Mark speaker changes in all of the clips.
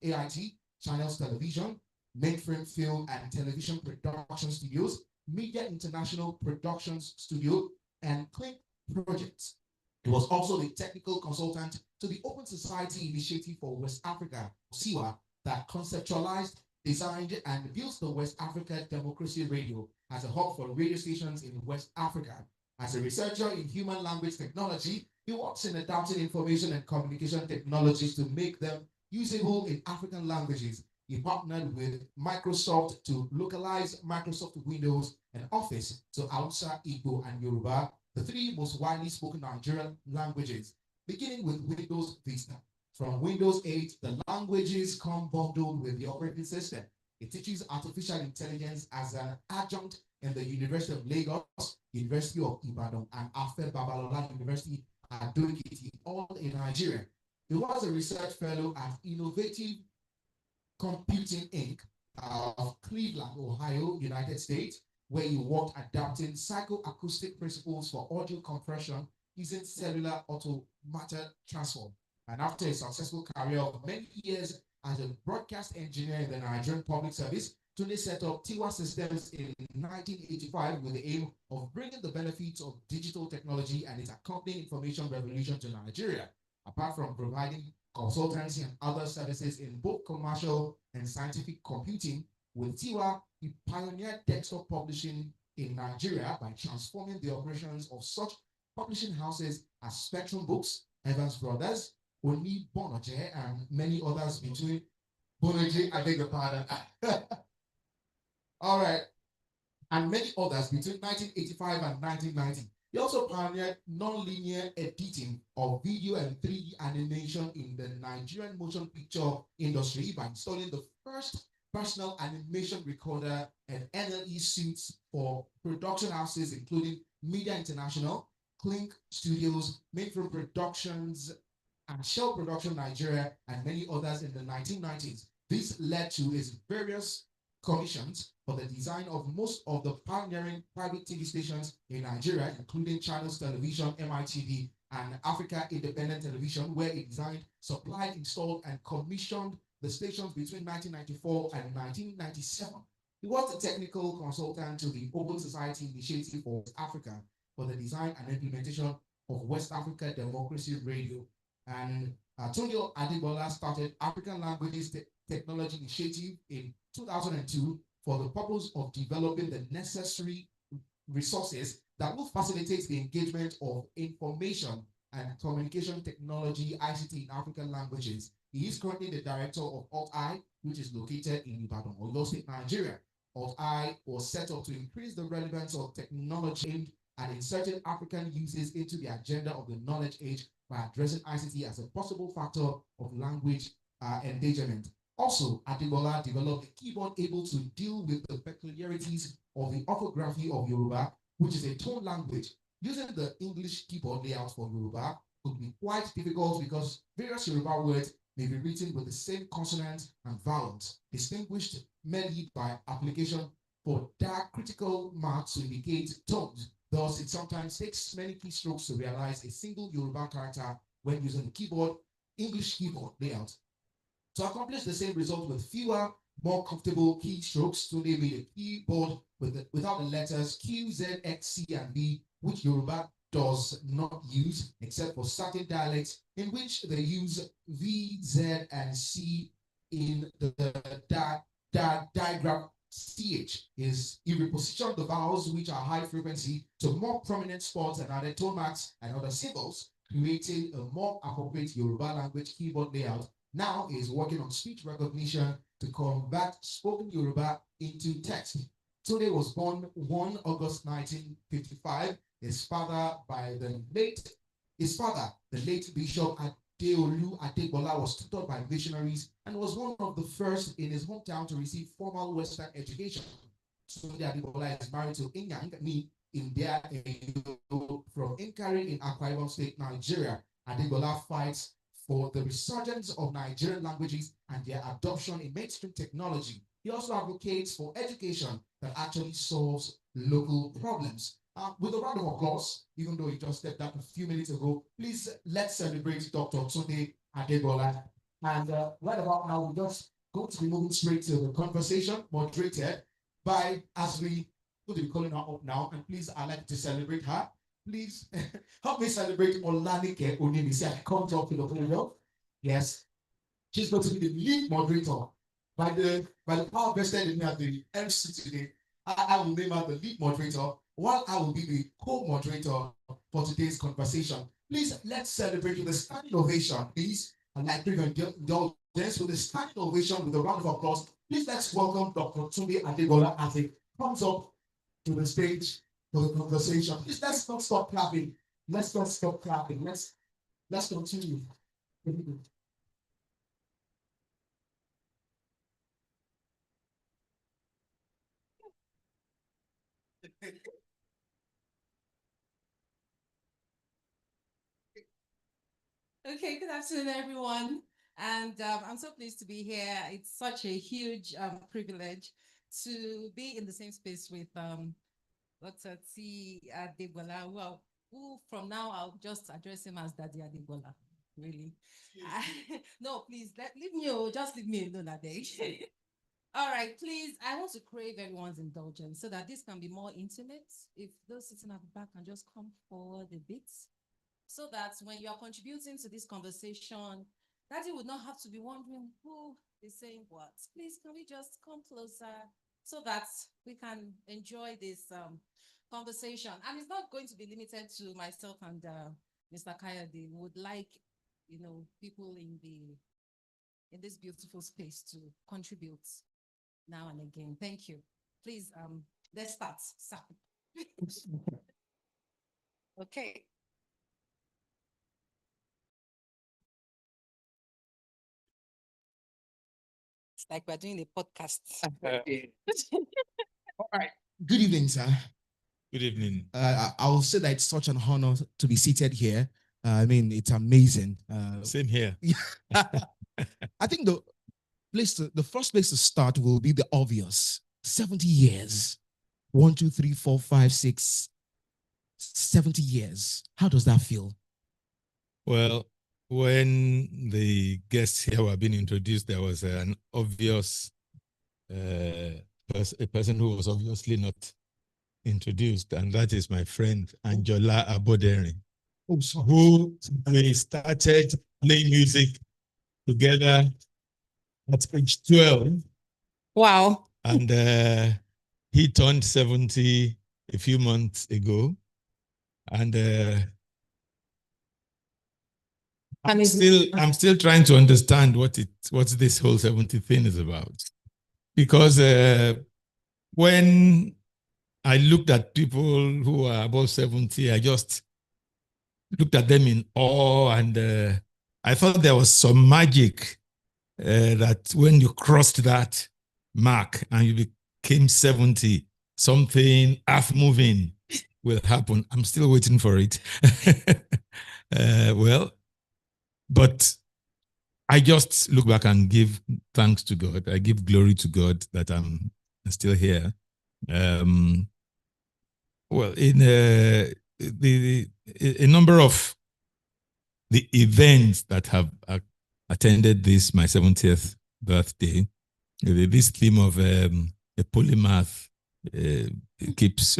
Speaker 1: AIT, Channels Television, Mainframe Film and Television Production Studios, Media International Productions Studio, and Clink Projects. He was also the technical consultant to the Open Society Initiative for West Africa, SIWA, that conceptualized, designed, and built the West Africa Democracy Radio as a hub for radio stations in West Africa. As a researcher in human language technology, he works in adapting information and communication technologies to make them usable in African languages. He partnered with Microsoft to localize Microsoft Windows and Office to Hausa, Igbo, and Yoruba, the three most widely spoken Nigerian languages, beginning with Windows Vista. From Windows 8, the languages come bundled with the operating system. It teaches artificial intelligence as an adjunct in the University of Lagos, University of Ibadan, and Afe Babalola University at Dokiti, all in Nigeria. He was a research fellow at Innovative Computing Inc. Of Cleveland, Ohio, United States, where he worked adapting psychoacoustic principles for audio compression using cellular automata transform. And after a successful career of many years as a broadcast engineer in the Nigerian Public Service, Tunde set up Tiwa Systems in 1985 with the aim of bringing the benefits of digital technology and its accompanying information revolution to Nigeria. Apart from providing consultancy and other services in both commercial and scientific computing, with Tiwa, he pioneered desktop publishing in Nigeria by transforming the operations of such publishing houses as Spectrum Books, Evans Brothers, Oni Bonoje, and many others between Bonoje, I beg your pardon. All right, and many others between 1985 and 1990. He also pioneered non-linear editing of video and 3D animation in the Nigerian motion picture industry by installing the first personal animation recorder and NLE suites for production houses, including Media International, Clink Studios, Mainframe Productions, and Shell Production Nigeria, and many others in the 1990s. This led to his various commissions for the design of most of the pioneering private TV stations in Nigeria, including Channels Television, MITV, and Africa Independent Television, where he designed, supplied, installed, and commissioned the stations between 1994 and 1997. He was the technical consultant to the Open Society Initiative for West Africa for the design and implementation of West Africa Democracy Radio. And Tunde Adegbola started African Languages Technology Initiative in 2002 for the purpose of developing the necessary resources that will facilitate the engagement of information and communication technology ICT in African languages. He is currently the director of Alt-I, which is located in Ibadan, Oyo State, Nigeria. Alt-I was set up to increase the relevance of technology aimed at inserting African uses into the agenda of the knowledge age by addressing ICT as a possible factor of language endangerment. Also, Adegbola developed a keyboard able to deal with the peculiarities of the orthography of Yoruba, which is a tone language. Using the English keyboard layout for Yoruba could be quite difficult because various Yoruba words may be written with the same consonants and vowels, distinguished mainly by application for diacritical marks to indicate tones. Thus, it sometimes takes many keystrokes to realize a single Yoruba character when using the keyboard, English keyboard layout. To accomplish the same result with fewer, more comfortable keystrokes, Tunde made a keyboard without the letters Q, Z, X, C, and B, which Yoruba does not use, except for certain dialects in which they use V, Z, and C in the diagram. CH is he repositioned the vowels, which are high frequency, to more prominent spots and added tone marks and other symbols, creating a more appropriate Yoruba language keyboard layout. Now he is working on speech recognition to convert spoken Yoruba into text. Tunde was born 1 August 1955. His father, the late Bishop Adeolu Adegbola, was tutored by missionaries and was one of the first in his hometown to receive formal Western education. Tunde Adegbola is married to Inyang Ni India from Inkari in Akwa Ibom State, Nigeria. Adegbola fights for the resurgence of Nigerian languages and their adoption in mainstream technology. He also advocates for education that actually solves local problems. With a round of applause, even though he just stepped up a few minutes ago, please let's celebrate Dr. Tunde Adegbola. And right about now, we're just going to be moving straight to the conversation moderated by, as we will be calling her up now. And please, I'd like to celebrate her. Please help me celebrate Olanike Onimisi. I come up to the podium. Yes, she's going to be the lead moderator. By the power vested in me as the MC today, I will name her the lead moderator, while I will be the co-moderator for today's conversation. Please, let's celebrate with a standing ovation, please. And like bring indulgence with a standing ovation with a round of applause. Please let's welcome Dr. Tunde Adegbola as he comes up to the stage for the conversation. Please let's not stop clapping. Let's not stop clapping. Let's continue.
Speaker 2: Okay, good afternoon, everyone. And I'm so pleased to be here. It's such a huge privilege to be in the same space with Dr. T. Adegbola. Well, who from now I'll just address him as Daddy Adegbola. Really? No, please, leave me alone. Just leave me alone, Adeg. All right, please. I want to crave everyone's indulgence so that this can be more intimate. If those sitting at the back can just come forward a bit, so that when you are contributing to this conversation, Daddy would not have to be wondering who is saying what. Please, can we just come closer so that we can enjoy this conversation? And it's not going to be limited to myself and Mr. Kayode. Would like, people in this beautiful space to contribute now and again. Thank you. Please, let's start. Okay. It's like we're doing a podcast.
Speaker 1: All right. Good evening, sir.
Speaker 3: Good evening.
Speaker 1: I will say that it's such an honor to be seated here. I mean, it's amazing.
Speaker 3: Same here.
Speaker 1: I think the first place to start will be the obvious. 70 years. 1, 2, 3, 4, 5, 6, 70 years. How does that feel?
Speaker 3: Well, when the guests here were being introduced, there was an obvious a person who was obviously not introduced, and that is my friend Anjola Abodering, who we started playing music together at age 12.
Speaker 2: Wow.
Speaker 3: And he turned 70 a few months ago. And I'm still trying to understand what this whole 70 thing is about. Because when I looked at people who are above 70, I just looked at them in awe, and I thought there was some magic that when you crossed that mark and you became 70, something earth-moving will happen. I'm still waiting for it. But I just look back and give thanks to God. I give glory to God that I'm still here. In a number of the events that have attended this, my 70th birthday, this theme of a polymath keeps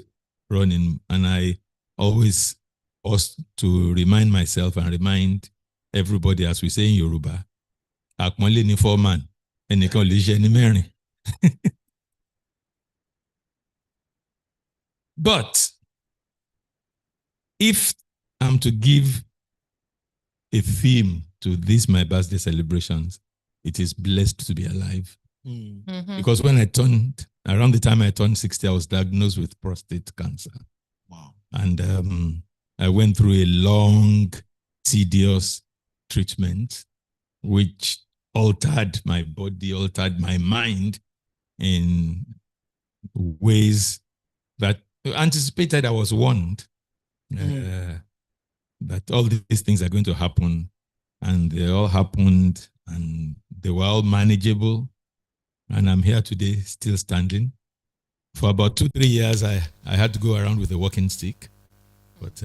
Speaker 3: running, and I always ask to remind myself and remind everybody, as we say in Yoruba, àpọ́nlé ni foreman, ẹnìkan ò lè ṣe ẹni mẹ́rin. But if I'm to give a theme to this, my birthday celebrations, it is blessed to be alive. Mm-hmm. Because around the time I turned 60, I was diagnosed with prostate cancer.
Speaker 1: Wow.
Speaker 3: And I went through a long, tedious treatment, which altered my body, altered my mind in ways that anticipated. I was warned that all these things are going to happen, and they all happened, and they were all manageable. And I'm here today, still standing. For about 2-3 years, I had to go around with a walking stick. But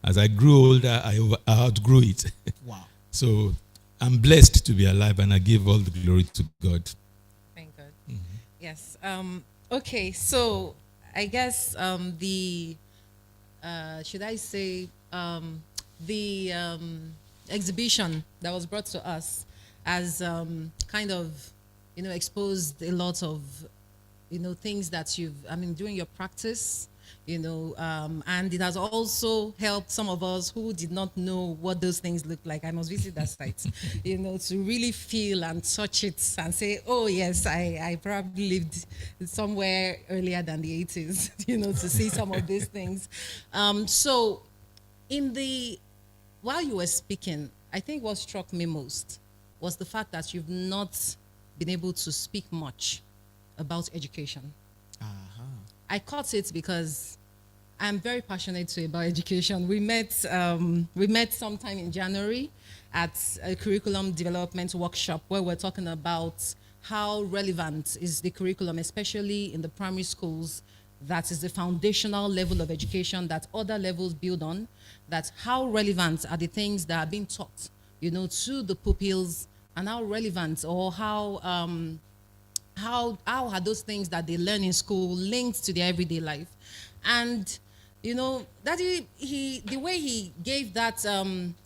Speaker 3: as I grew older, I outgrew it.
Speaker 1: Wow.
Speaker 3: So I'm blessed to be alive, and I give all the glory to God.
Speaker 2: Thank God. Yes. Okay. So I guess the should I say the exhibition that was brought to us as kind of exposed a lot of things that you've during your practice, and it has also helped some of us who did not know what those things look like. I must visit that site, to really feel and touch it and say, oh yes, I probably lived somewhere earlier than the 80s, to see some of these things. So while you were speaking, I think what struck me most was the fact that you've not been able to speak much about education. I caught it because I'm very passionate too about education. We met sometime in January at a curriculum development workshop where we're talking about how relevant is the curriculum, especially in the primary schools. That is the foundational level of education that other levels build on. That how relevant are the things that are being taught, to the pupils, and how relevant or how are those things that they learn in school linked to their everyday life. And that the way he gave that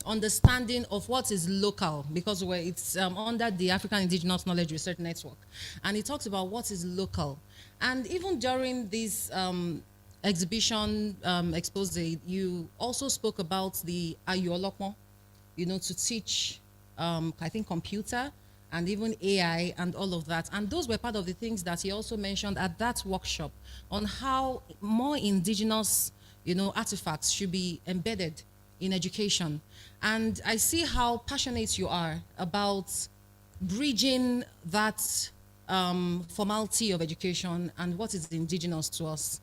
Speaker 2: understanding of what is local, because it's under the African Indigenous Knowledge Research Network, and he talks about what is local. And even during this exhibition expose, you also spoke about the Ayolokmo, to teach I think computer and even AI and all of that. And those were part of the things that he also mentioned at that workshop on how more indigenous, artifacts should be embedded in education. And I see how passionate you are about bridging that formality of education and what is indigenous to us.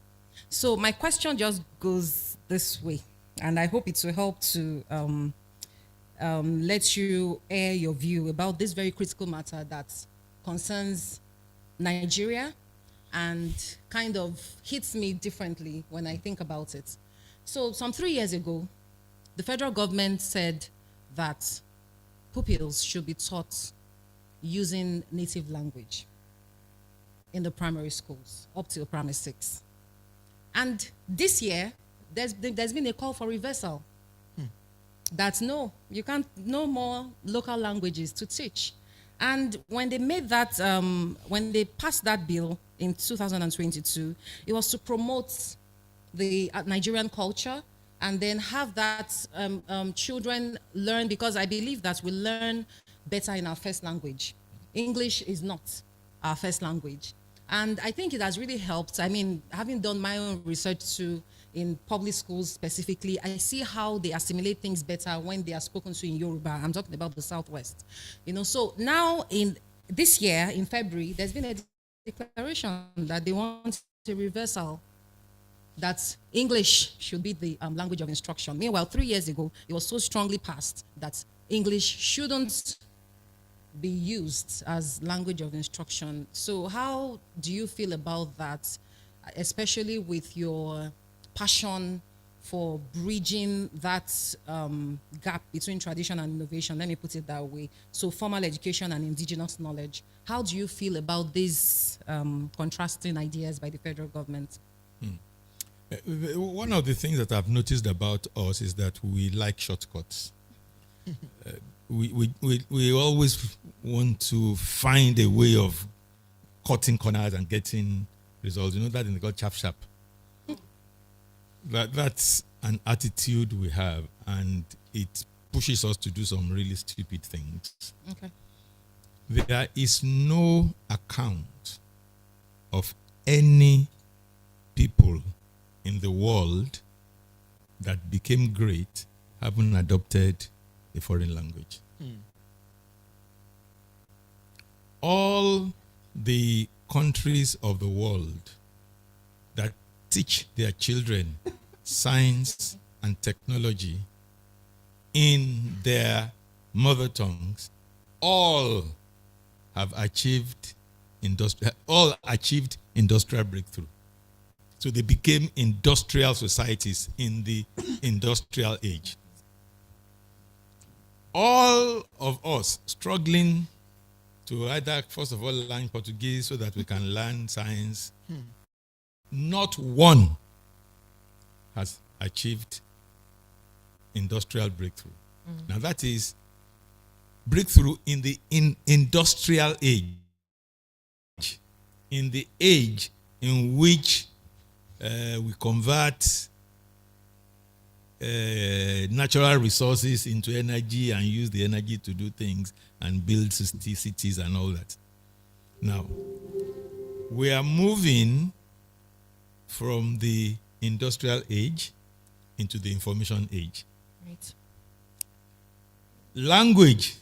Speaker 2: So my question just goes this way, and I hope it will help to let you air your view about this very critical matter that concerns Nigeria and kind of hits me differently when I think about it. So some 3 years ago, the federal government said that pupils should be taught using native language in the primary schools up till primary 6. And this year, there's been a call for reversal. That no, you can't, no more local languages to teach. And when they made that, when they passed that bill in 2022, it was to promote the Nigerian culture and then have that children learn, because I believe that we learn better in our first language. English is not our first language. And I think it has really helped. I mean, having done my own research too, in public schools specifically, I see how they assimilate things better when they are spoken to in Yoruba. I'm talking about the Southwest. So now in this year, in February, there's been a declaration that they want a reversal, that English should be the language of instruction. Meanwhile, 3 years ago, it was so strongly passed that English shouldn't be used as language of instruction. So how do you feel about that, especially with your passion for bridging that gap between tradition and innovation? Let me put it that way. So formal education and indigenous knowledge. How do you feel about these contrasting ideas by the federal government?
Speaker 3: One of the things that I've noticed about us is that we like shortcuts. We always want to find a way of cutting corners and getting results. That in the God chap sharp. That's an attitude we have, and it pushes us to do some really stupid things.
Speaker 2: Okay.
Speaker 3: There is no account of any people in the world that became great having adopted a foreign language. All the countries of the world that teach their children science and technology in their mother tongues all have achieved industrial breakthrough. So they became industrial societies in the industrial age. all of us struggling to either, first of all, learn Portuguese so that we can learn science, not one has achieved industrial breakthrough. Now that is breakthrough in the industrial age, in the age in which we convert natural resources into energy and use the energy to do things and build cities and all that. Now, we are moving from the industrial age into the information age.
Speaker 4: Right.
Speaker 3: Language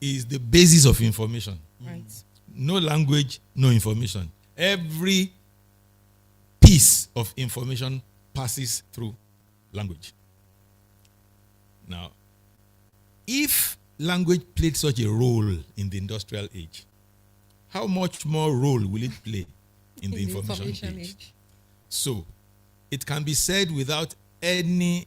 Speaker 3: is the basis of information.
Speaker 4: Right.
Speaker 3: No language, no information. Every piece of information passes through language. Now, if language played such a role in the industrial age, how much more role will it play in the information age? So, it can be said without any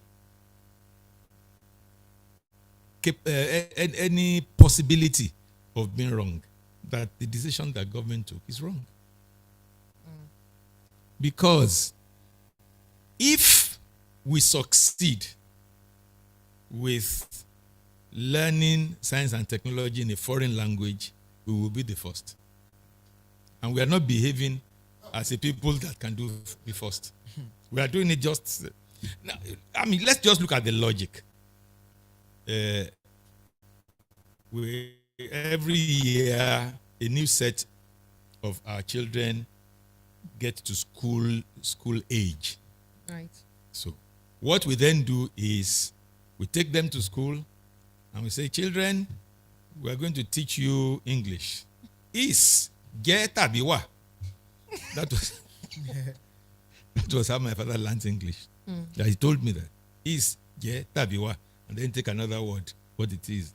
Speaker 3: possibility of being wrong that the decision that government took is wrong. Because if we succeed with learning science and technology in a foreign language, we will be the first. And we are not behaving as a people that can do the first. We are doing it just... Now, I mean, let's just look at the logic. Every year, a new set of our children get to school age.
Speaker 4: Right.
Speaker 3: So what we then do is we take them to school and we say, children, we are going to teach you English. Is get tabiwa. That was how my father learned English. That he told me that. Is get tabiwa. And then take another word, what it is.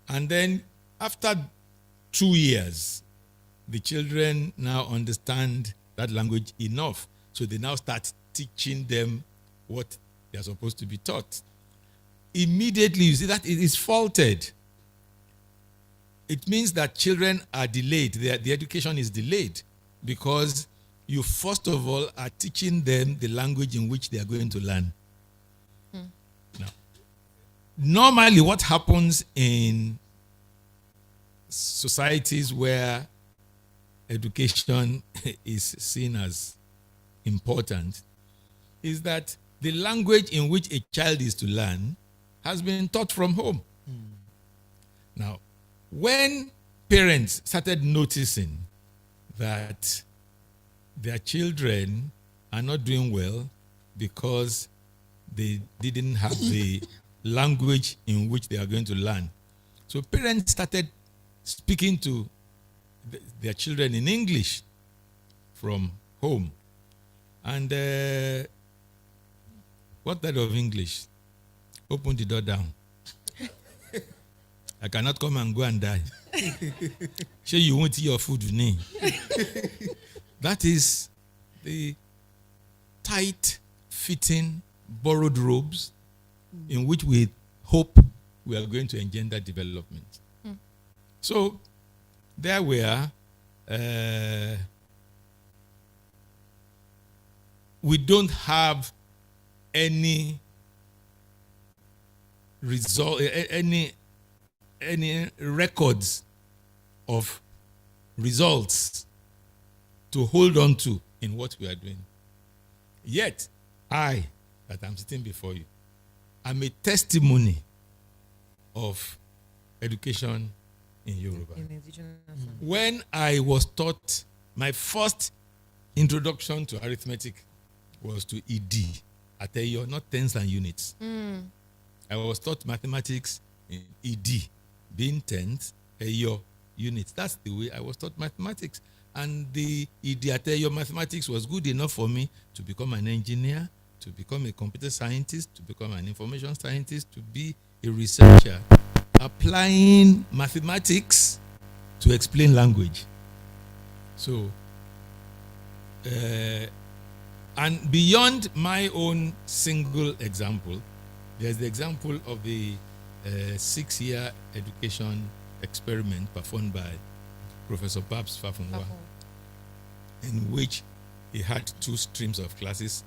Speaker 3: And then after 2 years, the children now understand that language enough. So they now start teaching them what they are supposed to be taught. Immediately, you see that it is faulted. It means that children are delayed. The education is delayed because you first of all are teaching them the language in which they are going to learn. Now, normally what happens in societies where education is seen as important is that the language in which a child is to learn has been taught from home. Now, when parents started noticing that their children are not doing well because they didn't have the language in which they are going to learn, so parents started speaking to their children in English from home. And what type of English? Open the door down. I cannot come and go and die. Sure, you won't eat your food with me. That is the tight-fitting, borrowed robes in which we hope we are going to engender development. So there we are. We don't have any result, any records of results to hold on to in what we are doing. Yet, I, that I'm sitting before you, am a testimony of education in Yoruba. When I was taught, my first introduction to arithmetic was to ED, Ateyo, not tens and units. I was taught mathematics in ED, being tens, Ayo, units. That's the way I was taught mathematics. And the ED Ateyo mathematics was good enough for me to become an engineer, to become a computer scientist, to become an information scientist, to be a researcher, applying mathematics to explain language. So, and beyond my own single example, there's the example of the a 6-year education experiment performed by Professor Babs Fafunwa, in which he had 2 streams of classes.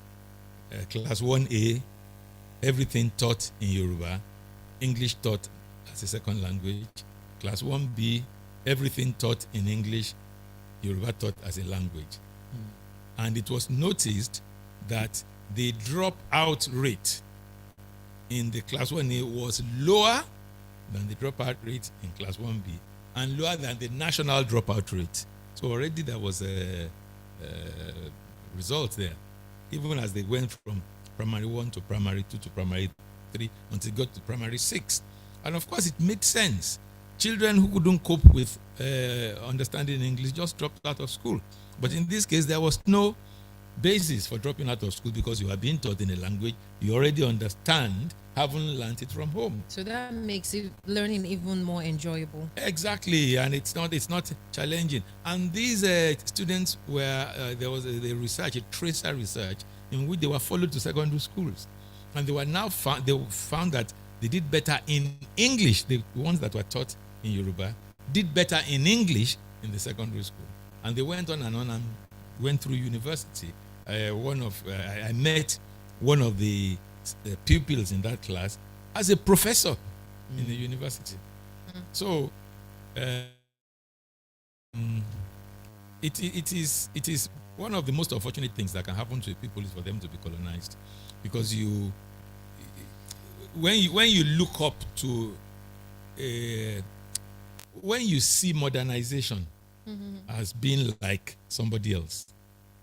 Speaker 3: Class 1A, everything taught in Yoruba, English taught as a second language. Class 1B, everything taught in English, Yoruba taught as a language. And it was noticed that the dropout rate in the class 1A was lower than the dropout rate in class 1B and lower than the national dropout rate. So already there was a result there, even as they went from primary 1 to primary 2 to primary 3 until they got to primary 6. And of course, it made sense. Children who couldn't cope with understanding English just dropped out of school. But in this case, there was no basis for dropping out of school because you are being taught in a language you already understand, haven't learned it from home.
Speaker 4: So that makes learning even more enjoyable.
Speaker 3: Exactly, and it's not challenging. And these students were there was a research, a tracer research, in which they were followed to secondary schools, and they were now found that they did better in English. The ones that were taught in Yoruba did better in English in the secondary school, and they went on and went through university. I met one of the pupils in that class as a professor in the university. So it is one of the most unfortunate things that can happen to people is for them to be colonized, because when you look up to when you see modernization as being like somebody else,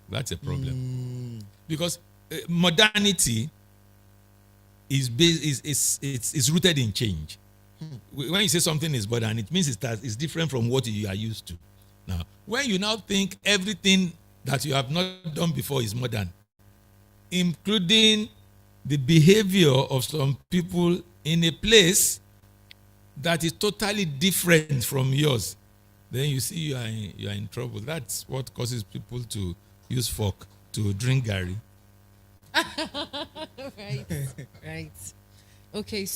Speaker 3: that's a problem. Because modernity is rooted in change. When you say something is modern, it means it's different from what you are used to. Now, when you now think everything that you have not done before is modern, including the behavior of some people in a place that is totally different from yours, then you see you are in trouble. That's what causes people to use fork to drink Gary.
Speaker 4: Right. Right. Okay.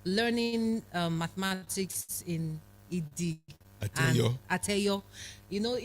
Speaker 4: Learning mathematics in ED
Speaker 3: Ateyo.
Speaker 4: and Ateyo, you know,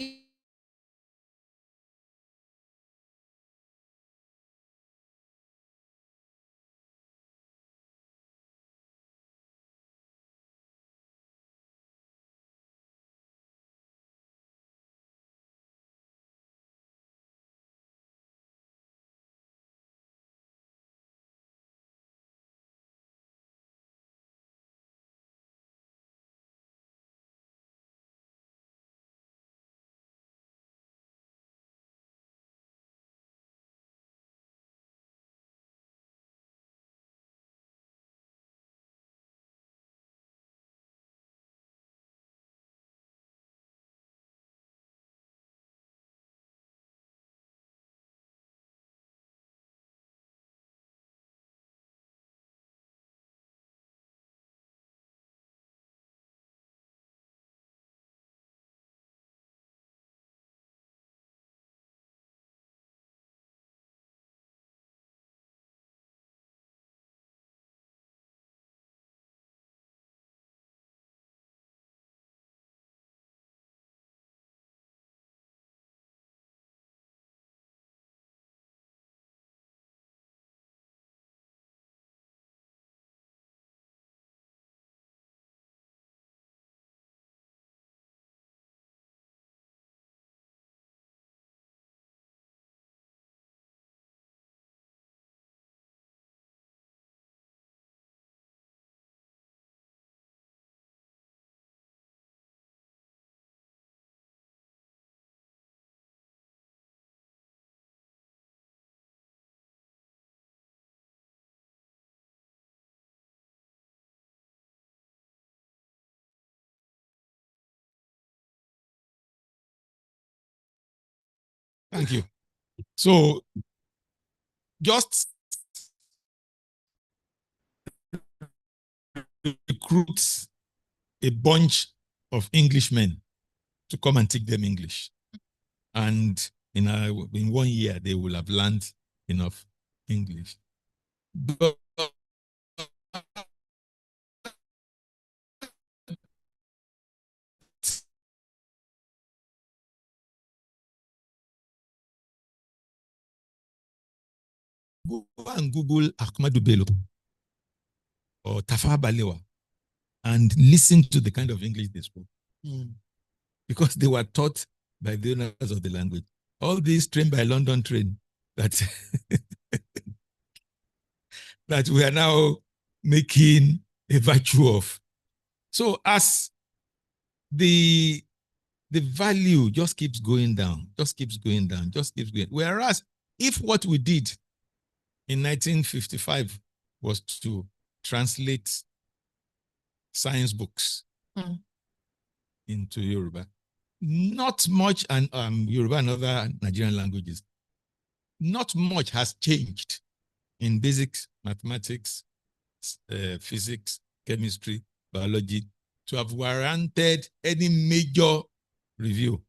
Speaker 3: Thank you. So just recruit a bunch of Englishmen to come and teach them English. And in 1 year, they will have learned enough English. But go and Google Ahmadu Bello or Tafawa Balewa and listen to the kind of English they spoke. Because they were taught by the owners of the language. All these trained by London train that, that we are now making a virtue of. So as the value just keeps going down, just keeps going down, just keeps going. Whereas if what we did in 1955 was to translate science books into Yoruba, not much, and Yoruba and other Nigerian languages, not much has changed in basics, mathematics, physics, chemistry, biology, to have warranted any major review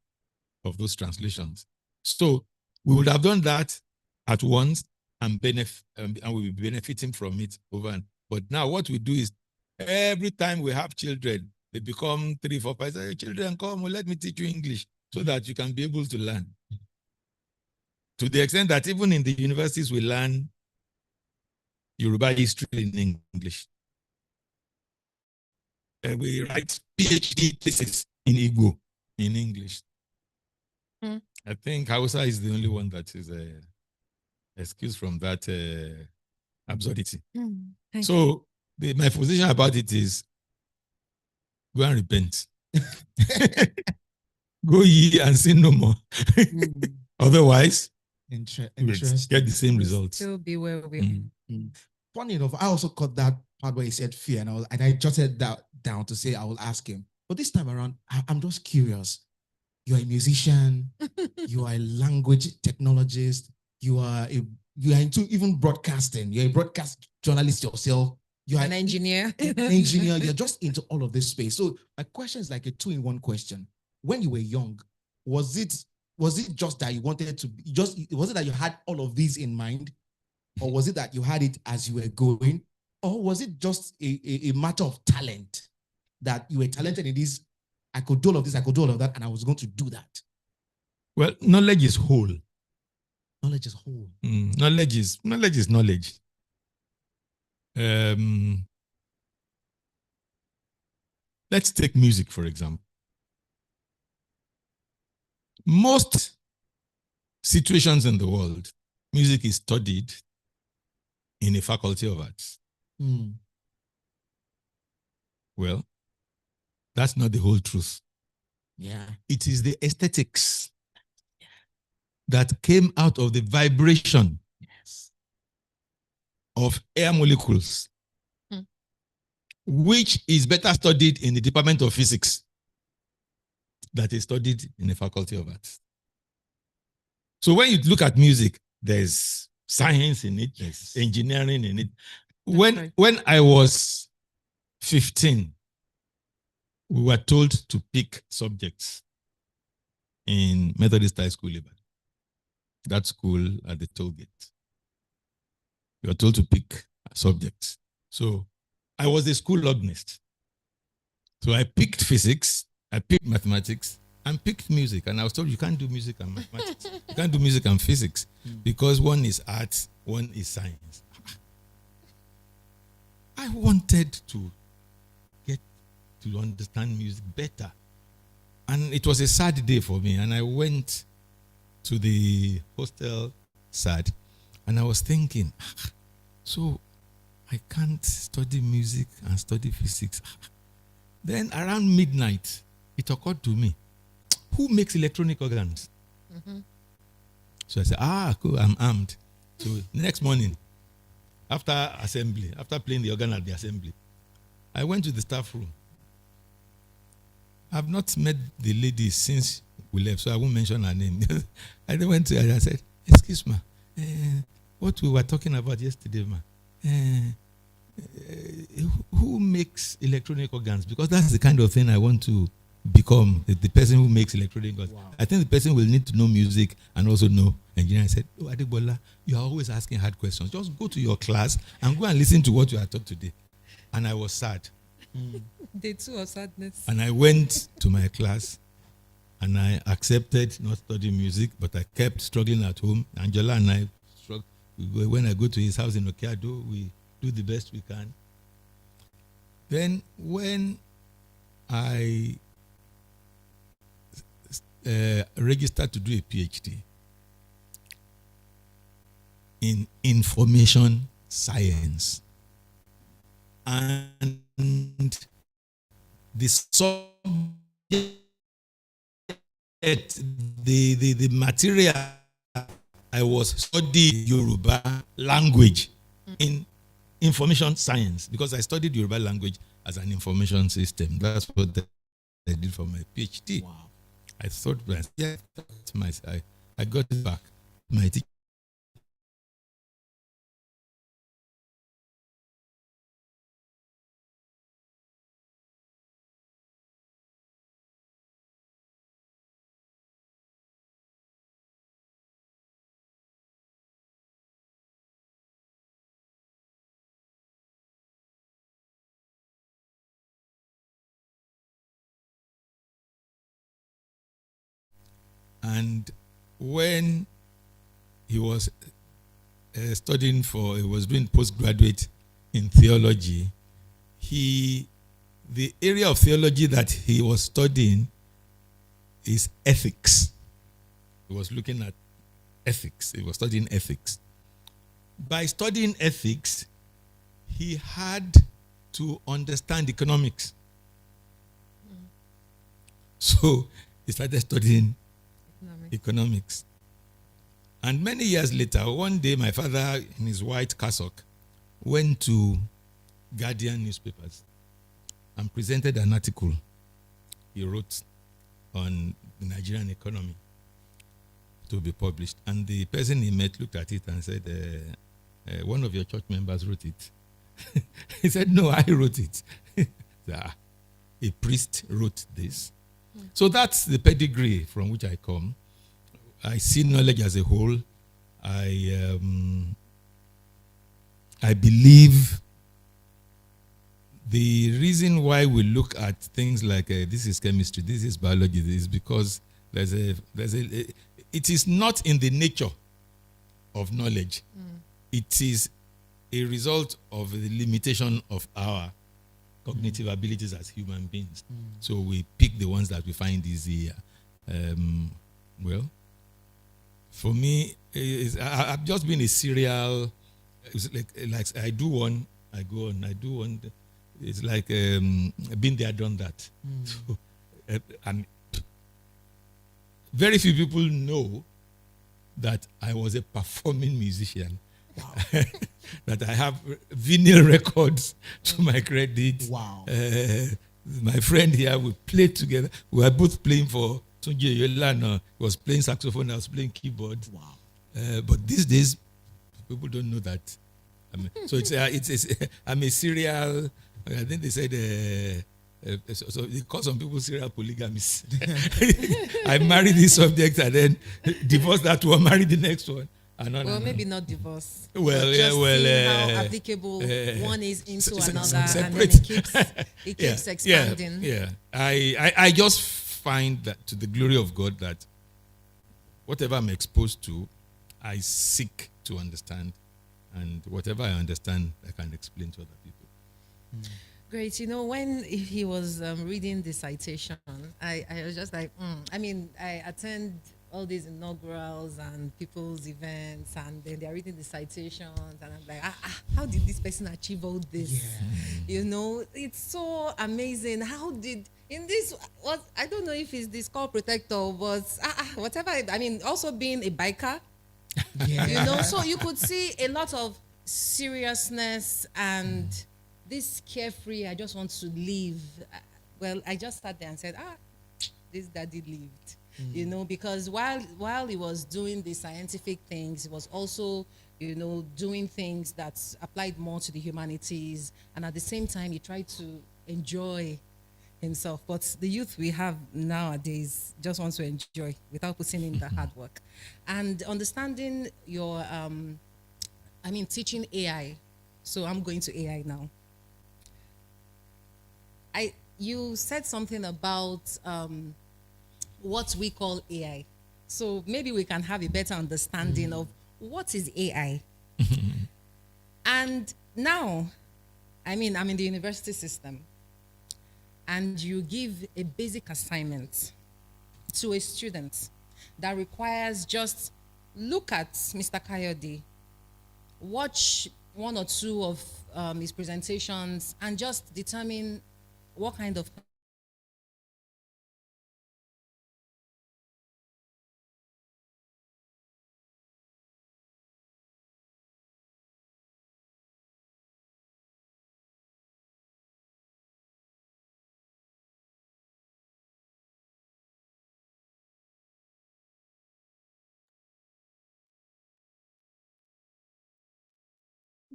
Speaker 3: of those translations. So we would have done that at once and we'll be benefiting from it over. But now what we do is every time we have children, they become 3, 4, 5, say, children, come, let me teach you English so that you can be able to learn. To the extent that even in the universities, we learn Yoruba history in English. We write PhD thesis in Igbo in English. I think Hausa is the only one that is excused from that absurdity. So my position about it is go and repent. Go ye and sin no more. Otherwise,
Speaker 1: Interesting.
Speaker 3: get the same results.
Speaker 4: Still be where we are.
Speaker 1: Funny enough, I also caught that part where he said fear, and I jotted that down to say I will ask him. But this time around, I'm just curious. You are a musician, you are a language technologist, you are into even broadcasting. You're a broadcast journalist yourself. You are
Speaker 4: An engineer.
Speaker 1: You're just into all of this space. So my question is like a 2-in-1 question. When you were young, was it just that you wanted to was it that you had all of these in mind? Or was it that you had it as you were going? Or was it just a matter of talent, that you were talented in this? I could do all of this, I could do all of that, and I was going to do that.
Speaker 3: Well, knowledge is whole.
Speaker 1: Knowledge is whole.
Speaker 3: Knowledge is knowledge. Let's take music, for example. Most situations in the world, music is studied in a faculty of arts. Well, that's not the whole truth.
Speaker 1: Yeah.
Speaker 3: It is the aesthetics that came out of the vibration of air molecules, which is better studied in the Department of Physics that is studied in the Faculty of Arts. So when you look at music, there's science in it, there's engineering in it. When I was 15, we were told to pick subjects in Methodist High School, that school at the toll gate. We were told to pick subjects. So I was a school organist. So I picked physics, I picked mathematics, and picked music. And I was told you can't do music and mathematics. You can't do music and physics because one is art, one is science. I wanted to get to understand music better. And it was a sad day for me. And I went to the hostel sad. And I was thinking, so I can't study music and study physics. Then around midnight, it occurred to me, who makes electronic organs? So I said, cool, I'm armed. So next morning, after assembly, after playing the organ at the assembly, I went to the staff room. I've not met the lady since we left, so I won't mention her name. I then went to her and I said, "Excuse me, what we were talking about yesterday, ma? Who makes electronic organs? Because that's the kind of thing I want to become, the person who makes electronic organs."
Speaker 1: Wow.
Speaker 3: I think the person will need to know music and also know engineering. I said, "Oh, Adegbola, you are always asking hard questions. Just go to your class and go and listen to what you are taught today." And I was sad.
Speaker 4: Day two of sadness.
Speaker 3: And I went to my class and I accepted not studying music, but I kept struggling at home. Angela and I struggled. When I go to his house in Okeado, we do the best we can. Then when I registered to do a PhD in information science, and the subject, the material I was studying Yoruba language in information science, because I studied Yoruba language as an information system. That's what I did for my PhD.
Speaker 1: Wow.
Speaker 3: I thought, yeah, I got it back. My teacher. And when he was studying he was doing postgraduate in theology, the area of theology that he was studying is ethics. He was looking at ethics. He was studying ethics. By studying ethics, he had to understand economics. So he started studying economics. And many years later, one day my father in his white cassock went to Guardian newspapers and presented an article he wrote on the Nigerian economy to be published. And the person he met looked at it and said, one of your church members wrote it. He said, "No, I wrote it." A priest wrote this. So that's the pedigree from which I come. I see knowledge as a whole. I believe the reason why we look at things like this is chemistry, this is biology, is because it is not in the nature of knowledge. It is a result of the limitation of our cognitive abilities as human beings. So we pick the ones that we find easier. Well, for me, I've just been a serial. It's like I do one, I go on. I do one. It's like been there, done that. So, and very few people know that I was a performing musician.
Speaker 1: Wow.
Speaker 3: That I have vinyl records to my credit.
Speaker 1: Wow.
Speaker 3: My friend here, we played together. We were both playing for Tunde Adegbola. He was playing saxophone, I was playing keyboard.
Speaker 1: Wow.
Speaker 3: But these days, people don't know that. So I'm a serial. I think they said. So they call some people serial polygamists. I married this subject and then divorced that one, married the next one.
Speaker 4: Well, maybe not divorce.
Speaker 3: Well,
Speaker 4: but
Speaker 3: yeah,
Speaker 4: just
Speaker 3: well,
Speaker 4: seeing how applicable one is into another, and then
Speaker 3: separate.
Speaker 4: it keeps expanding.
Speaker 3: Yeah. I just find that, to the glory of God, that whatever I'm exposed to, I seek to understand, and whatever I understand, I can explain to other people.
Speaker 4: Great. You know, when he was reading the citation, I was just like, I mean, I attend all these inaugurals and people's events, and then they're reading the citations, and I'm like, how did this person achieve all this?
Speaker 1: Yeah.
Speaker 4: You know, it's so amazing. How did, in this, what, I don't know if it's the skull protector, but whatever, I mean, also being a biker,
Speaker 1: Yeah.
Speaker 4: you know, so you could see a lot of seriousness and this carefree, I just want to live. Well, I just sat there and said, this daddy lived. you know, because while he was doing the scientific things, he was also, you know, doing things that applied more to the humanities, and at the same time, he tried to enjoy himself. But the youth we have nowadays just want to enjoy without putting in the hard work. And understanding your, teaching AI. So I'm going to AI now. You said something about what we call AI. So maybe we can have a better understanding of what is AI. And now, I'm in the university system, and you give a basic assignment to a student that requires just look at Mr. Kayode, watch one or two of his presentations, and just determine what kind of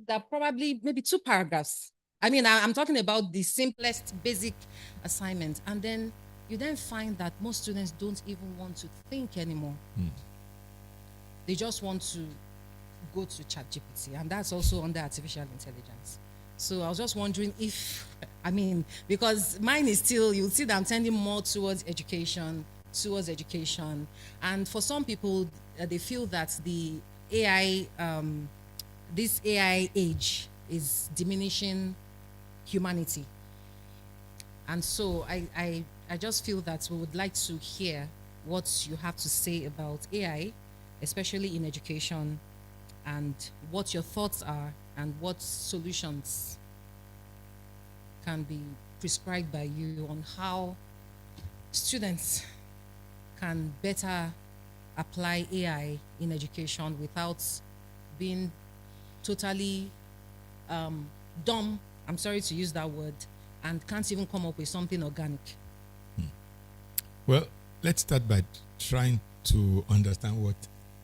Speaker 4: that probably maybe 2 paragraphs. I'm talking about the simplest basic assignment. And then you then find that most students don't even want to think anymore. They just want to go to ChatGPT, and that's also under artificial intelligence. So I was just wondering if, because mine is still, you'll see that I'm tending more towards education. And for some people, they feel that the AI, this AI age is diminishing humanity. And so I just feel that we would like to hear what you have to say about AI, especially in education, and what your thoughts are and what solutions can be prescribed by you on how students can better apply AI in education without being totally dumb, I'm sorry to use that word, and can't even come up with something organic.
Speaker 3: Well, let's start by trying to understand what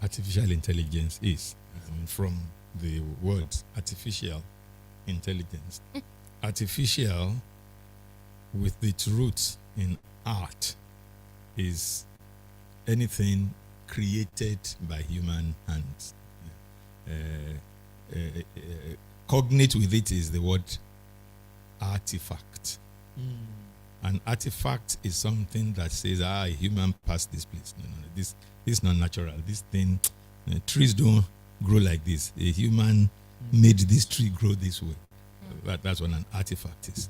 Speaker 3: artificial intelligence is. From the word artificial intelligence. Artificial, with its roots in art, is anything created by human hands. Cognate with it is the word artifact. An artifact is something that says, a human passed this place. No, this is not natural. This thing, trees don't grow like this. A human made this tree grow this way. That's what an artifact is.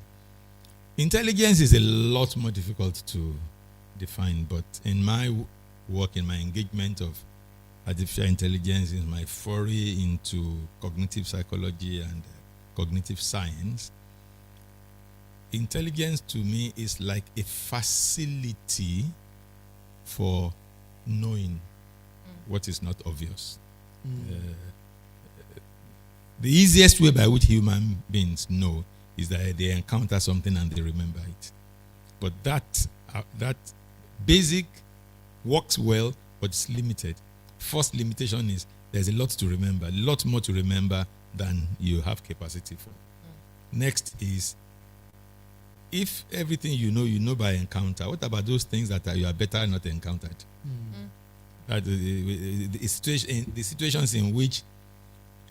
Speaker 3: Intelligence is a lot more difficult to define, but in my work, in my engagement of artificial intelligence, in my foray into cognitive psychology and cognitive science, intelligence to me is like a facility for knowing what is not obvious. The easiest way by which human beings know is that they encounter something and they remember it. But that basic works well, but it's limited. First limitation is there's a lot to remember, a lot more to remember than you have capacity for. Next is, if everything you know by encounter, what about those things that you are better not encountered? The situations in which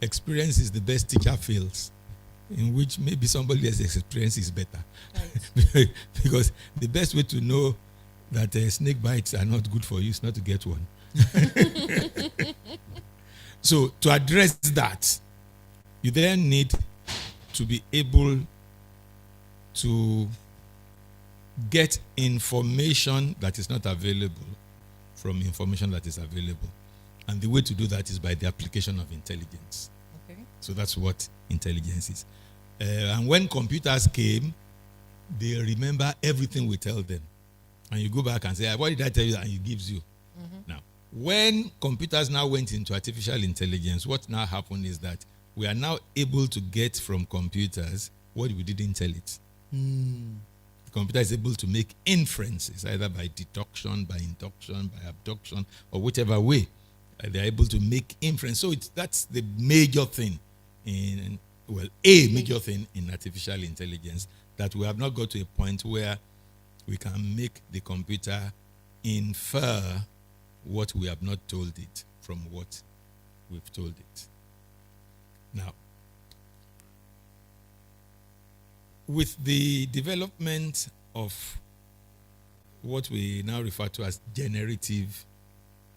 Speaker 3: experience is the best teacher fails, in which maybe somebody else's experience is better. Right. Because the best way to know that snake bites are not good for you is not to get one. So to address that, you then need to be able to get information that is not available from information that is available. And the way to do that is by the application of intelligence. Okay. So that's what intelligence is. And when computers came, they remember everything we tell them. And you go back and say, what did I tell you? And it gives you. Now, when computers now went into artificial intelligence, what now happened is that we are now able to get from computers what we didn't tell it. The computer is able to make inferences, either by deduction, by induction, by abduction, or whichever way. They're able to make inference. So that's the major thing a major thing in artificial intelligence, that we have not got to a point where we can make the computer infer what we have not told it from what we've told it. Now, with the development of what we now refer to as generative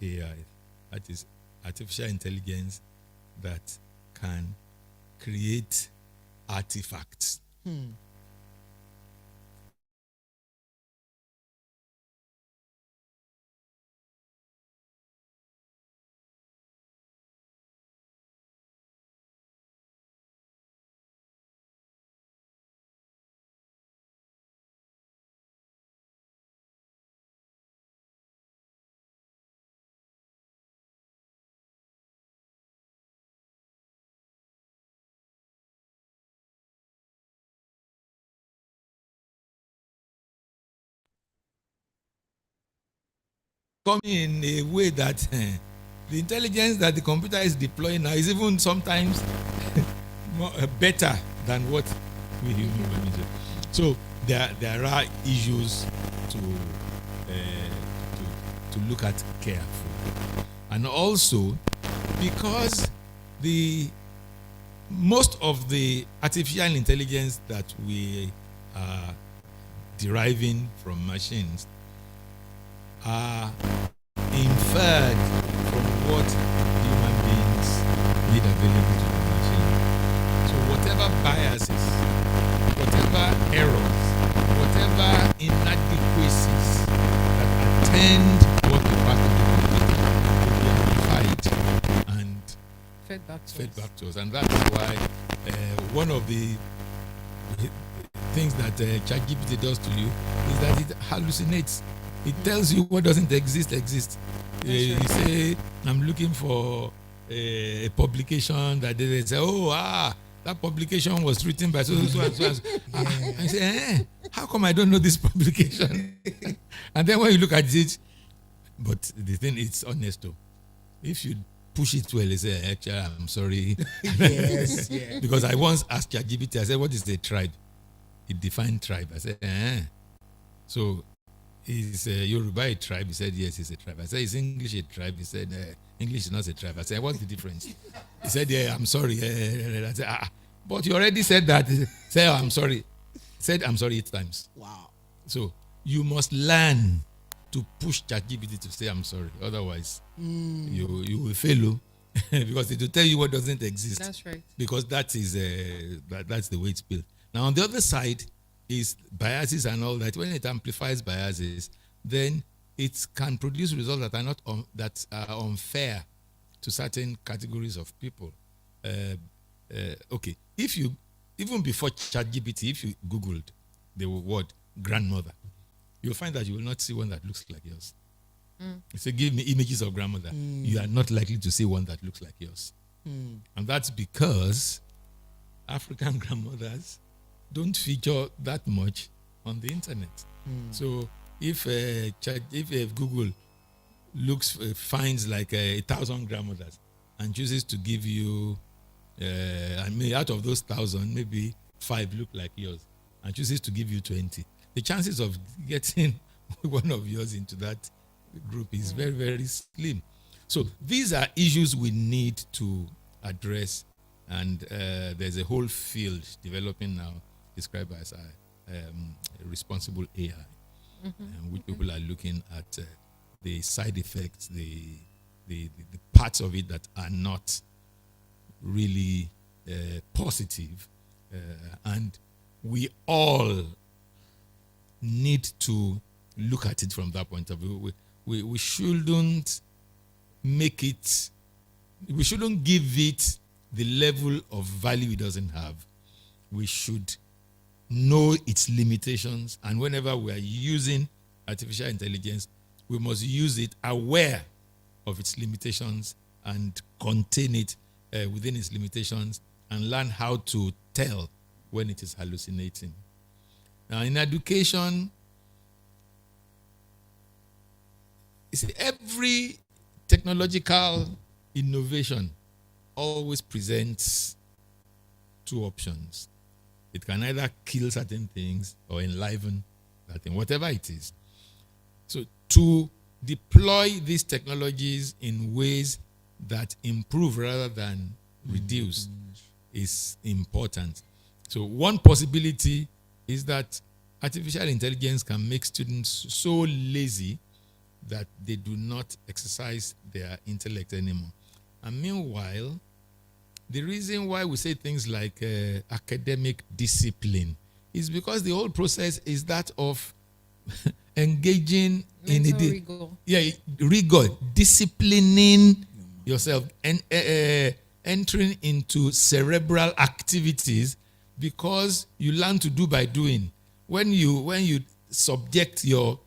Speaker 3: AI, that is artificial intelligence that can create artifacts. Coming in a way that the intelligence that the computer is deploying now is even sometimes more, better than what we human do. So there are issues to look at carefully, and also because most of the artificial intelligence that we are deriving from machines are inferred from what human beings made available to the machine. So whatever biases, whatever errors, whatever inadequacies that attend what we part of the computer will be amplified and
Speaker 4: Fed back to us.
Speaker 3: And that's why one of the things that ChatGPT does to you is that it hallucinates. It tells you what doesn't exist. You say, I'm looking for a publication that they say, that publication was written by so and so. I say, how come I don't know this publication? And then when you look at it, but the thing is honest though. If you push it well, you say, actually, I'm sorry.
Speaker 1: Yes.
Speaker 3: Because I once asked ChatGPT, I said, what is a tribe? It defined tribe. I said, So, is Yoruba a tribe? He said, yes, it's a tribe. I said, is English a tribe? He said, English is not a tribe. I said, what's the difference? He said, yeah, I'm sorry. I said, but you already said that. He said, I'm sorry. He said, I'm sorry 8 times.
Speaker 1: Wow.
Speaker 3: So you must learn to push ChatGPT to say, I'm sorry. Otherwise, you will fail. Because it will tell you what doesn't exist.
Speaker 4: That's right.
Speaker 3: Because that is that's the way it's built. Now, on the other side, is biases and all that. When it amplifies biases, then it can produce results that are not that are unfair to certain categories of people. Okay, if you even before ChatGPT, if you Googled the word grandmother, you'll find that you will not see one that looks like yours. So give me images of grandmother. You are not likely to see one that looks like yours, and that's because African grandmothers don't feature that much on the internet. So if Google finds like 1,000 grandmothers and chooses to give you, out of those 1,000, maybe 5 look like yours, and chooses to give you 20, the chances of getting one of yours into that group is very, very slim. So these are issues we need to address, and there's a whole field developing now described as responsible AI, which people are looking at the side effects, the parts of it that are not really positive, and we all need to look at it from that point of view. We shouldn't make it, we shouldn't give it the level of value it doesn't have. We should know its limitations, and whenever we are using artificial intelligence, we must use it aware of its limitations and contain it within its limitations, and learn how to tell when it is hallucinating. Now, in education, you see, every technological innovation always presents two options. It can either kill certain things or enliven that thing, whatever it is. So to deploy these technologies in ways that improve rather than reduce is important. So one possibility is that artificial intelligence can make students so lazy that they do not exercise their intellect anymore. And meanwhile, the reason why we say things like academic discipline is because the whole process is that of engaging
Speaker 4: Mental
Speaker 3: in
Speaker 4: rigor.
Speaker 3: rigor, disciplining yourself, and entering into cerebral activities, because you learn to do by doing. When you subject your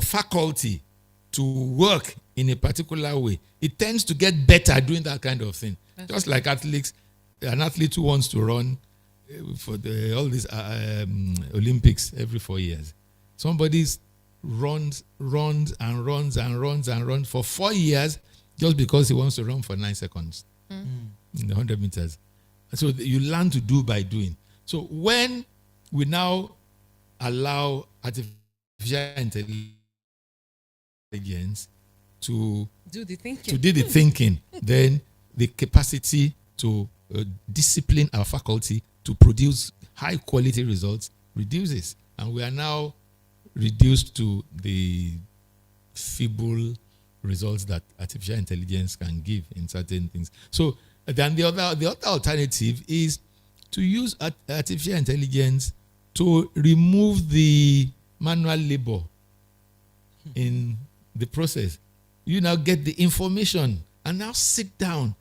Speaker 3: faculty to work in a particular way, it tends to get better doing that kind of thing. Just like athletes, an athlete who wants to run for all these Olympics every 4 years. Somebody runs for 4 years just because he wants to run for 9 seconds in the 100 meters. So you learn to do by doing. So when we now allow artificial intelligence to
Speaker 4: Do the thinking.
Speaker 3: do the thinking, then the capacity to discipline our faculty to produce high quality results reduces. And we are now reduced to the feeble results that artificial intelligence can give in certain things. So then the other alternative is to use artificial intelligence to remove the manual labor in the process. You now get the information and now sit down,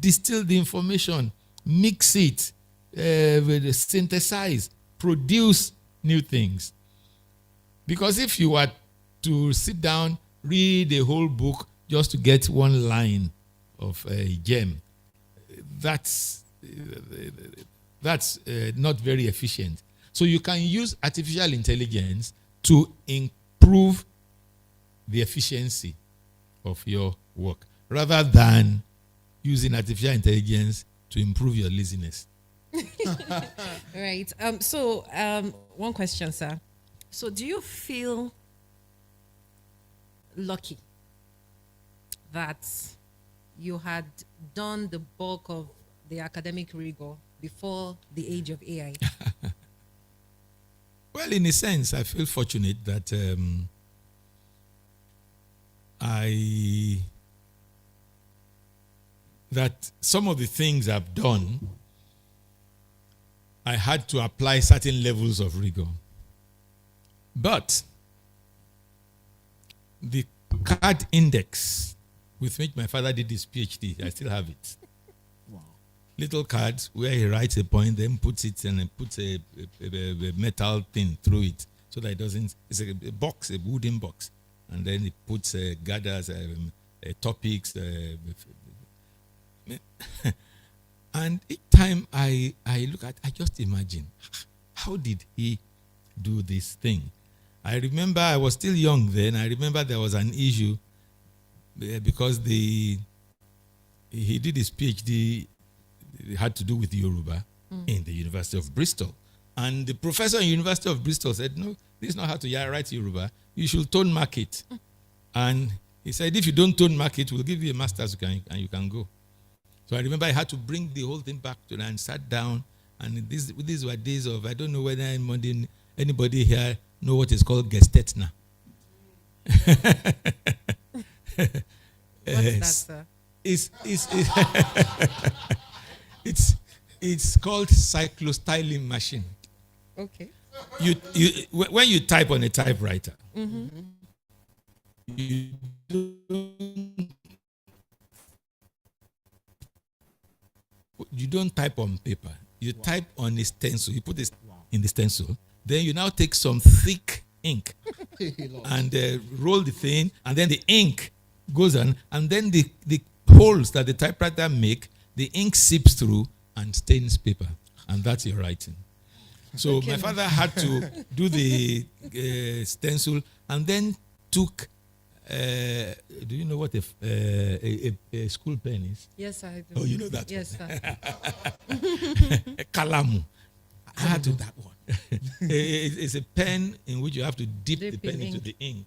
Speaker 3: distill the information, mix it, synthesize, produce new things. Because if you were to sit down, read a whole book just to get one line of a gem, that's not very efficient. So you can use artificial intelligence to improve the efficiency of your work rather than using artificial intelligence to improve your laziness.
Speaker 4: Right. So one question, sir. So do you feel lucky that you had done the bulk of the academic rigor before the age of AI?
Speaker 3: Well, in a sense, I feel fortunate that that some of the things I've done, I had to apply certain levels of rigor. But the card index with which my father did his PhD, I still have it.
Speaker 1: Wow.
Speaker 3: Little cards where he writes a point, then puts it and then puts a metal thing through it so that it doesn't. It's a box, a wooden box, and then he puts gathers, topics. And each time I look at, I just imagine, how did he do this thing? I remember I was still young then. I remember there was an issue because he did his PhD, it had to do with Yoruba in the University of Bristol. And the professor in University of Bristol said, no, this is not how to write Yoruba. You should tone mark it. And he said, if you don't tone mark it, we'll give you a master's and you can go. So I remember I had to bring the whole thing back to and sat down. And these were days of, I don't know whether anybody here know what is called gestetna.
Speaker 4: What's that, sir?
Speaker 3: It's called cyclostyling machine.
Speaker 4: Okay.
Speaker 3: When you type on a typewriter, you don't type on paper. You type on a stencil. You put it in the stencil. Then you now take some thick ink and roll the thing, and then the ink goes on, and then the holes that the typewriter make, the ink seeps through and stains paper, and that's your writing. So my father had to do the stencil and then took, do you know what a school pen is?
Speaker 4: Yes, I do.
Speaker 3: Oh, you know that
Speaker 4: Yes,
Speaker 3: one.
Speaker 4: sir.
Speaker 3: A kalamu. I had to that one. It's a pen in which you have to dip the
Speaker 4: Dip
Speaker 3: pen
Speaker 4: in
Speaker 3: into
Speaker 4: ink.
Speaker 3: the ink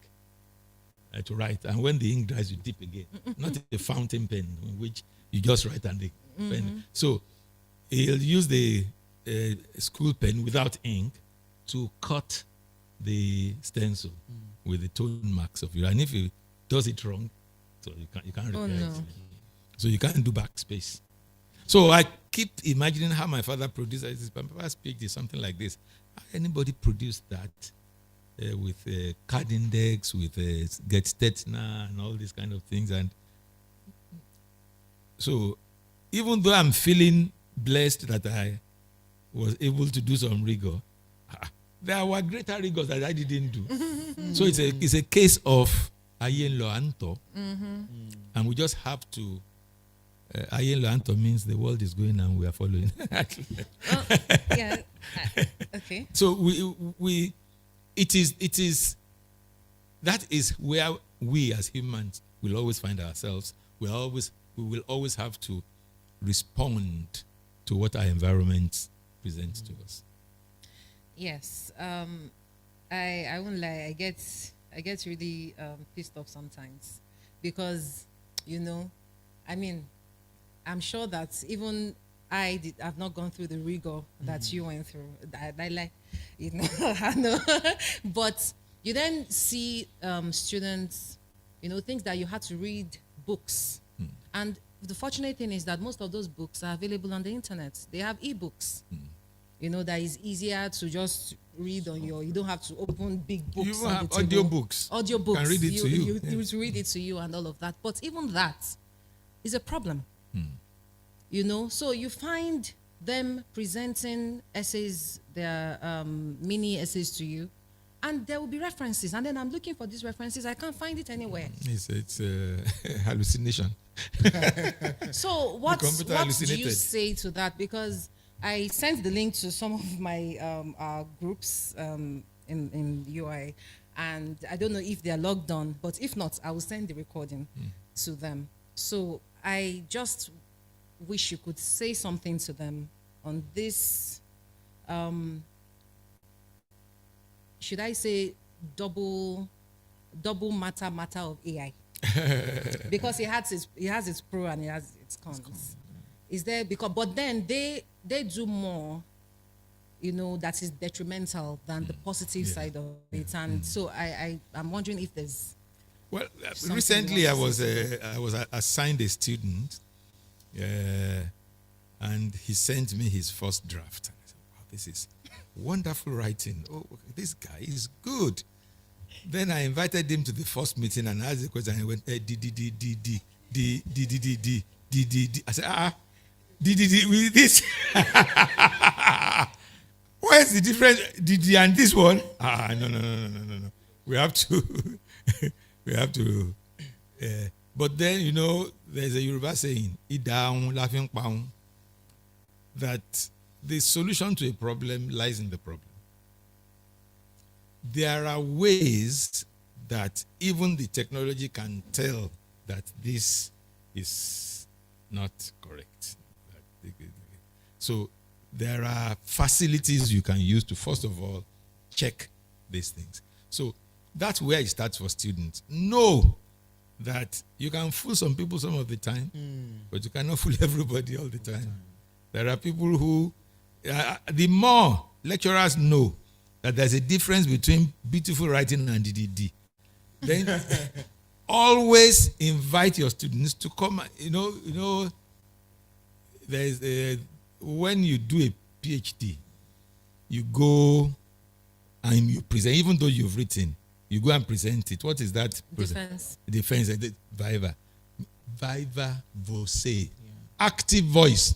Speaker 3: to write. And when the ink dries, you dip again. Not a fountain pen in which you just write and the pen. So he'll use the school pen without ink to cut the stencil with the tone marks of you. And if he does it wrong, so you can't repair
Speaker 4: no.
Speaker 3: it. So you can't do backspace. So I keep imagining how my father produced this. My father's speech is something like this. How anybody produced that with card index, with get Stetner and all these kind of things. And so even though I'm feeling blessed that I was able to do some rigor, there were greater rigors that I didn't do. So it's a case of ayen lo anto, and we just have to. Ayen lo anto means the world is going and we are following.
Speaker 4: Yeah. Okay.
Speaker 3: So it is that is where we as humans will always find ourselves. We will always have to respond to what our environment presents to us.
Speaker 4: Yes. I won't lie. I get really pissed off sometimes because, I mean, I'm sure that even I've not gone through the rigor that you went through. I like, I know. But you then see students, things that you had to read books. And the fortunate thing is that most of those books are available on the internet. They have ebooks. That is easier to just read on you don't have to open big books.
Speaker 3: You even
Speaker 4: on
Speaker 3: have
Speaker 4: the table.
Speaker 3: audiobooks. Can read it to you.
Speaker 4: You read it to you and all of that. But even that is a problem. So you find them presenting essays, their mini essays to you, and there will be references. And then I'm looking for these references. I can't find it anywhere.
Speaker 3: It's hallucination.
Speaker 4: So what do you
Speaker 3: hallucinated.
Speaker 4: say to that? Because I sent the link to some of my groups in UI, and I don't know if they're logged on, but if not, I will send the recording to them. So I just wish you could say something to them on this, should I say double matter of AI? Because it has its pro and it has its cons. Is there but then they do more, that is detrimental than the positive side of it. And so I'm wondering if there's
Speaker 3: recently I was assigned a student, and he sent me his first draft. And I said, wow, this is wonderful writing. Oh, this guy is good. Then I invited him to the first meeting and asked the question, and he went, D. I said, D with this. Where's the difference, D and this one? No. We have to, but then, there's a Yoruba saying, that the solution to a problem lies in the problem. There are ways that even the technology can tell that this is not correct. So there are facilities you can use to, first of all, check these things. So that's where it starts for students. Know that you can fool some people some of the time, but you cannot fool everybody all the time. There are people who, the more lecturers know that there's a difference between beautiful writing and DDD, then always invite your students to come. There's when you do a PhD, you go and you present, even though you've written, you go and present it. What is that?
Speaker 4: Defense.
Speaker 3: Viva. Viva voce. Yeah. Active voice.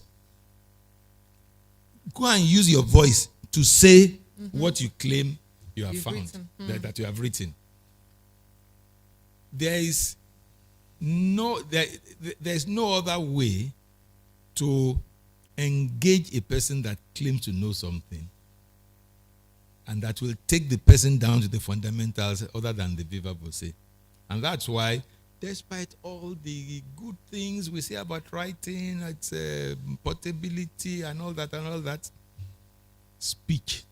Speaker 3: Go and use your voice to say what you claim you have found, that you have written. There's no other way to engage a person that claims to know something and that will take the person down to the fundamentals other than the Viva Voce. And that's why, despite all the good things we say about writing, its portability and all that, speech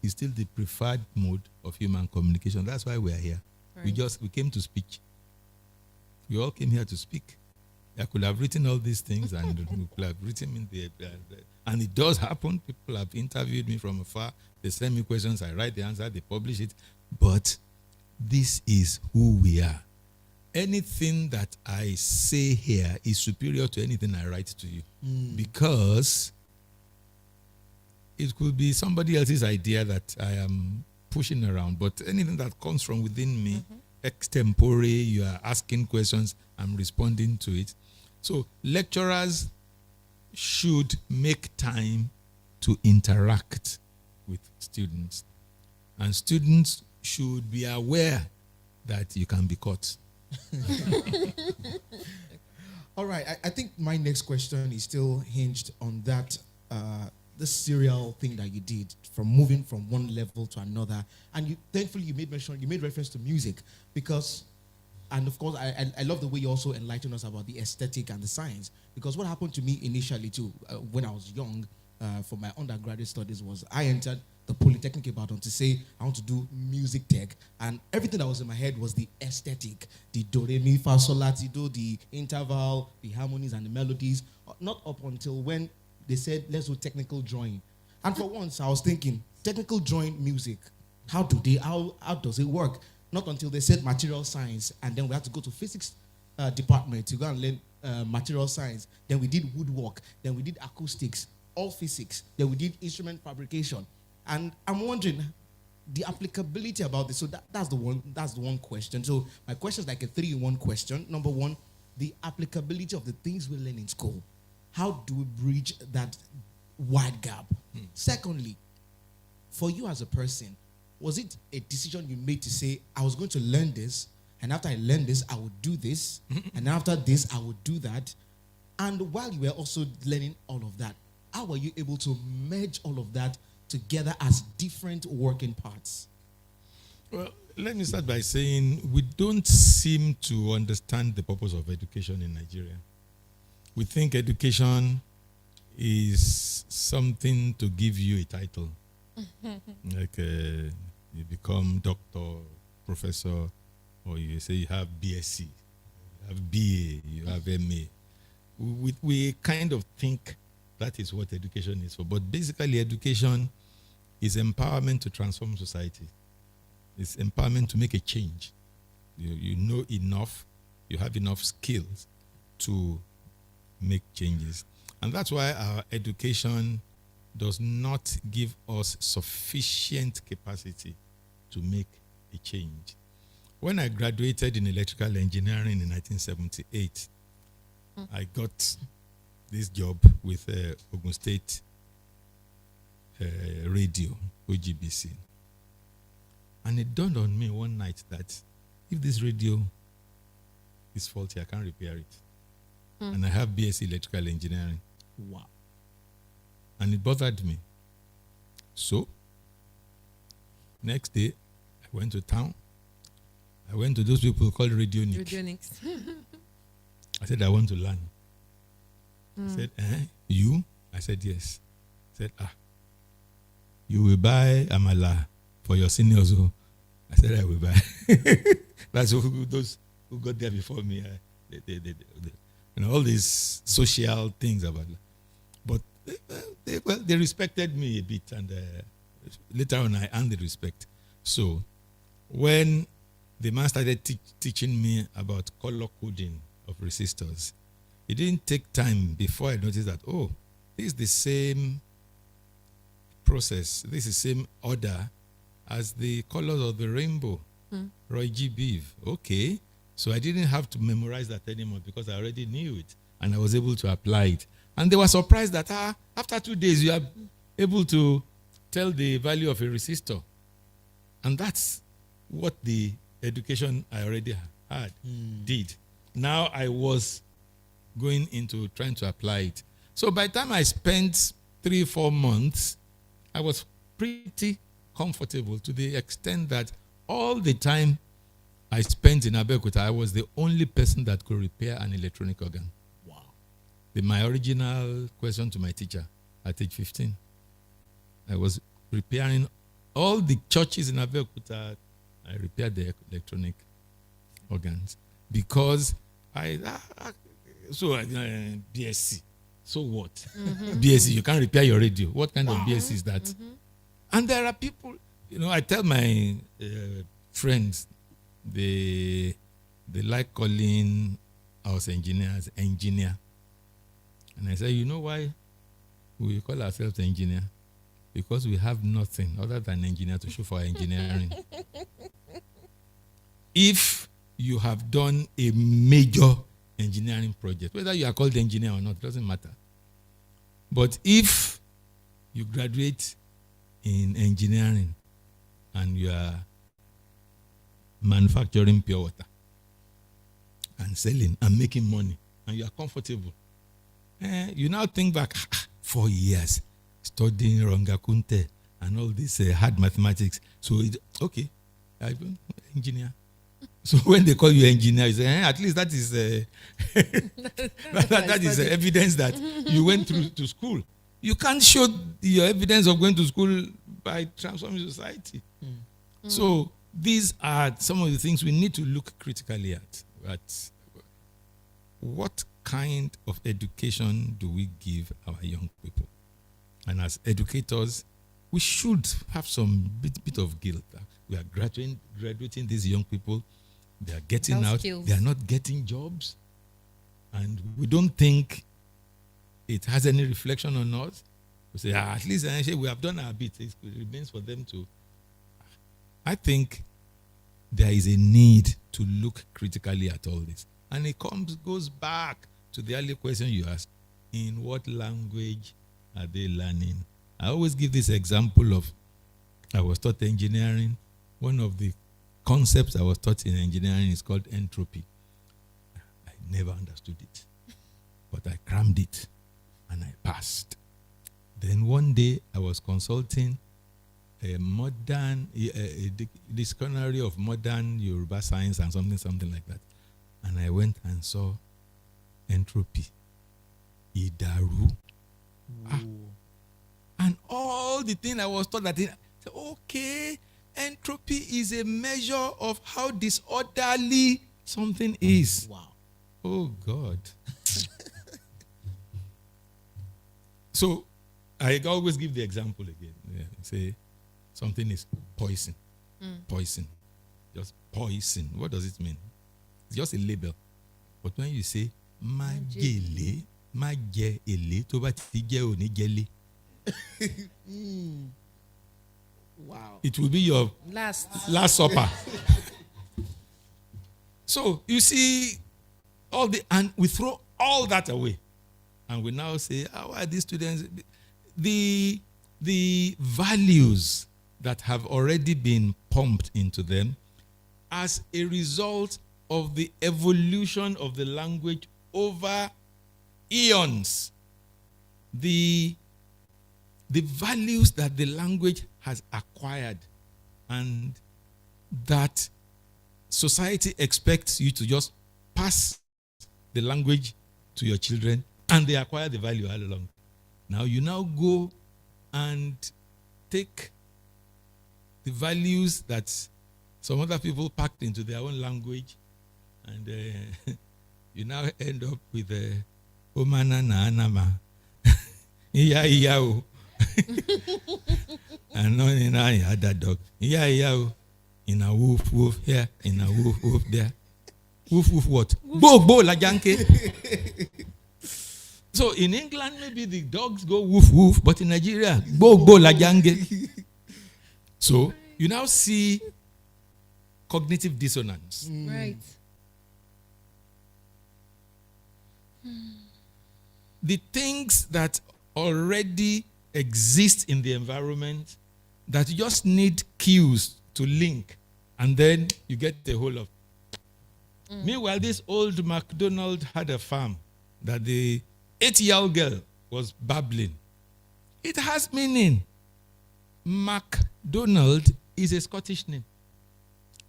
Speaker 3: is still the preferred mode of human communication. That's why we are here.
Speaker 4: Right.
Speaker 3: We came to speak. We all came here to speak. I could have written all these things and we could have written in the and it does happen. People have interviewed me from afar. They send me questions, I write the answer, they publish it. But this is who we are. Anything that I say here is superior to anything I write to you. Because it could be somebody else's idea that I am pushing around, but anything that comes from within me, extempore, you are asking questions, I'm responding to it. So lecturers should make time to interact with students. And students should be aware that you can be caught.
Speaker 1: All right, I think my next question is still hinged on that, the serial thing that you did, from moving from one level to another. And you, thankfully, you made reference to music, because, and of course, I love the way you also enlightened us about the aesthetic and the science, because what happened to me initially too, when I was young, for my undergraduate studies, was I entered the Polytechnic Ibadan to say I want to do music tech, and everything that was in my head was the aesthetic, the do re mi fa sol la ti do, the interval, the harmonies and the melodies. Not up until when they said let's do technical drawing, and for once I was thinking technical drawing music, how does it work? Not until they said material science, and then we had to go to physics department to go and learn material science. Then we did woodwork, then we did acoustics, all physics, then we did instrument fabrication. And I'm wondering the applicability about this. So that's the one question. So my question is like a 3-in-1 question. Number one, the applicability of the things we learn in school. How do we bridge that wide gap? Secondly, for you as a person, was it a decision you made to say, I was going to learn this, and after I learned this, I would do this, and after this, I would do that? And while you were also learning all of that, how were you able to merge all of that together as different working parts?
Speaker 3: Well, let me start by saying we don't seem to understand the purpose of education in Nigeria. We think education is something to give you a title. Like you become doctor, professor, or you say you have BSc, you have BA, you have MA. We kind of think that is what education is for. But basically, education is empowerment to transform society. It's empowerment to make a change. You know enough, you have enough skills to make changes. And that's why our education does not give us sufficient capacity to make a change. When I graduated in electrical engineering in 1978, I got this job with Ogun State Radio, OGBC. And it dawned on me one night that if this radio is faulty, I can't repair it. And I have BSc electrical engineering.
Speaker 1: Wow.
Speaker 3: And it bothered me. So, next day, I went to town. I went to those people called Radionic.
Speaker 4: Radionics.
Speaker 3: I said, I want to learn. I said, you? I said, yes. I said, you will buy Amala for your seniors. I said, I will buy. That's those who got there before me. All these social things about that. But they respected me a bit, and later on I earned the respect. So when the man started teaching me about color coding of resistors, it didn't take time before I noticed that, this is the same process, this is the same order as the colors of the rainbow. Roy G. Beeve. Okay. So I didn't have to memorize that anymore because I already knew it and I was able to apply it. And they were surprised that after 2 days you are able to tell the value of a resistor. And that's what the education I already had did. Now I was going into trying to apply it. So by the time I spent 3-4 months, I was pretty comfortable to the extent that all the time I spent in Abeokuta, I was the only person that could repair an electronic organ.
Speaker 1: Wow.
Speaker 3: My original question to my teacher at age 15, I was repairing all the churches in Abeokuta. I repaired the electronic organs because BSc. So what? BSc, you can't repair your radio. What kind of BSc is that? And there are people, I tell my friends, they like calling us engineers engineer. And I say, you know why we call ourselves engineer? Because we have nothing other than engineer to show for our engineering. If you have done a major engineering project, whether you are called engineer or not, doesn't matter. But if you graduate in engineering and you are manufacturing pure water and selling and making money and you are comfortable, you now think back, 4 years studying Rongakunte and all this hard mathematics. So, I'm engineer. So when they call you engineer, you say, at least that is that is evidence that you went through to school. You can't show your evidence of going to school by transforming society. So these are some of the things we need to look critically at. What kind of education do we give our young people? And as educators, we should have some bit of guilt. We are graduating these young people. They are getting out. Skills. They are not getting jobs. And we don't think it has any reflection on us. We say, at least we have done our bit. It remains for them to. I think there is a need to look critically at all this. And it goes back to the earlier question you asked. In what language are they learning? I always give this example of, I was taught engineering. One of the concepts I was taught in engineering is called entropy. I never understood it, but I crammed it and I passed. Then one day I was consulting a dictionary of modern Yoruba science and something like that. And I went and saw entropy. Idaru. And all the thing I was taught that, okay, entropy is a measure of how disorderly something is.
Speaker 1: Wow.
Speaker 3: Oh, God. So, I always give the example again. Say, something is poison. Poison. Just poison. What does it mean? It's just a label. But when you say, majele, toba tije oni jele.
Speaker 1: Wow.
Speaker 3: It will be your last supper. So you see and we throw all that away. And we now say, how are these students? The values that have already been pumped into them as a result of the evolution of the language over eons. The values that the language has acquired and that society expects you to just pass the language to your children and they acquire the value all along. Now you go and take the values that some other people packed into their own language and you now end up with Omana na anama. Iya iya. And no, I had that dog. Yeah, in a woof woof here, in a woof woof there. Woof woof what? Bo la janke. So in England, maybe the dogs go woof woof, but in Nigeria, bo la janke. So you now see cognitive dissonance.
Speaker 4: Right.
Speaker 3: The things that already exist in the environment that you just need cues to link, and then you get the whole of. Meanwhile, this old MacDonald had a farm that the 8-year-old girl was babbling. It has meaning. MacDonald is a Scottish name.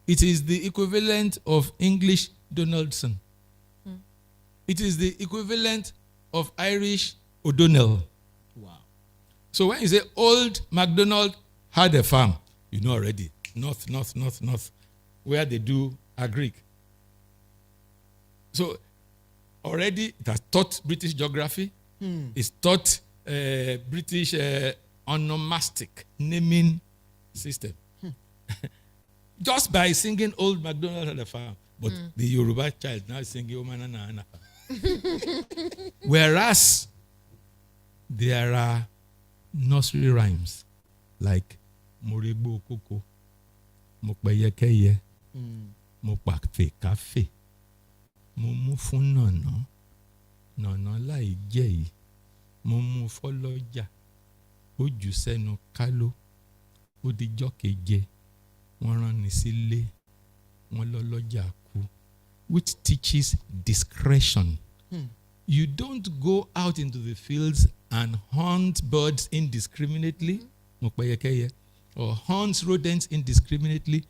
Speaker 3: It is the equivalent of English Donaldson. It is the equivalent of Irish O'Donnell.
Speaker 1: Wow.
Speaker 3: So when you say old MacDonald had a farm, you know already, north, where they do agric. So already it has taught British geography. It's taught British onomastic naming system. Just by singing Old MacDonald had a farm. But the Yoruba child now is singing Omanana. Whereas there are nursery rhymes like Moribo Koko, Mokbayekeye, Mokpakfe Kafe, Momu Funono, Nono Lai Jei, Momu Foloja, Ojuseno Kalo, Odijokeje, Waranisile, Mololoja Ku, which teaches discretion. You don't go out into the fields and hunt birds indiscriminately, or hunt rodents indiscriminately.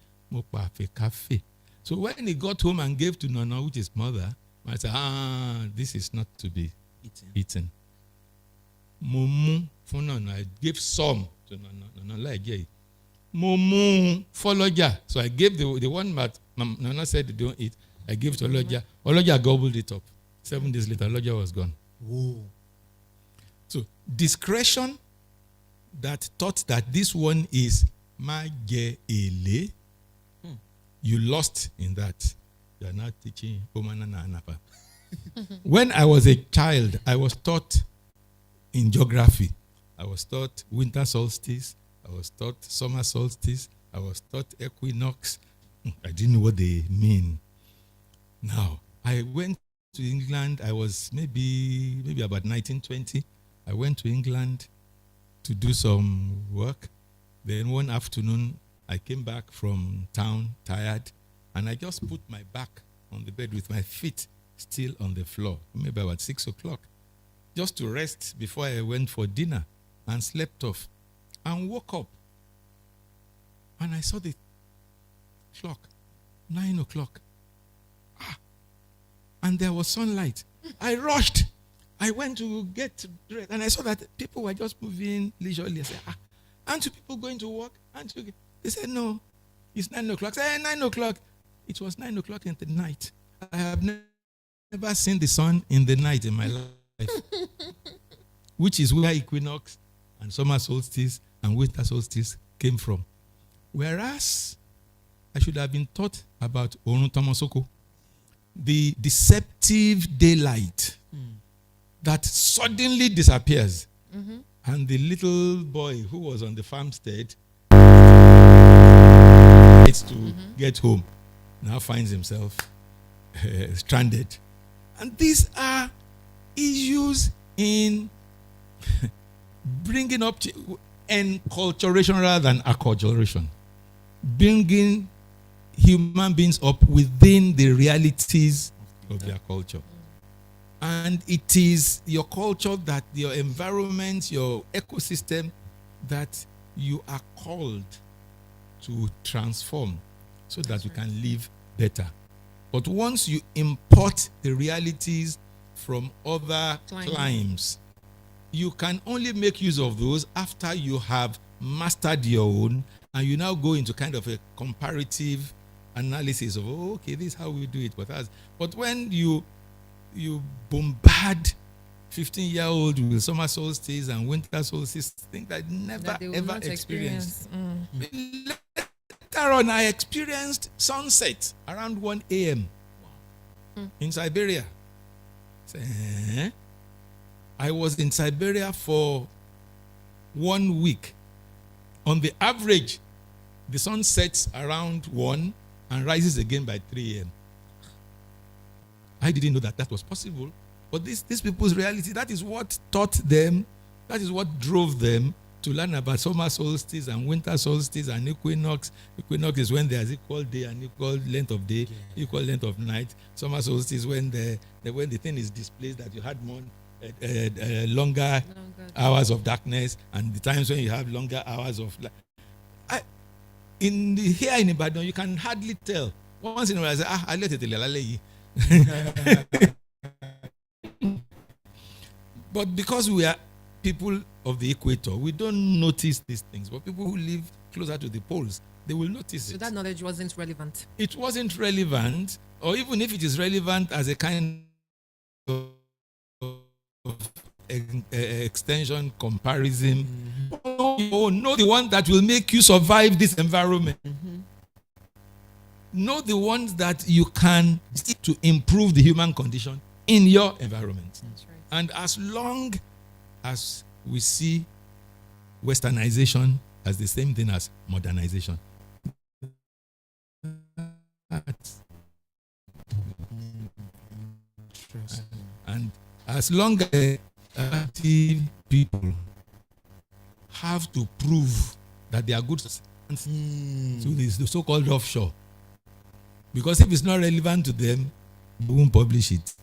Speaker 3: So when he got home and gave to Nana, which is mother, I said, this is not to be eaten. Mumu Funana, I gave some to Nana like Mumu Foloja. So I gave the one that Nana said they don't eat. I gave to Oloja. Oloja gobbled it up. 7 days later, Oloja was gone.
Speaker 1: Whoa.
Speaker 3: So discretion that taught that this one is Maje Ele, you lost in that. You are not teaching Omanana Anapa. When I was a child, I was taught in geography. I was taught winter solstice. I was taught summer solstice. I was taught equinox. I didn't know what they mean. Now, I went to England. I was maybe about 1920. I went to England to do some work. Then one afternoon, I came back from town tired, and I just put my back on the bed with my feet still on the floor, maybe about 6 o'clock, just to rest before I went for dinner, and slept off and woke up. And I saw the clock, 9 o'clock. And there was sunlight. I rushed. I went to get dressed, and I saw that people were just moving leisurely. I said, aren't you people going to work? They said, no, it's 9 o'clock. I said, 9 o'clock. It was 9 o'clock in the night. I have never seen the sun in the night in my life, which is where equinox and summer solstice and winter solstice came from. Whereas I should have been taught about Orun Tomasoko, the deceptive daylight that suddenly disappears. And the little boy who was on the farmstead to get home now finds himself stranded. And these are issues in bringing up enculturation rather than acculturation, bringing human beings up within the realities of their culture. And it is your culture, that your environment, your ecosystem, that you are called to transform so that you can live better. But once you import the realities from other climes, you can only make use of those after you have mastered your own, and you now go into kind of a comparative analysis of, okay, this is how we do it. But when you bombard 15-year-old with summer solstice and winter solstice, things that never ever experienced. Later on, I experienced sunset around 1 a.m. in Siberia. I was in Siberia for 1 week. On the average, the sun sets around 1 and rises again by 3 a.m. I didn't know that was possible. But these people's reality, that is what taught them, that is what drove them to learn about summer solstice and winter solstice and equinox. Equinox is when there's equal day and equal length of day, equal length of night. Summer solstice when the thing is displaced, that you had more longer hours of darkness, and the times when you have longer hours of light. Here in Ibadan, you can hardly tell. Once in a while, I say, I let it. But because we are people of the equator, we don't notice these things. But people who live closer to the poles, they will notice it.
Speaker 4: So that knowledge wasn't relevant.
Speaker 3: It wasn't relevant, or even if it is relevant as a kind of extension comparison. Oh, know the one that will make you survive this environment. Know the ones that you can seek to improve the human condition in your environment.
Speaker 4: That's right.
Speaker 3: And as long as we see westernization as the same thing as modernization, and as long as active people have to prove that they are good to the so-called offshore, because if it's not relevant to them, they won't publish it.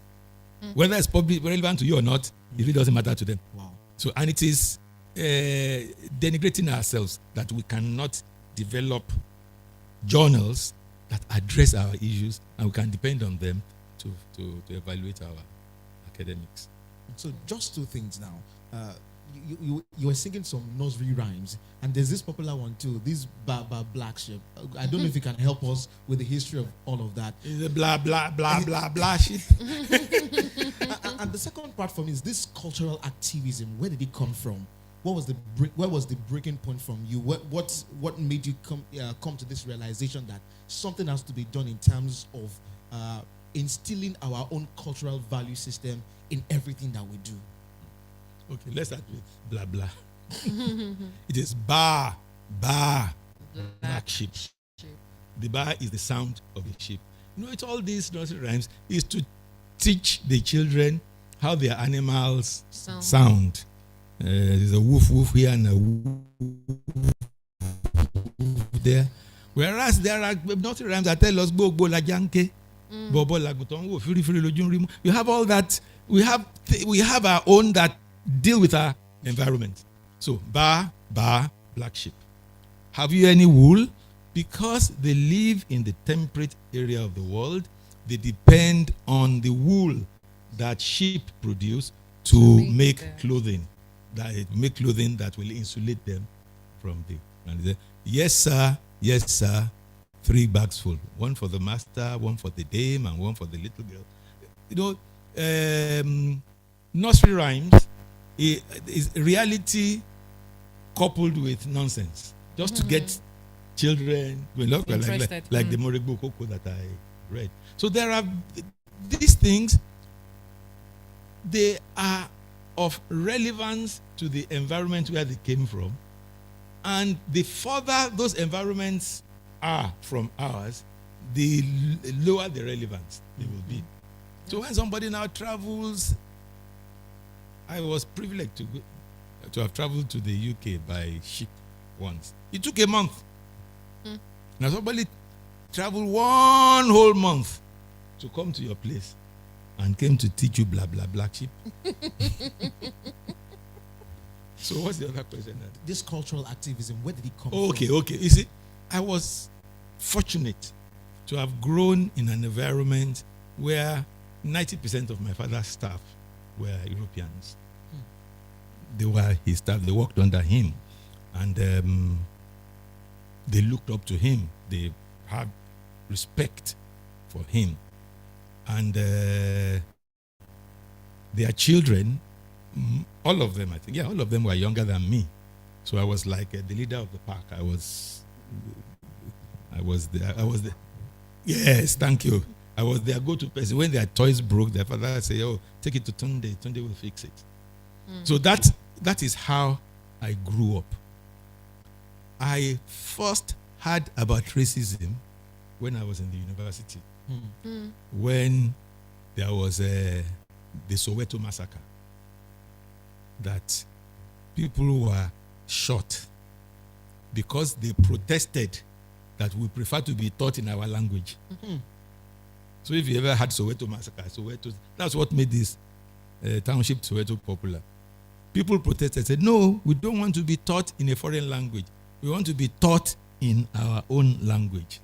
Speaker 3: Whether it's relevant to you or not, it really doesn't matter to them.
Speaker 1: Wow.
Speaker 3: So, and it is denigrating ourselves that we cannot develop journals that address our issues, and we can depend on them to evaluate our academics.
Speaker 1: So just two things now. You were singing some nursery rhymes, and there's this popular one too, this black sheep. I don't know if you can help us with the history of all of that.
Speaker 3: It's a blah blah blah blah blah shit.
Speaker 1: And the second part for me is this cultural activism. Where did it come from? Where was the breaking point from you? What made you come to this realization that something has to be done in terms of instilling our own cultural value system in everything that we do?
Speaker 3: Okay, let's start with blah blah. It is black sheep. The bar is the sound of a sheep. You know, it's all these nursery rhymes is to teach the children how their animals sound. There's a woof woof here and a woof there. Whereas there are nursery rhymes that tell us go la janke, bobo laguton wo firi lojun rimu. You have all that. We have our own that deal with our environment. So black sheep. Have you any wool? Because they live in the temperate area of the world, they depend on the wool that sheep produce to make clothing. Make clothing that will insulate them from the. And yes, sir. 3 bags full. One for the master, one for the dame, and one for the little girl. You know, nursery rhymes is reality coupled with nonsense, just to get children like the Morigbo Koko that I read. So there are these things. They are of relevance to the environment where they came from, and the further those environments are from ours, the lower the relevance they will be. So when somebody now travels, I was privileged to have traveled to the UK by ship once. It took a month. Now somebody traveled 1 whole month to come to your place and came to teach you blah blah black sheep. So what's the other question?
Speaker 1: This cultural activism, where did it come from?
Speaker 3: Okay. You see, I was fortunate to have grown in an environment where 90% of my father's staff were Europeans. They were his staff. They worked under him, and they looked up to him. They had respect for him, and their children, all of them, I think, all of them were younger than me. So I was like the leader of the pack. I was there. Yes, thank you. I was their go-to person. When their toys broke, their father would say, "Oh, take it to Tunde. Tunde will fix it." So that is how I grew up. I first heard about racism when I was in the university, when there was the Soweto massacre, that people were shot because they protested that we prefer to be taught in our language. So if you ever had Soweto massacre, that's what made this township Soweto popular. People protested, said, no, we don't want to be taught in a foreign language. We want to be taught in our own language.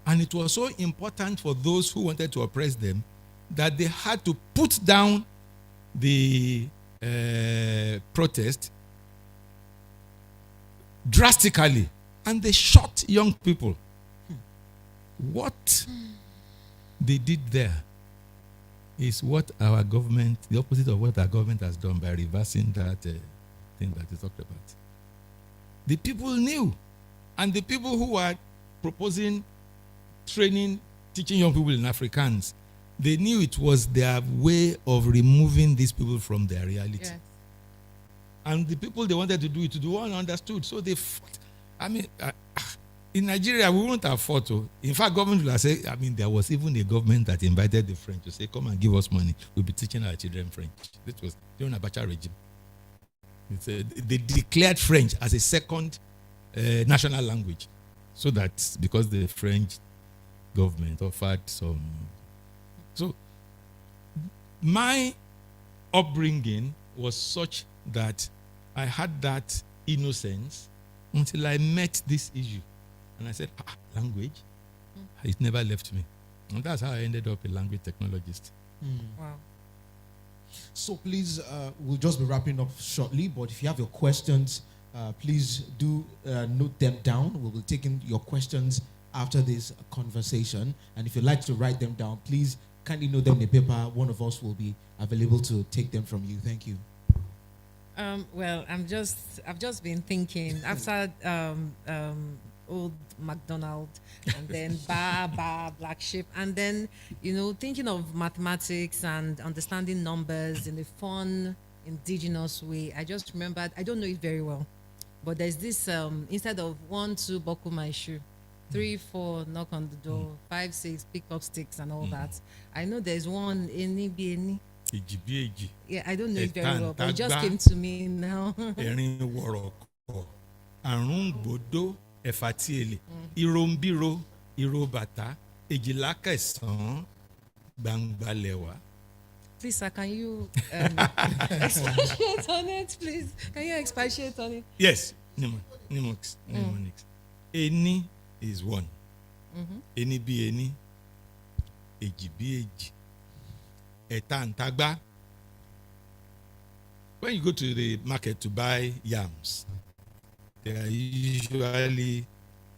Speaker 3: And it was so important for those who wanted to oppress them that they had to put down the protest drastically. And they shot young people. What they did there is what our government, the opposite of what our government has done by reversing that thing that you talked about. The people knew. And the people who were proposing training, teaching young people in Afrikaans, they knew it was their way of removing these people from their reality. Yes. And the people they wanted to do it to, the one understood. So they fought. I mean, in Nigeria, we wouldn't have fought. In fact, government will have said, I mean, there was even a government that invited the French to say, come and give us money. We'll be teaching our children French. This was during Abacha regime. They declared French as a second national language. So that because the French government offered some. So my upbringing was such that I had that innocence until I met this issue. And I said, language? It never left me. And that's how I ended up a language technologist.
Speaker 4: Wow.
Speaker 1: So please, we'll just be wrapping up shortly, but if you have your questions, please do note them down. We will be taking your questions after this conversation. And if you'd like to write them down, please kindly note them in a paper. One of us will be available to take them from you. Thank you.
Speaker 4: Well, I've just been thinking after old McDonald and then black sheep, and then thinking of mathematics and understanding numbers in a fun, indigenous way. I just remembered, I don't know it very well, but there's this instead of 1, 2, buckle my shoe, 3, 4, knock on the door, 5, 6, pick up sticks and all that. I know there's one any. Yeah, I don't know it very well, but it just came to me now. Please, sir, can you expatiate on it, please? Can you expatiate on it?
Speaker 3: Yes. Mnemonics. Any is one. Any be any. Eji be eji. Eta and tagba. When you go to the market to buy yams, they are usually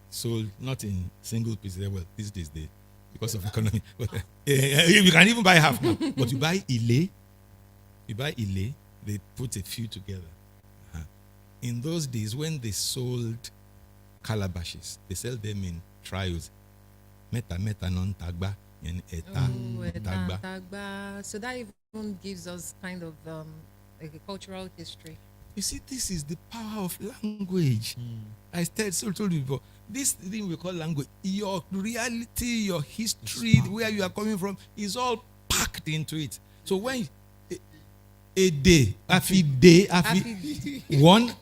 Speaker 3: sold not in single pieces. Well, these days because of economy. But, you can even buy half now. But you buy ile, they put a few together. In those days, when they sold calabashes, they sell them in trials. Meta non tagba and eta tagba.
Speaker 4: So that even gives us kind of like a cultural history.
Speaker 3: You see, this is the power of language. I told you before, this thing we call language, your reality, your history, where you are coming from, is all packed into it. So when a day, one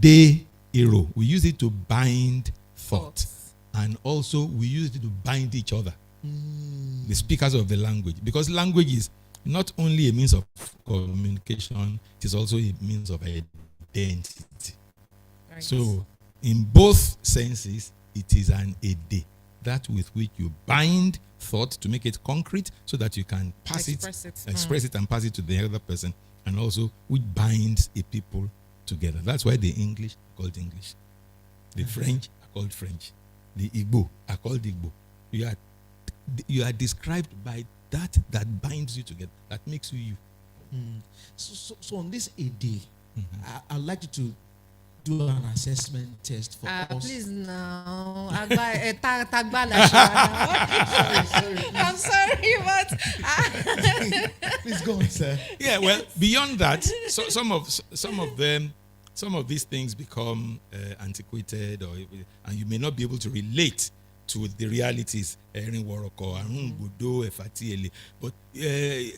Speaker 3: day hero, we use it to bind thought. And also we use it to bind each other. The speakers of the language. Because language is not only a means of communication, it is also a means of identity. Right. So, in both senses, it is an ede, that with which you bind thought to make it concrete so that you can express it and pass it to the other person, and also which binds a people together. That's why the English are called English. The French are called French. The Igbo are called Igbo. You are described by that binds you together, that makes you you.
Speaker 1: So on this AD, I'd like you to do an assessment test for us.
Speaker 4: Please now. I'm sorry, but
Speaker 1: please go on, sir.
Speaker 3: Yeah, well, beyond that, so some of these things become antiquated, and you may not be able to relate to the realities. But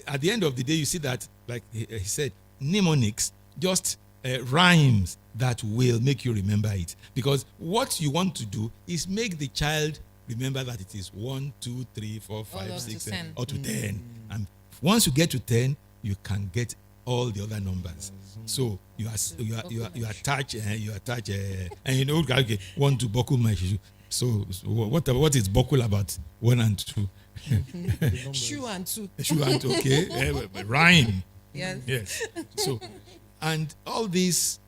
Speaker 3: at the end of the day, you see that, like he said, mnemonics just rhymes that will make you remember it. Because what you want to do is make the child remember that it is 1, 2, 3, 4, 5, 6, 7, or to 10. And once you get to 10, you can get all the other numbers. So you attach, and you know, okay, 1 to buckle my shoe. So what is buckle about? 1 and 2.
Speaker 4: Shoe and 2.
Speaker 3: Shoe and 2, okay. Rhyme.
Speaker 4: Yes.
Speaker 3: Yes. So, and all these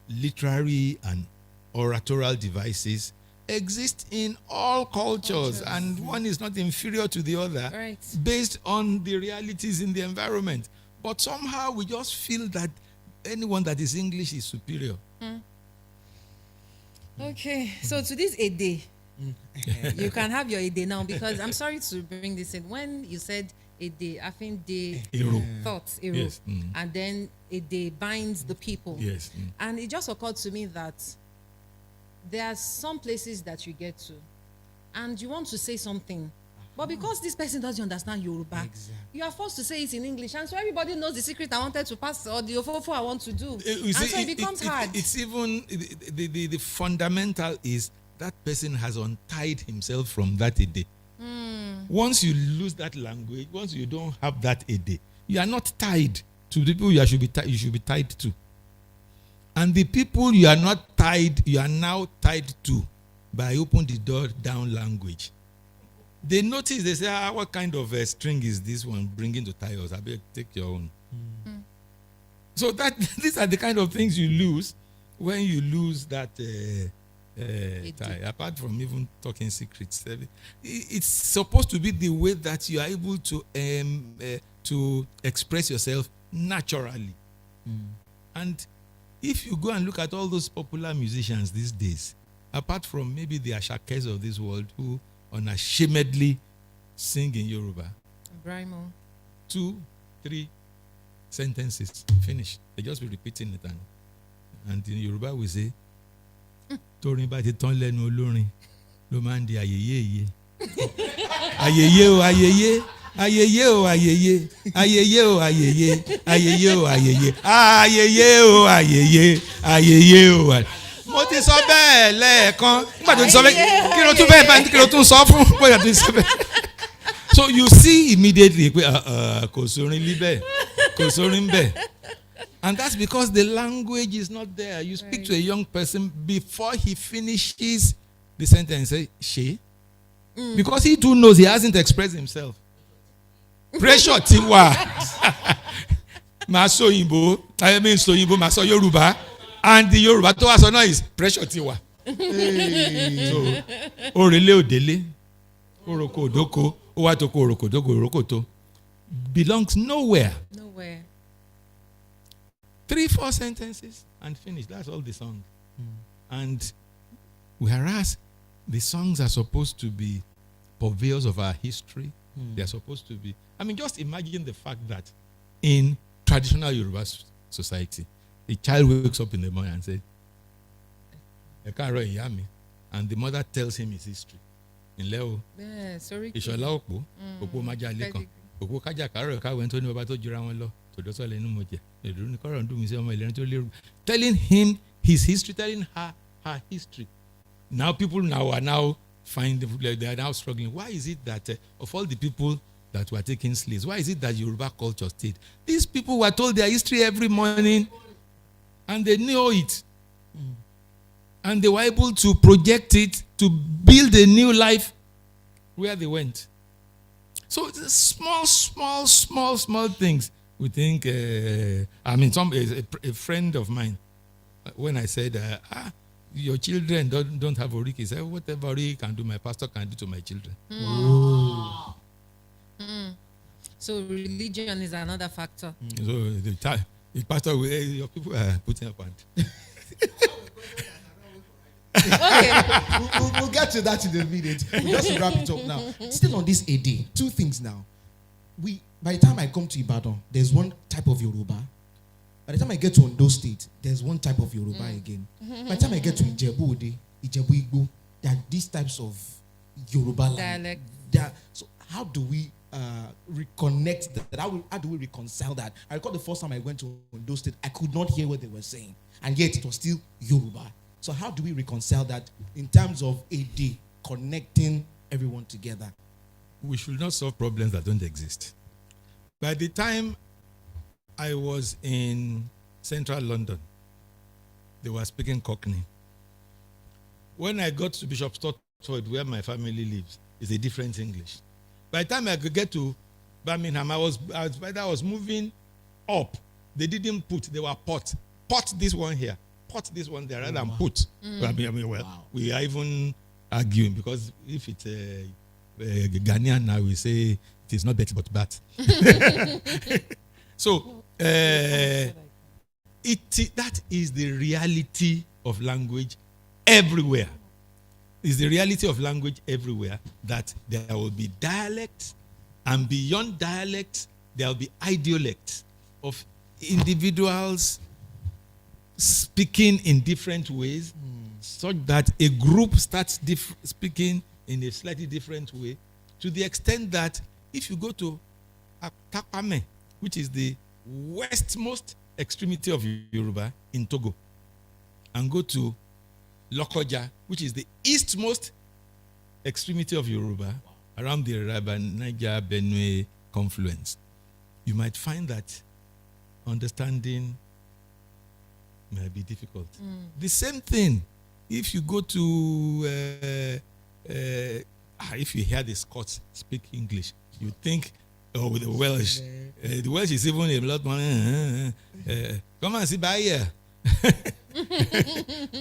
Speaker 3: literary and oratorial devices exist in all cultures, and one is not inferior to the other,
Speaker 4: Right.
Speaker 3: based on the realities in the environment. But somehow we just feel that anyone that is English is superior.
Speaker 4: Okay, so to this a day, you can have your a day now, because I'm sorry to bring this in. When you said a day, I think day
Speaker 3: Hero.
Speaker 4: thoughts,
Speaker 3: Yes.
Speaker 4: and then a day binds the people.
Speaker 3: Yes.
Speaker 4: And it just occurred to me that there are some places that you get to, and you want to say something, but because this person doesn't understand Yoruba, you are forced to say it in English, and so everybody knows the secret I wanted to pass, or the ofofo I want to do,
Speaker 3: You
Speaker 4: and
Speaker 3: see,
Speaker 4: so it becomes hard.
Speaker 3: It's even the fundamental is that person has untied himself from that ede. Once you lose that language, once you don't have that ede, you are not tied to the people you should be tied to. And the people you are not tied, you are now tied to by open the door down language. They notice, they say, what kind of string is this one bringing to tie us? I better take your own. So these are the kind of things you lose when you lose that tie. Apart from even talking secrets, it's supposed to be the way that you are able to express yourself naturally. And if you go and look at all those popular musicians these days, apart from maybe the Ashakes of this world who unashamedly sing in Yoruba,
Speaker 4: Brimo.
Speaker 3: 2, 3 sentences, finish. They just be repeating it, and in Yoruba we say, "Torin ba ti tan lẹ́nu olórin ló máa ń di ayeye ayeye o ayeye ayeye o ayeye ayeye o ayeye ayeye o ayeye ayeye o ayeye ayeye o ayeye." Mo ti sọ bẹ́ẹ̀ lẹ́ẹ̀kan. Nígbà tó ti sọ bẹ́ẹ̀, kí ló tún bẹ́ẹ̀ bá kí ló tún sọ fún bóyá tó ti sọ bẹ́ẹ̀. So you see immediately pé kò sórin líbẹ̀, kò sórin bẹ́ẹ̀. And that's because the language is not there. You speak to a young person before he finishes the sentence, say, she. Because he too knows he hasn't expressed himself. Pressure ti wà. Màá sọ Òyìnbó, I mean sọ Òyìnbó, màá sọ Yorùbá. And the Yoruba tó wá sọ náà is pressure ti wà. So, orele òdélé, oroko òdóko, ó wá tó kó oroko òdóko oroko tó, belongs nowhere.
Speaker 4: Nowhere.
Speaker 3: 3, 4 sentences and finish. That's all the song. And whereas the songs are supposed to be purveyors of our history, they are supposed to be. I mean, just imagine the fact that in traditional Yoruba society, the child wakes up in the morning and says, "Ekaro ìyá mi," and the mother tells him his history. In Leo,
Speaker 4: Sorry.
Speaker 3: Ìṣọ̀lá òpó, òpó májà lẹ́kàn, òpó kájà kárọ̀ ẹ̀ka wẹ̀ tó ní bàbá tó jura wọn lọ, tòdọ́sọ̀ lẹ́nu mọ̀jẹ̀, èdè ní kọ́rọ̀ ń dùn mí sí ọmọ ìlẹ́rìn tó lérò. Telling him his history, telling her history. Now people are now they are now struggling. Why is it that of all the people that were taking slaves, why is it that Yoruba culture stayed? These people were told their history every morning, and they knew it. And they were able to project it to build a new life where they went. So small things. We think, I mean, a friend of mine, when I said, your children don't have Oriki, he said, whatever Oriki can do, my pastor can do to my children.
Speaker 4: So religion is another factor.
Speaker 3: So the pastor will, your people are putting up hand.
Speaker 4: Okay.
Speaker 1: We'll get to that in a minute. Just to wrap it up now. Still on this AD, 2 things now. By the time I come to Ibadan, there's one type of Yoruba. By the time I get to Ondo State, there's one type of Yoruba again. By the time I get to Ijebu Ode, Ijebu Igbo, there are these types of Yoruba
Speaker 4: Dialect.
Speaker 1: So how do we reconnect that? How do we reconcile that? I recall the first time I went to Ondo State, I could not hear what they were saying, and yet it was still Yoruba. So how do we reconcile that in terms of AD, connecting everyone together?
Speaker 3: We should not solve problems that don't exist. By the time I was in central London. They were speaking Cockney. When I got to Bishop Stortford, where my family lives, it's a different English. By the time I could get to Birmingham, I was moving up. They didn't put, they were pot. Pot this one here, pot this one there, rather than put. We are even arguing because if it's a Ghanaian now, we say it is not better but bad. So that is the reality of language everywhere. It's the reality of language everywhere that there will be dialects, and beyond dialects, there will be idiolects of individuals speaking in different ways, such that a group starts speaking in a slightly different way, to the extent that if you go to Akapame, which is the westmost extremity of Yoruba in Togo, and go to Lokoja, which is the eastmost extremity of Yoruba, around the Niger Benue confluence, you might find that understanding might be difficult. The same thing if you go to if you hear the Scots speak English, you think, oh, with the Welsh. The Welsh is even a lot more. Come and see by here.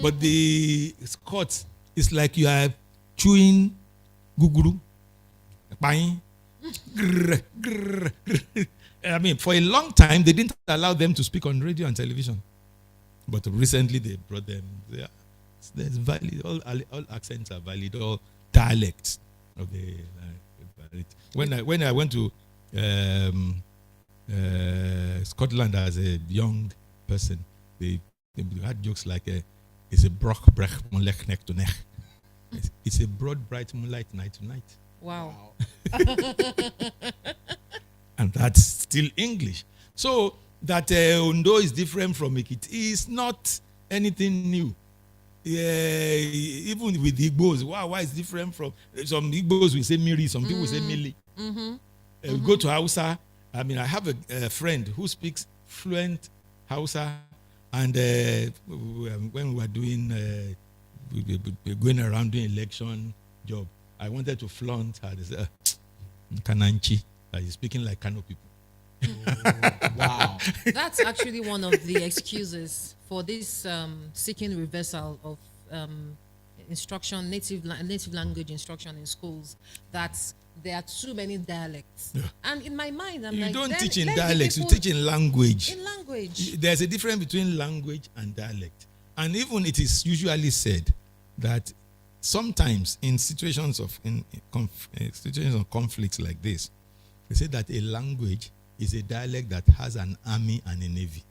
Speaker 3: But the Scots, it's like you are chewing guguru. I mean, for a long time, they didn't allow them to speak on radio and television. But recently, they brought them. There's valid. All accents are valid. All dialects. Okay. When I went to Scotland as a young person, they had jokes like, "It's a broch brech molech neck to neck." It's a broad, bright moonlight night to night.
Speaker 4: Wow.
Speaker 3: And that's still English. So that Ondo is different from Ekiti is not anything new. Even with Igbos, why is different from some Igbos will say Miri, some people will say Mili. Go to Hausa. I mean, I have a friend who speaks fluent Hausa, and when we were doing going around doing election job, I wanted to flaunt her. They said, Kananchi, you're speaking like Kano people.
Speaker 4: Wow. That's actually one of the excuses for this seeking reversal of instruction, native language instruction in schools, that there are too many dialects. Yeah. And in my mind, I'm
Speaker 3: you don't teach in dialects, you teach in language.
Speaker 4: In language.
Speaker 3: There's a difference between language and dialect. And even it is usually said that sometimes in situations of conflicts like this, they say that a language is a dialect that has an army and a navy.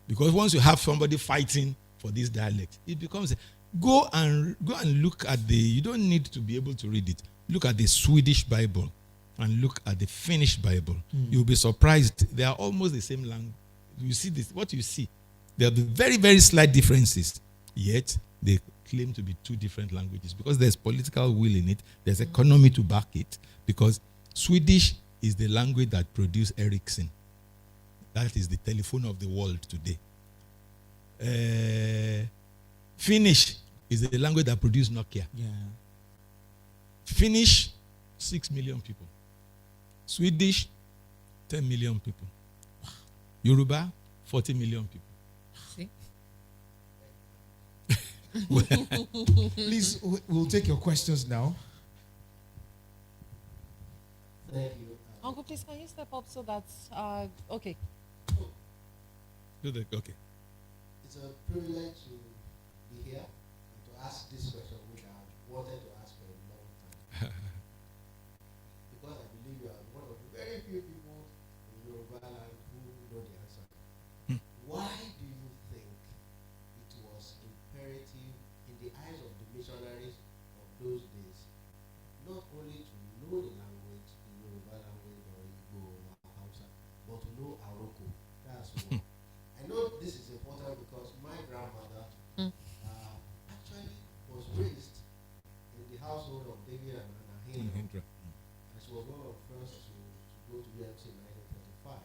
Speaker 3: Because once you have somebody fighting for this dialect, it becomes go and look at you don't need to be able to read it. Look at the Swedish Bible and look at the Finnish Bible. You'll be surprised. They are almost the same language. You see this, what you see. There are very, very slight differences. Yet they claim to be two different languages because there's political will in it. There's economy to back it. Because Swedish is the language that produced Ericsson. That is the telephone of the world today. Finnish is the language that produced Nokia.
Speaker 1: Yeah.
Speaker 3: Finnish, 6 million people. Swedish, 10 million people. Yoruba, 40 million people.
Speaker 4: See?
Speaker 1: Please, we'll take your questions now.
Speaker 2: Thank you.
Speaker 4: Uncle, please, can you step up so that, okay.
Speaker 3: Okay.
Speaker 2: It's a privilege to be here and to ask this question, which I wanted to ask for a long time. Because I believe you are one of the very few people in Yoruba land who know the answer. Why do you think it was imperative in the eyes of the missionaries of those days not only to know the language, the Yoruba language or Igbo or Hausa, but to know Aroko? That's one. I know this is important because my grandmother actually was raised in the household of David and Anna Hindra. And she was one of the first to go to UMC in 1935.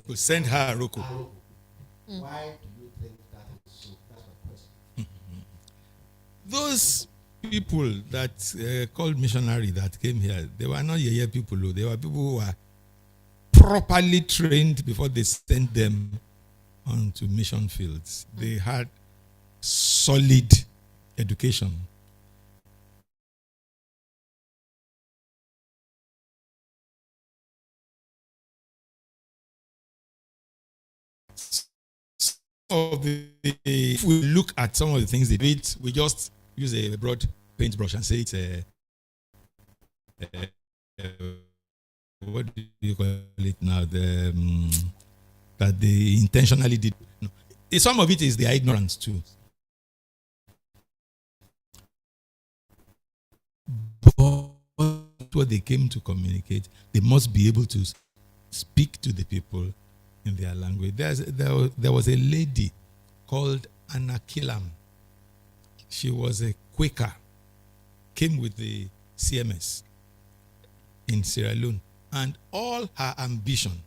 Speaker 3: We'll send her Aroko.
Speaker 1: Why do you think that is so? That's my question.
Speaker 3: Those people that called missionary that came here, they were not Yeye people. They were people who were properly trained before they sent them onto mission fields. They had solid education. If we look at some of the things they did, we just use a broad paintbrush and say it's what do you call it now? That they intentionally did. No. Some of it is their ignorance too. But what they came to communicate, they must be able to speak to the people in their language. There was a lady called Anna Killam. She was a Quaker, came with the CMS in Sierra Leone, and all her ambition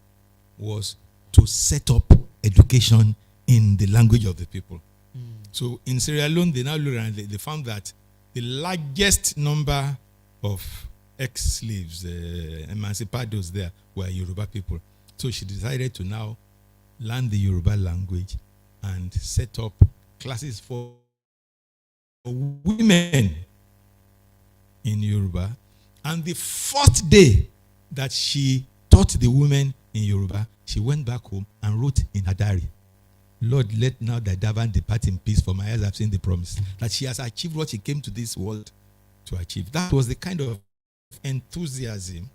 Speaker 3: was to set up education in the language of the people. So in Sierra Leone, they now look around, they found that the largest number of ex-slaves, emancipados there, were Yoruba people. So she decided to now learn the Yoruba language and set up classes for women in Yoruba. And the first day that she taught the women in Yoruba, she went back home and wrote in her diary, Lord, let now thy servant depart in peace, for my eyes have seen the promise. That she has achieved what she came to this world to achieve. That was the kind of enthusiasm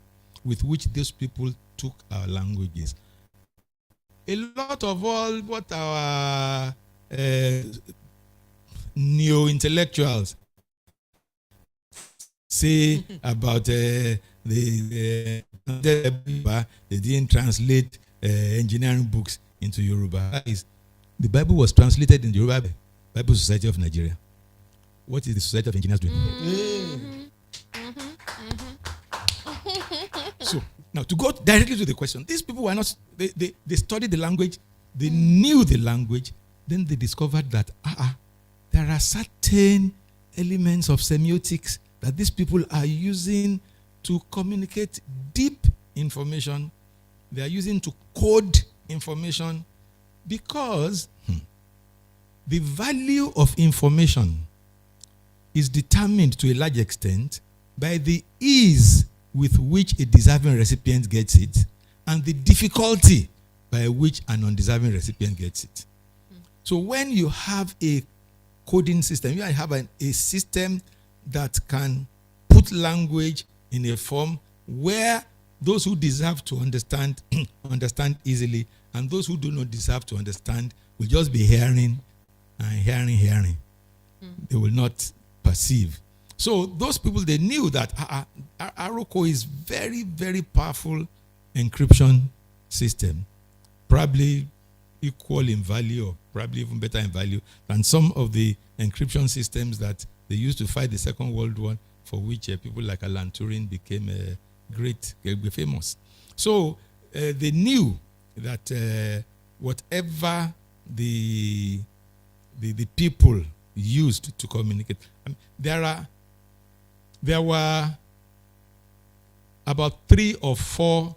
Speaker 3: with which those people took our languages. A lot of all what our neo-intellectuals say about they didn't translate engineering books into Yoruba. The Bible was translated in the Yoruba Bible Society of Nigeria. What is the Society of Engineers doing? So now to go directly to the question, these people were not, they studied the language, they knew the language, then they discovered that there are certain elements of semiotics that these people are using to communicate deep information. They are using to code information because the value of information is determined to a large extent by the ease with which a deserving recipient gets it and the difficulty by which an undeserving recipient gets it. So when you have a coding system, you have a system that can put language in a form where those who deserve to understand understand easily, and those who do not deserve to understand will just be hearing and hearing. They will not perceive. So those people, they knew that Aroko is very, very powerful encryption system, probably equal in value or probably even better in value than some of the encryption systems that they used to fight the Second World War, for which people like Alan Turing became famous. So they knew that whatever the people used to communicate, there were about 3 or 4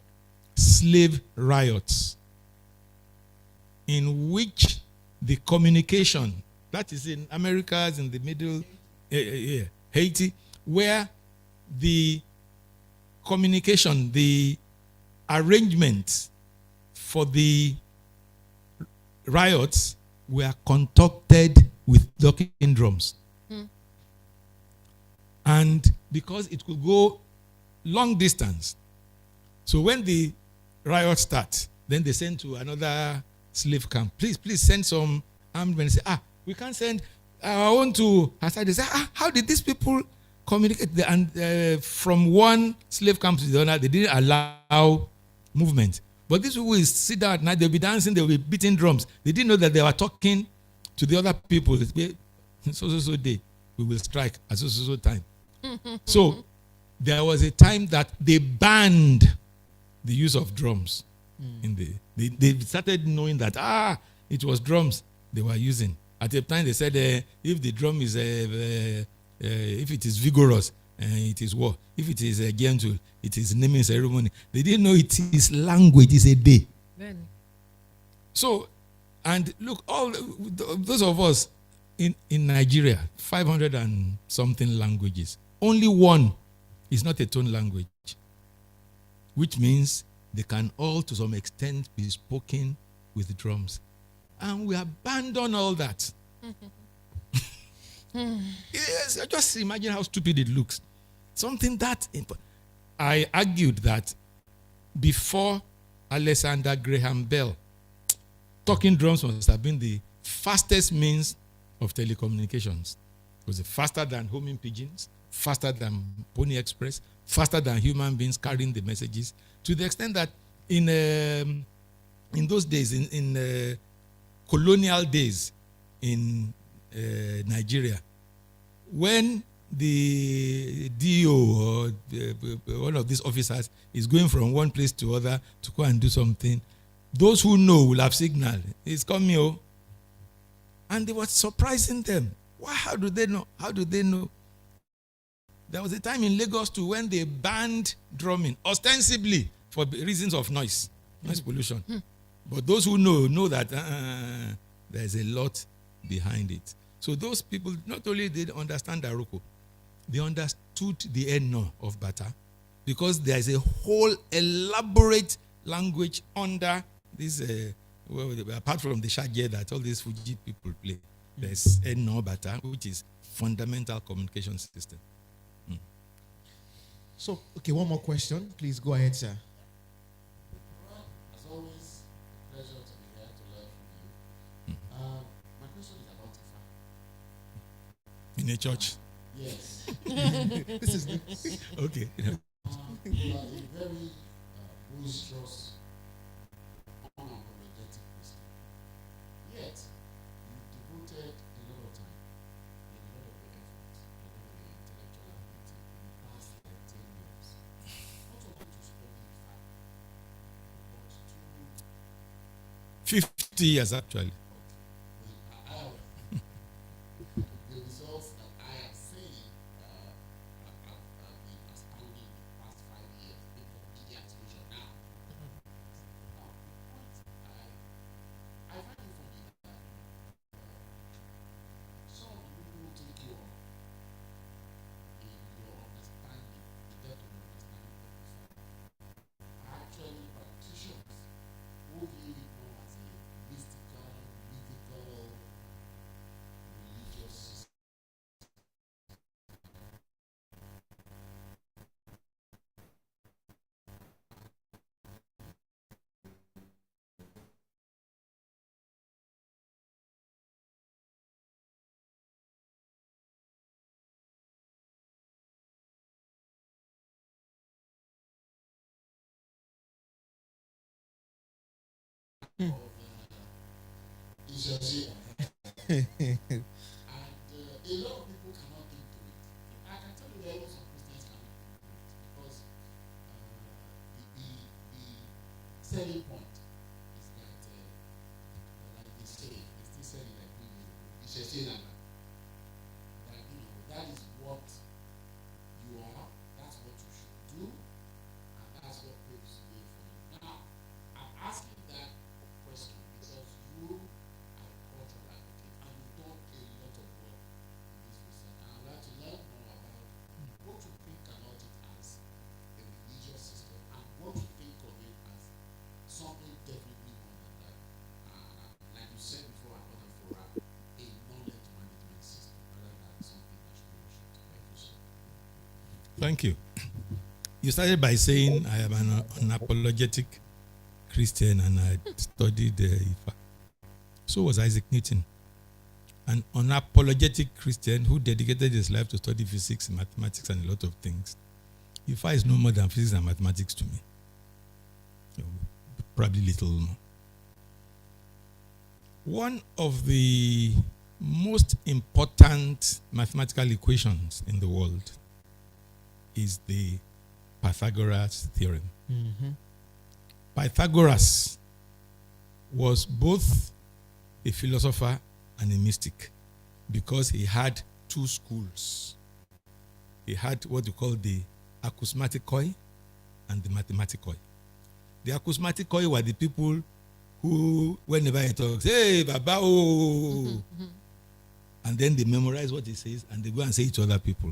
Speaker 3: slave riots in which the communication, that is in Americas, in the middle, Haiti, where the communication, the arrangements for the riots were conducted with talking drums. And because it could go long distance, so when the riot starts, then they send to another slave camp, please send some armed men. Say, we can't send our own to Hassan. They say, how did these people communicate? And from one slave camp to the other, they didn't allow movement. But these people will sit down at night, they'll be dancing, they'll be beating drums. They didn't know that they were talking to the other people. So day, we will strike at so time. So there was a time that they banned the use of drums in they started knowing that it was drums they were using. At the time they said if the drum is if it is vigorous, it is war. If it is gentle, it is naming ceremony. They didn't know it is language, it's a day.
Speaker 4: Then
Speaker 3: So, and look, all those of us in Nigeria, 500 and something languages, only one is not a tone language, which means they can all to some extent be spoken with drums. And we abandon all that. Yes, just imagine how stupid it looks. Something that I argued that before Alexander Graham Bell, talking drums must have been the fastest means of telecommunications. It was faster than homing pigeons, faster than Pony Express, faster than human beings carrying the messages, to the extent that in those days, in colonial days in Nigeria, when the DO or one of these officers is going from one place to other to go and do something, those who know will have signaled, it's coming, oh. And they were surprising them. Why? How do they know? How do they know? There was a time in Lagos too when they banned drumming, ostensibly for reasons of noise pollution. But those who know that there's a lot behind it. So those people not only did understand Daroko, they understood the Eno of Bata, because there's a whole elaborate language under this, apart from the Shagye that all these Fuji people play. There's Eno Bata, which is fundamental communication system.
Speaker 1: So, okay, one more question. Please go ahead, sir.
Speaker 5: Well, as always, a pleasure to be here to learn from you. My question is about Ifa.
Speaker 3: In a church.
Speaker 5: Yes.
Speaker 1: This is good.
Speaker 3: Okay.
Speaker 5: You are a very boisterous, unapologetic Christian. Yet, you devoted a lot of time, a lot of your effort, a lot of your intellectual ability in the past 10 years. Not only to study Ifa, but to
Speaker 3: 50 years actually.
Speaker 5: the results that I have seen have been astounding in the past 5 years, big for media exposure now. Now, the point I find it funny that some of the people who take you on in your understanding, the depth of your understanding of the are actually practitioners who view it more as a mystical, mythical, religious system. Ìṣẹ̀ṣe. And a lot of people cannot think to it. I can tell you that some Christians cannot think to it because the selling point is that, like they say, they still say it like 3 years ago, ìṣẹ̀ṣe làgbà. That, that is what you are, that's what you should do, and that's what paves the way for you. Now, I'm asking that question because you are a cultural advocate and you've done a lot of work in this research. And I'd like to learn more about what you think about it as a religious system and what you think of it as something definitely more than that. Like you said before, another forum, a knowledge management system rather than something that should be worshipped. Thank you, sir.
Speaker 3: Thank you. You started by saying I am an unapologetic Christian and I studied Ifa. So was Isaac Newton, an unapologetic Christian who dedicated his life to study physics, mathematics, and a lot of things. Ifa is no more than physics and mathematics to me. Probably little more. One of the most important mathematical equations in the world is the Pythagoras theorem. Pythagoras was both a philosopher and a mystic because he had two schools. He had what we call the acousmatikoi and the mathematikoi. The acousmatikoi were the people who, whenever he talks, hey, Baba, oh, and then they memorize what he says and they go and say it to other people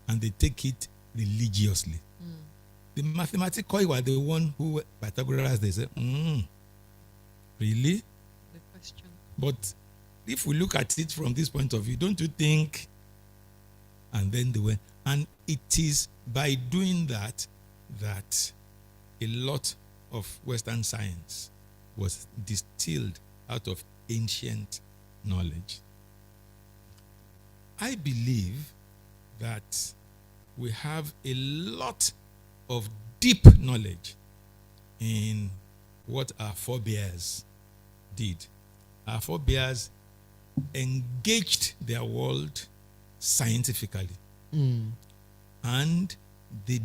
Speaker 3: and they take it religiously. The mathematikoi were the one who, Pythagoras, they say, really?
Speaker 4: The question.
Speaker 3: But if we look at it from this point of view, don't you think? And then they went. And it is by doing that that a lot of Western science was distilled out of ancient knowledge. I believe that we have a lot of deep knowledge in what our forebears did. Our forebears engaged their world scientifically, and they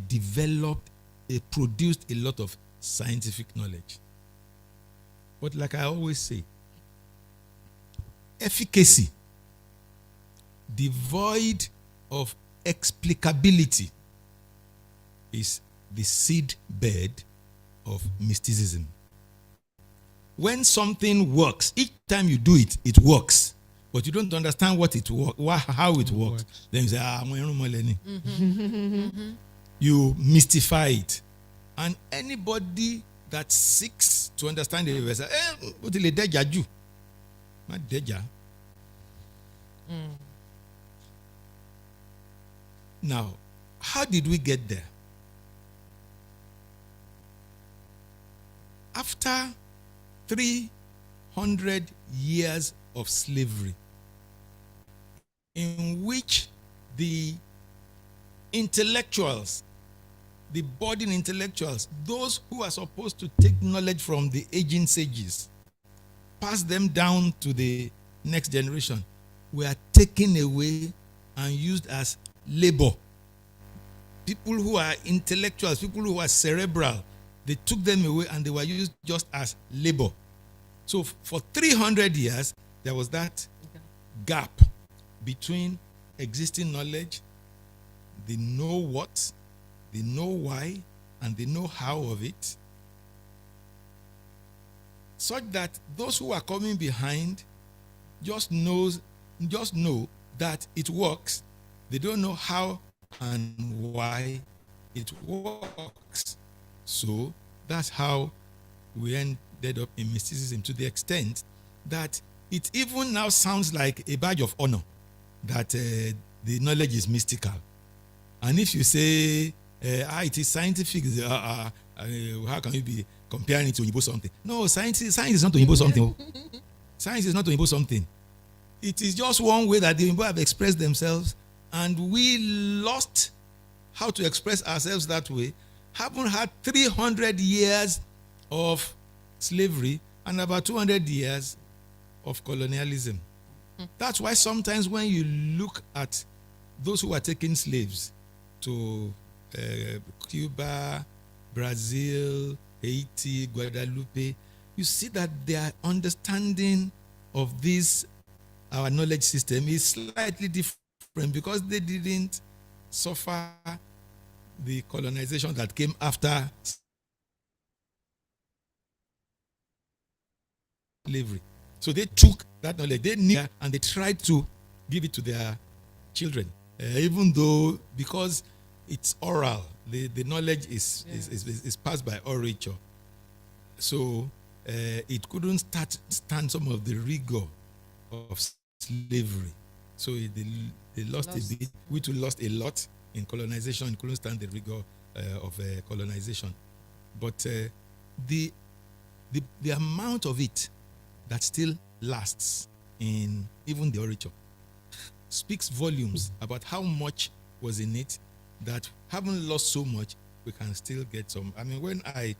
Speaker 3: produced a lot of scientific knowledge. But like I always say, efficacy devoid of explicability is the seed bed of mysticism. When something works, each time you do it, it works. But you don't understand how it works. Then you say, you mystify it. And anybody that seeks to understand the universe, Now, how did we get there? After 300 years of slavery, in which the intellectuals, the budding intellectuals, those who are supposed to take knowledge from the aging sages, pass them down to the next generation, were taken away and used as labor. People who are intellectuals, people who are cerebral, they took them away and they were used just as labor. So for 300 years, there was that gap between existing knowledge, the know what, the know why, and the know how of it, such that those who are coming behind just know that it works. They don't know how and why it works. So that's how we ended up in mysticism, to the extent that it even now sounds like a badge of honor that the knowledge is mystical. And if you say, it is scientific, how can you be comparing it to Oyibo something? No, science is not Oyibo something. Science is not Oyibo something. It is just one way that the Oyibo have expressed themselves, and we lost how to express ourselves that way. Haven't had 300 years of slavery and about 200 years of colonialism. That's why sometimes when you look at those who are taking slaves to Cuba, Brazil, Haiti, Guadalupe, you see that their understanding of this, our knowledge system, is slightly different because they didn't suffer the colonization that came after slavery. So they took that knowledge, they knew, and they tried to give it to their children, even though, because it's oral, the knowledge is passed by orature. So it couldn't stand some of the rigor of slavery. So they lost a bit. We too lost a lot in colonization. It couldn't stand the rigor of colonization. But the amount of it that still lasts in even the orature speaks volumes about how much was in it, that having lost so much, we can still get some. I mean, when I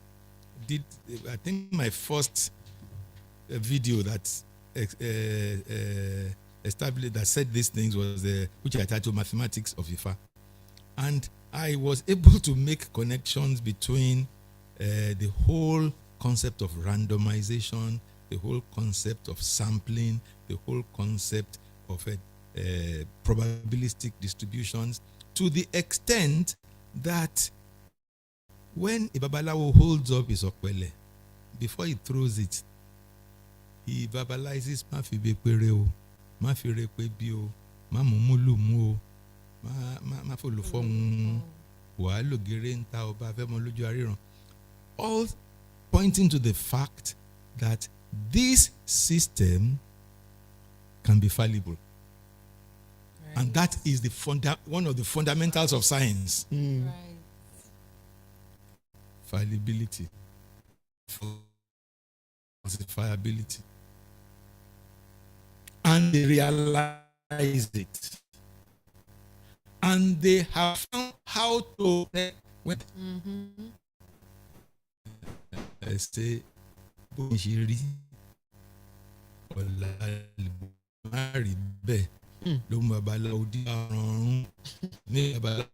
Speaker 3: think my first video that established, that said these things, was which I titled Mathematics of Ifa. And I was able to make connections between the whole concept of randomization, the whole concept of sampling, the whole concept of probabilistic distributions, to the extent that when a babalawo holds up his okwele, before he throws it, he verbalizes ma fi be pere o, ma fi re pe bi o, ma mumulu mu o, ma fo lo fo wa lo gere nta oba fe mo loju ariran. All pointing to the fact that this system can be fallible. Right. And that is the one of the fundamentals of science.
Speaker 4: Right.
Speaker 3: Fallibility, falsifiability. And they realize it. And they have found how to say Bonjiri Olari Be Lumbabala Udi Nibala.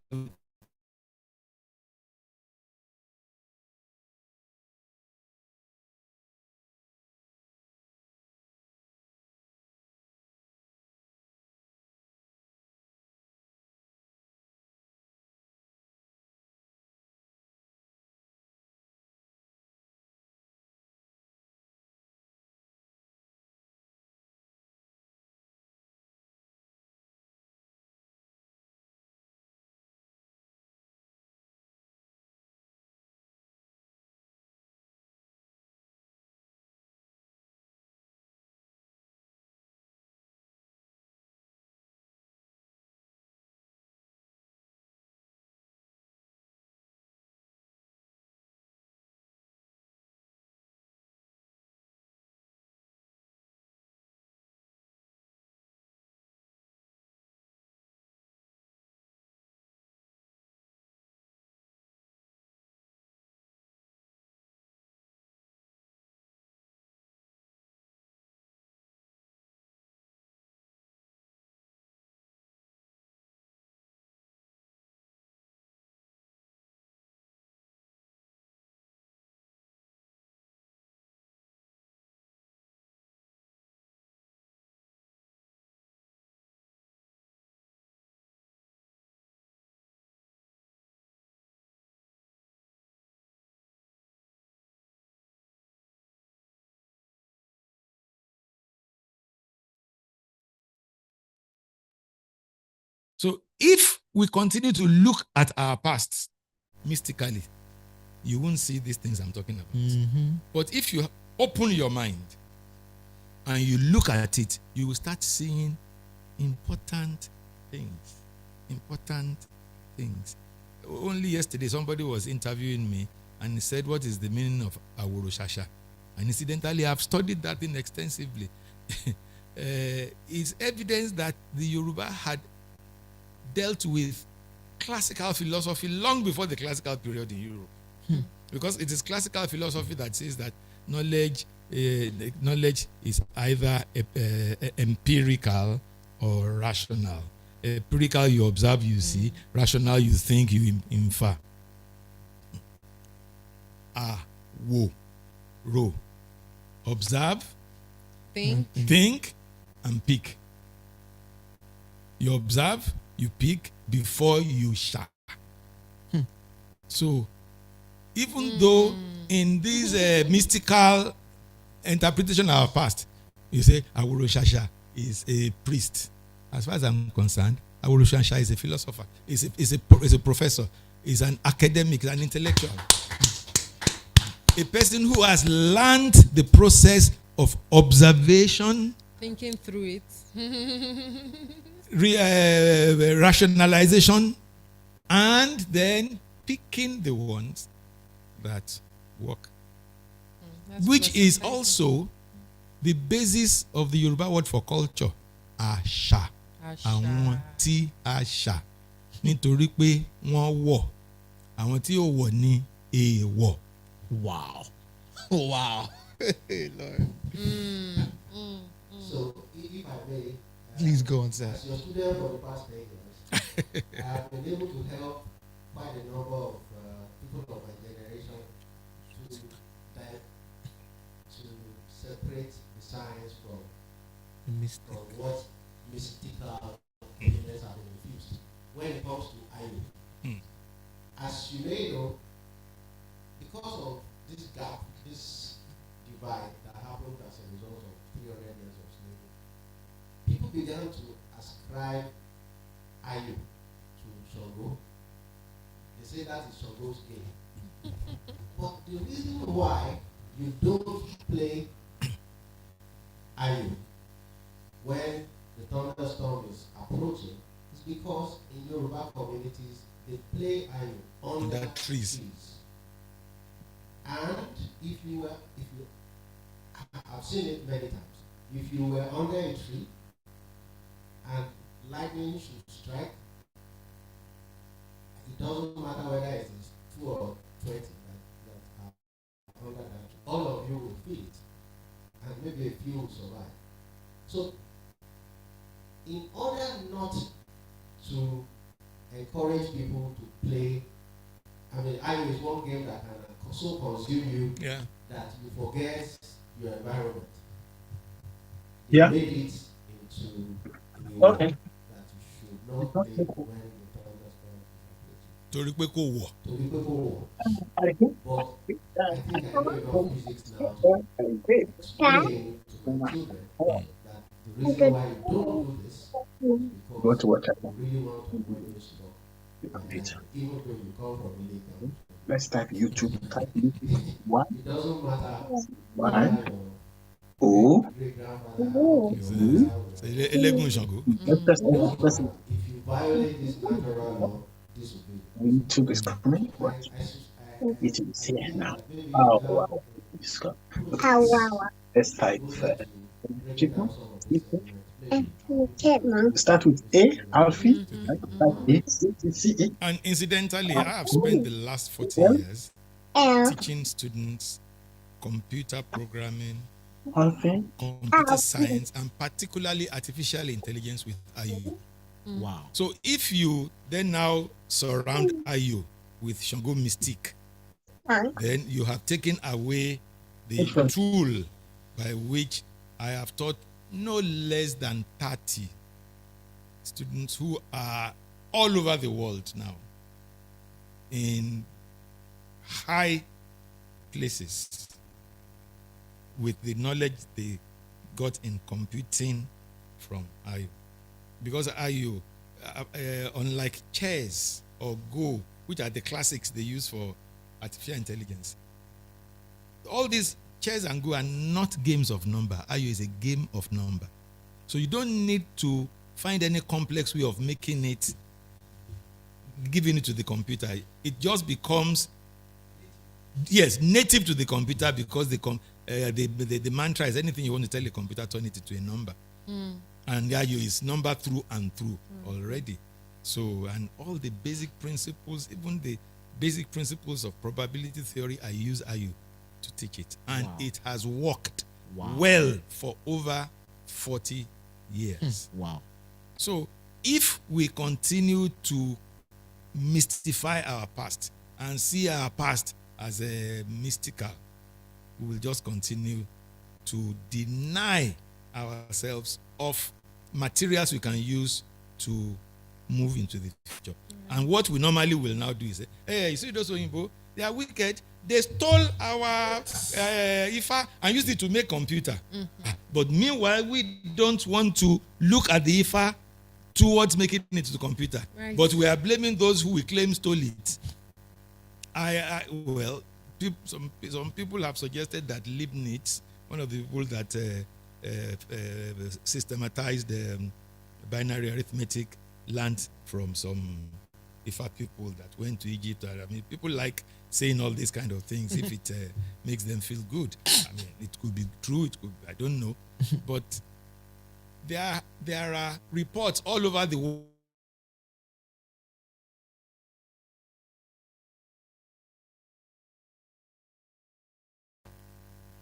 Speaker 3: So if we continue to look at our past mystically, you won't see these things I'm talking about. Mm-hmm. But if you open your mind and you look at it, you will start seeing important things. Important things. Only yesterday, somebody was interviewing me and he said, what is the meaning of Aworo Shasha? And incidentally, I've studied that thing extensively. It's evidence that the Yoruba had dealt with classical philosophy long before the classical period in Europe. Because it is classical philosophy that says that knowledge is either empirical or rational. Empirical, you observe, you see. Rational, you think, you infer. Ro. Observe, think, and pick. You observe, you pick before you shall. So, even though in this mystical interpretation of our past, you say Aworo Shasha is a priest. As far as I'm concerned, Aworo Shasha is a philosopher, is a professor, is an academic, is an intellectual. A person who has learned the process of observation,
Speaker 4: thinking through
Speaker 3: it, rationalization, and then picking the ones that work. Which is also the basis of the Yoruba word for culture, Asha. Àwọn tí àṣà nítorí pé wọ́n wọ̀, àwọn tí ò wọ̀ ní èèwọ̀.
Speaker 6: Wow. Wow. Lord.
Speaker 5: So, if I may,
Speaker 6: please go on, sir.
Speaker 5: As your student for the past 10 years, I have been able to help quite a number of people of my generation to separate the science from
Speaker 6: Mystic.
Speaker 5: what mystical elements have been infused when it comes to IU. As you may know, because of this gap, this divide that happened as a result of 300 years of slavery, people began to ascribe IU to Shango. They say that is Shango's game. But the reason why you don't play IU when the thunderstorm is approaching is because in Yoruba communities they play IU under
Speaker 3: trees.
Speaker 5: And if you I've seen it many times. If you were under a tree and lightning should strike, it doesn't matter whether it is 2 or 20 that are under that tree. All of you will feel it, and maybe a few will survive. So, in order not to encourage people to play, I mean, IU is one game that can so consume you that you forget your environment. They made it into
Speaker 7: Okay.
Speaker 5: that you should not play when the thunderstorm is approaching.
Speaker 3: Torí pé kò wọ̀.
Speaker 5: Torí pé kò wọ̀.
Speaker 7: I think
Speaker 5: But I think I know enough physics now to explain to my children that the reason why you don't do this is
Speaker 7: Go
Speaker 5: because
Speaker 7: to what I
Speaker 5: you really want to avoid this stuff.
Speaker 7: computer.
Speaker 5: Even though you come from a legal.
Speaker 7: Let's type YouTube. Type YouTube. What?
Speaker 5: It doesn't matter.
Speaker 7: One.
Speaker 5: Whether
Speaker 7: O.
Speaker 5: your great-grandfather
Speaker 3: C'est Eléégún Ṣàngó.
Speaker 7: Press
Speaker 5: if you violate this natural law, this will be.
Speaker 7: YouTube is coming. What? YouTube is here now. Oh wow. It's got- Let's type people. Start with A, Alfie. Type A, C, E.
Speaker 3: And incidentally, I have spent the last 40 years teaching students computer programming,
Speaker 7: Alfie.
Speaker 3: computer science, and particularly artificial intelligence with IU.
Speaker 6: Wow.
Speaker 3: So if you then now surround IU with Shango Mystique, then you have taken away the tool by which I have taught no less than 30 students who are all over the world now in high places with the knowledge they got in computing from IU. Because IU, unlike chess or Go, which are the classics they use for artificial intelligence, all these chess and Go are not games of number. IU is a game of number. So you don't need to find any complex way of making it, giving it to the computer. It just becomes, yes, native to the computer because the mantra is anything you want to tell the computer, turn it into a number. And IU is number through and through already. So, and all the basic principles, even the basic principles of probability theory, I use IU to teach it. And it has worked well for over 40 years.
Speaker 6: Wow.
Speaker 3: So if we continue to mystify our past and see our past as a mystical, we will just continue to deny ourselves of materials we can use to move into the future. And what we normally will now do is say, hey, you see those Oyinbo, they are wicked. They stole our IFA and used it to make computer. But meanwhile, we don't want to look at the IFA towards making it to the computer.
Speaker 4: Right.
Speaker 3: But we are blaming those who we claim stole it. Well, some people have suggested that Leibniz, one of the people that systematized binary arithmetic, learned from some Ifa people that went to Egypt. I mean, people like saying all these kind of things if it makes them feel good. I mean, it could be true, it could, I don't know. But there are reports all over the world.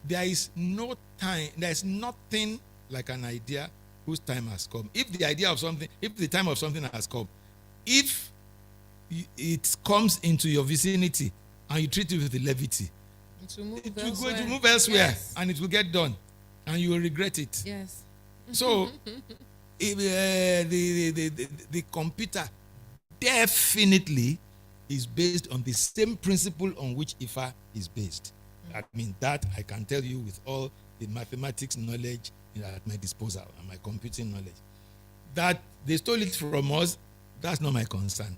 Speaker 3: There is no time, there's nothing like an idea whose time has come. If the idea of something, if the time of something has come, if it comes into your vicinity and you treat it with levity,
Speaker 4: To move
Speaker 3: it will
Speaker 4: elsewhere.
Speaker 3: go to move elsewhere
Speaker 4: Yes.
Speaker 3: and it will get done. and you will regret it.
Speaker 4: Yes.
Speaker 3: So if, the computer definitely is based on the same principle on which Ifa is based. I mean, that I can tell you with all the mathematics knowledge at my disposal and my computing knowledge. That they stole it from us, that's not my concern.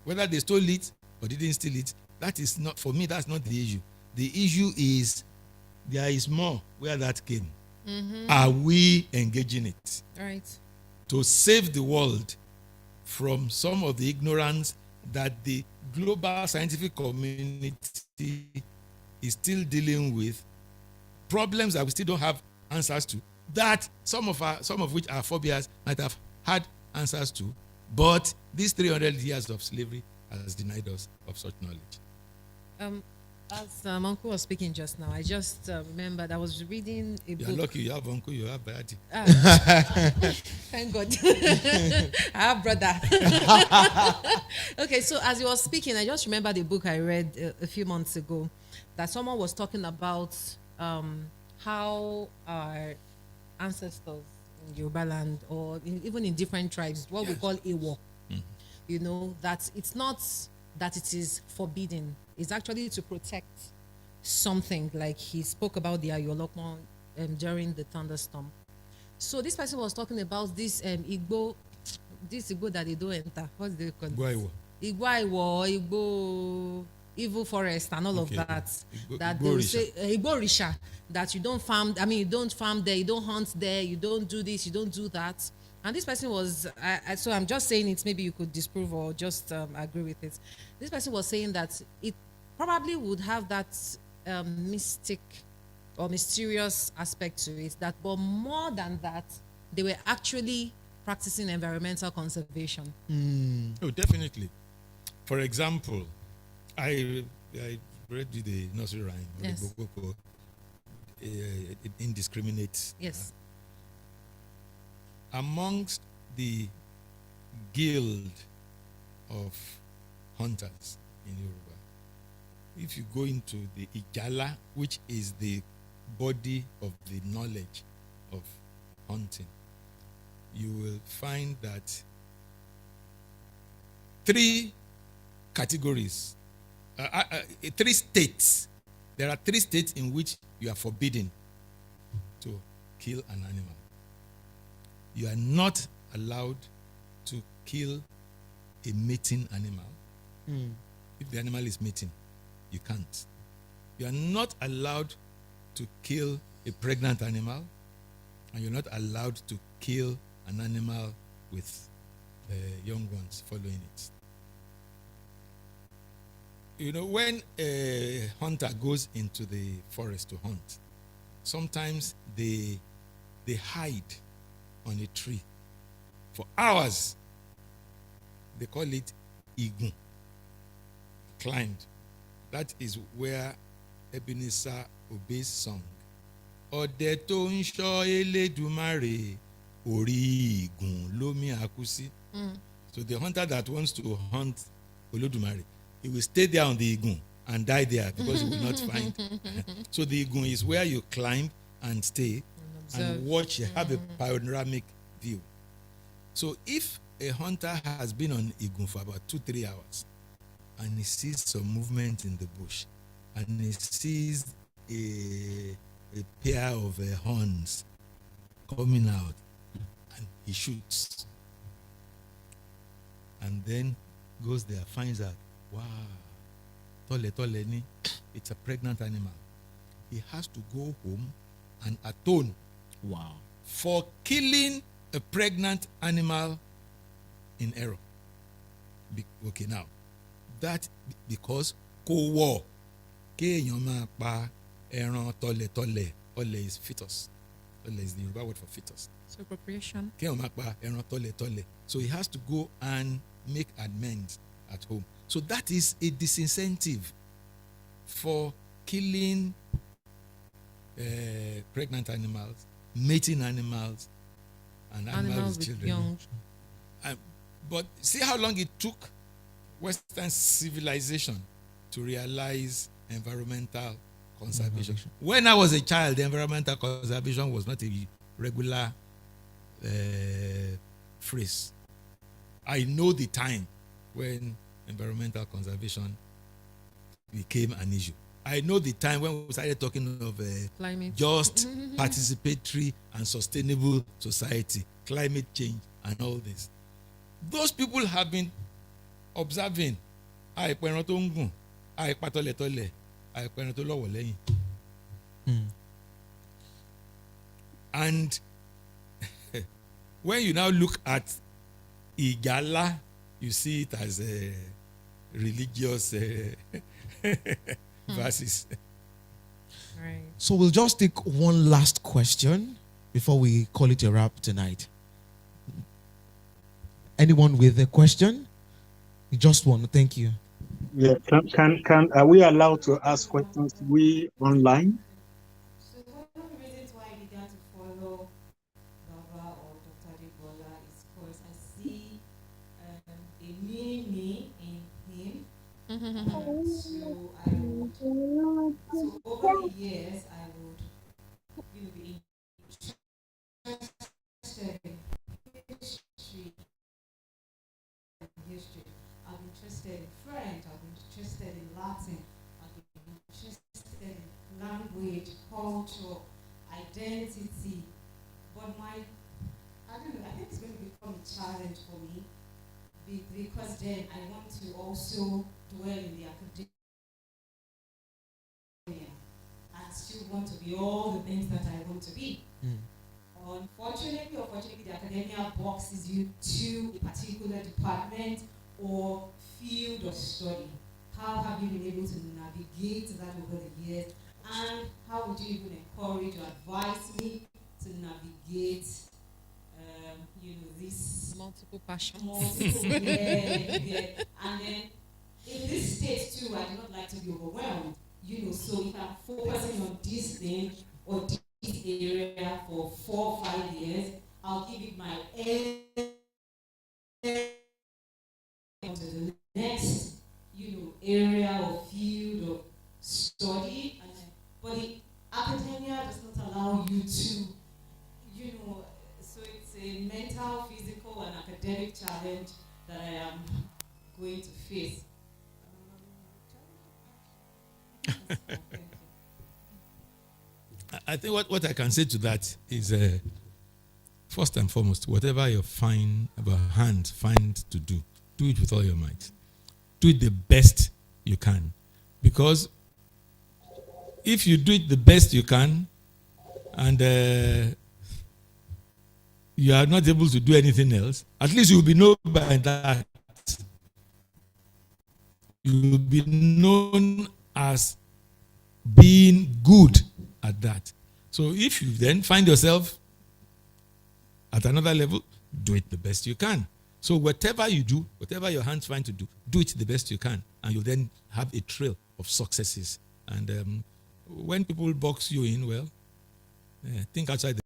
Speaker 3: Whether they stole it or didn't steal it, that is not, for me, that's not the issue. The issue is there is more where that came. Are we engaging it?
Speaker 4: Right.
Speaker 3: To save the world from some of the ignorance that the global scientific community is still dealing with, problems that we still don't have answers to, that some of which our forebears might have had answers to, but these 300 years of slavery has denied us of such knowledge.
Speaker 4: As Uncle was speaking just now, I just remembered I was reading a
Speaker 3: You're
Speaker 4: book.
Speaker 3: lucky you have uncle, you have daddy.
Speaker 4: Thank God. I have brother. Okay, so as he was speaking, I just remembered a book I read a few months ago that someone was talking about how our ancestors in Yoruba land or even in different tribes, what we call Ewo, you know, that it's not that it is forbidden. It's actually to protect something, like he spoke about the Ayolokmo during the thunderstorm. So this person was talking about this Igbo that they don't enter. What's the called? Igbo evil forest and all of that. That they will say Igbo Risha, that you don't farm. I mean, you don't farm there, you don't hunt there, you don't do this, you don't do that. And this person was, so I'm just saying it, maybe you could disprove or just agree with it. This person was saying that it probably would have that mystic or mysterious aspect to it, that, but more than that, they were actually practicing environmental conservation.
Speaker 3: Oh, definitely. For example, I read you the nursery rhyme,
Speaker 4: Yes.
Speaker 3: indiscriminate.
Speaker 4: Yes.
Speaker 3: Amongst the guild of hunters in Yoruba, if you go into the Ijala, which is the body of the knowledge of hunting, you will find that 3 categories, 3 states. There are 3 states in which you are forbidden to kill an animal. You are not allowed to kill a mating animal. If the animal is mating, you can't. You are not allowed to kill a pregnant animal, and you're not allowed to kill an animal with young ones following it. You know, when a hunter goes into the forest to hunt, sometimes they hide on a tree for hours. They call it igun. Climbed. That is where Ebenezer Obey's song. Ọdẹ tó ń ṣọ́ Elédùmarè, orí igun lómi àkúsí. So the hunter that wants to hunt Olódùmarè, he will stay there on the igun and die there because he will not find. So the igun is where you climb and stay and watch, have a panoramic view. So if a hunter has been on igun for about 2-3 hours and he sees some movement in the bush and he sees a pair of horns coming out and he shoots and then goes there, finds out, wow, tole ni, it's a pregnant animal. He has to go home and atone for killing a pregnant animal in error. Okay, now, that because ko kéèyàn máa pa ẹran tole is fetus. Tole is the Yoruba word for fetus.
Speaker 4: So appropriation.
Speaker 3: Kéèyàn máa pa ẹran tole. So he has to go and make amends at home. So that is a disincentive for killing pregnant animals, mating animals, and animals with children.
Speaker 4: Young.
Speaker 3: But see how long it took Western civilization to realize environmental conservation. When I was a child, environmental conservation was not a regular phrase. I know the time when environmental conservation became an issue. I know the time when we started talking of
Speaker 4: Climate.
Speaker 3: just participatory and sustainable society, climate change, and all this. Those people have been observing. And when you now look at Igala, you see it as a religious verses.
Speaker 4: Right.
Speaker 6: So we'll just take one last question before we call it a wrap tonight. Anyone with a question? Just one. Thank you.
Speaker 7: Yeah, can are we allowed to ask questions we online?
Speaker 2: So one of the reasons why I began to follow Baba or Dr. Adegbola is because I see a me in him. So over the years, I would be interested in history. I'm interested in French. I'm interested in Latin. I'm interested in language, culture, identity. But I don't know, I think it's going to become a challenge for me because then I want to also dwell in the academia and still want to be all the things that I want to be. Unfortunately or fortunately, the academia boxes you to a particular department or field of study. How have you been able to navigate that over the years? And how would you even encourage or advise me to navigate, this
Speaker 4: Multiple passions.
Speaker 2: yeah. And then in this state too, I do not like to be overwhelmed. So if I'm focusing on this thing or this area for 4 or 5 years, I'll give it my to the next, area or field of study. But the academia does not allow you to, so it's a mental, physical, and academic challenge that I am going to face.
Speaker 3: I think what I can say to that is, first and foremost, whatever you find to do it with all your might. Do it the best you can. Because if you do it the best you can and you are not able to do anything else, at least you will be known by that. You will be known as being good at that. So if you then find yourself at another level, do it the best you can. So whatever you do, whatever your hands find to do it the best you can. And you'll then have a trail of successes. And when people box you in, well, think outside the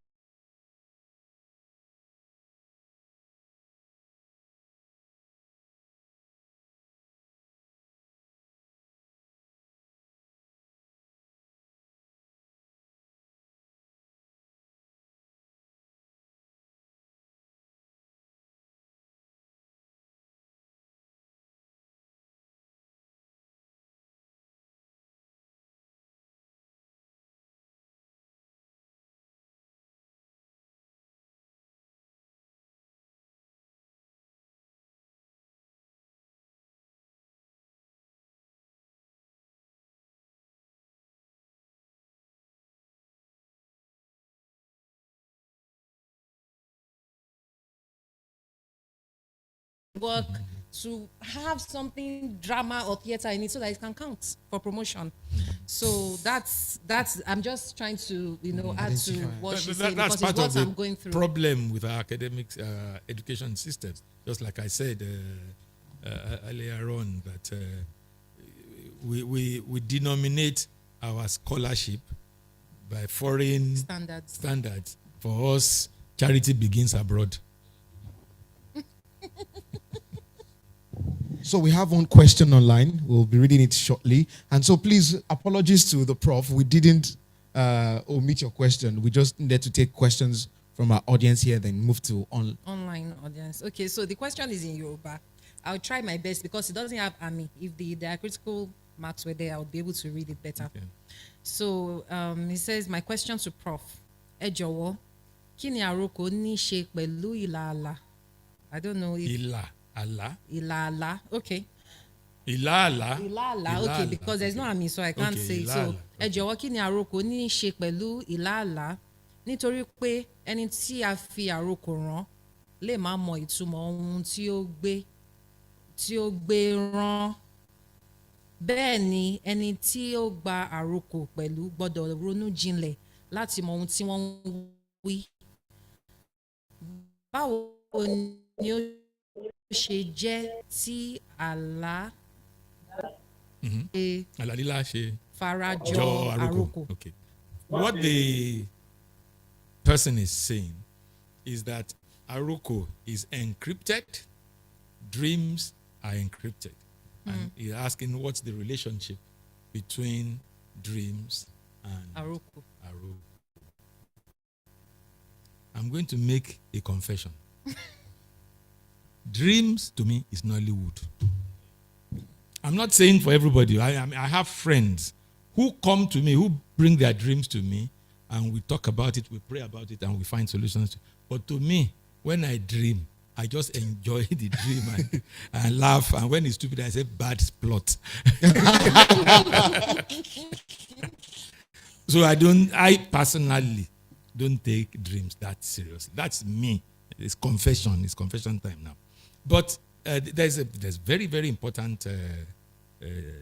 Speaker 4: work to have something drama or theater in it so that it can count for promotion. So that's I'm just trying to add to what she's saying
Speaker 3: that's
Speaker 4: because
Speaker 3: part
Speaker 4: it's what
Speaker 3: of the
Speaker 4: I'm going through.
Speaker 3: problem with our academic education systems. Just like I said earlier on, that we denominate our scholarship by foreign standards. For us, charity begins abroad.
Speaker 6: So we have one question online. We'll be reading it shortly. And so please, apologies to the prof. We didn't omit your question. We just needed to take questions from our audience here, then move to
Speaker 4: online audience. Okay, so the question is in Yoruba. I'll try my best because it doesn't have Ami. If the diacritical marks were there, I would be able to read it better.
Speaker 3: Okay.
Speaker 4: So he says, my question to Prof. Ẹ jọ̀wọ́, kí ni àrokò ní ṣe pẹ̀lú ìlà àlà? I don't know if
Speaker 3: Ìlà àlà.
Speaker 4: ìlà àlà. Okay.
Speaker 3: Ìlà àlà.
Speaker 4: Ìlà àlà. Okay, because there's no Ami, so I can't say.
Speaker 3: ìlà
Speaker 4: So
Speaker 3: àlà.
Speaker 4: ẹ jọ̀wọ́, kí ni àrokò ní ṣe pẹ̀lú ìlà àlà? Nítorí pé ẹni tí a fi àrokò rán lè má mọ ìtumọ̀ ohun tí ó gbé rán. Bẹ́ẹ̀ ni ẹni tí ó gba àrokò pẹ̀lú gbọ́dọ̀ ronú jinlẹ̀ láti mọ ohun tí wọ́n ń wí. Báwo ni ó ṣe jẹ́ tí àlá
Speaker 3: Àlà lílá ṣe
Speaker 4: farajọ àrokò?
Speaker 3: Okay. What the person is saying is that Aroko is encrypted, dreams are encrypted. And he's asking what's the relationship between dreams and
Speaker 4: Àrokò.
Speaker 3: Aroko. I'm going to make a confession. Dreams to me is Nollywood. I'm not saying for everybody. I have friends who come to me, who bring their dreams to me, and we talk about it, we pray about it, and we find solutions. But to me, when I dream, I just enjoy the dream and laugh. And when it's stupid, I say, bad plot. So I personally don't take dreams that seriously. That's me. It's confession. It's confession time now. But there's very, very important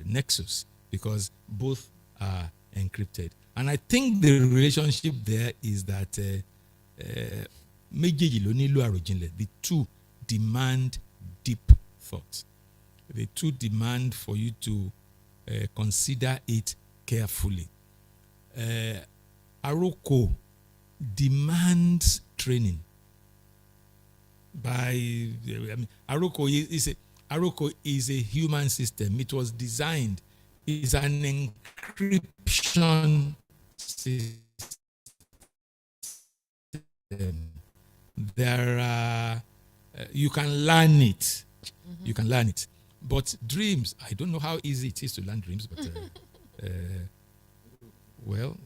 Speaker 3: nexus because both are encrypted. And I think the relationship there is that the two demand deep thought. The two demand for you to consider it carefully. Aroko demands training. Aroko is a human system. It was designed. It's an encryption system. There are you can learn it. You can learn it. But dreams, I don't know how easy it is to learn dreams, but well,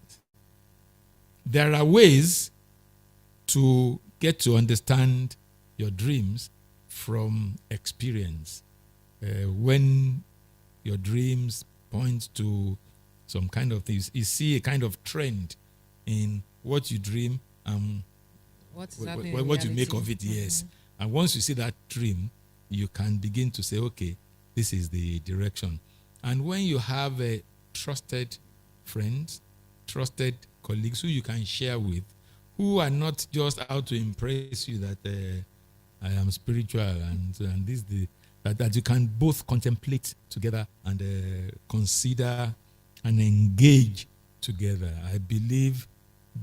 Speaker 3: there are ways to get to understand your dreams from experience. When your dreams point to some kind of things, you see a kind of trend in what you dream and what you make of it, yes. And once you see that dream, you can begin to say, okay, this is the direction. And when you have a trusted friends, trusted colleagues who you can share with, who are not just out to impress you that I am spiritual and this that you can both contemplate together and consider and engage together. I believe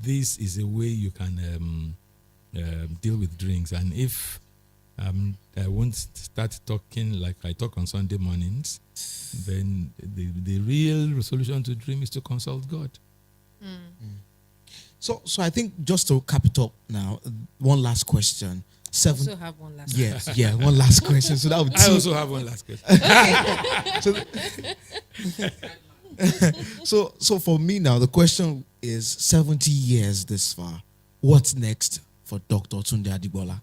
Speaker 3: this is a way you can deal with dreams. And if I won't start talking like I talk on Sunday mornings, then the real solution to dream is to consult God.
Speaker 6: So I think just to cap it up now, one last question.
Speaker 4: I also have one last
Speaker 6: question. Yeah, one last question. So that would
Speaker 3: I also have one last question.
Speaker 6: So for me now, the question is 70 years this far. What's next for Dr. Tunde Adegbola?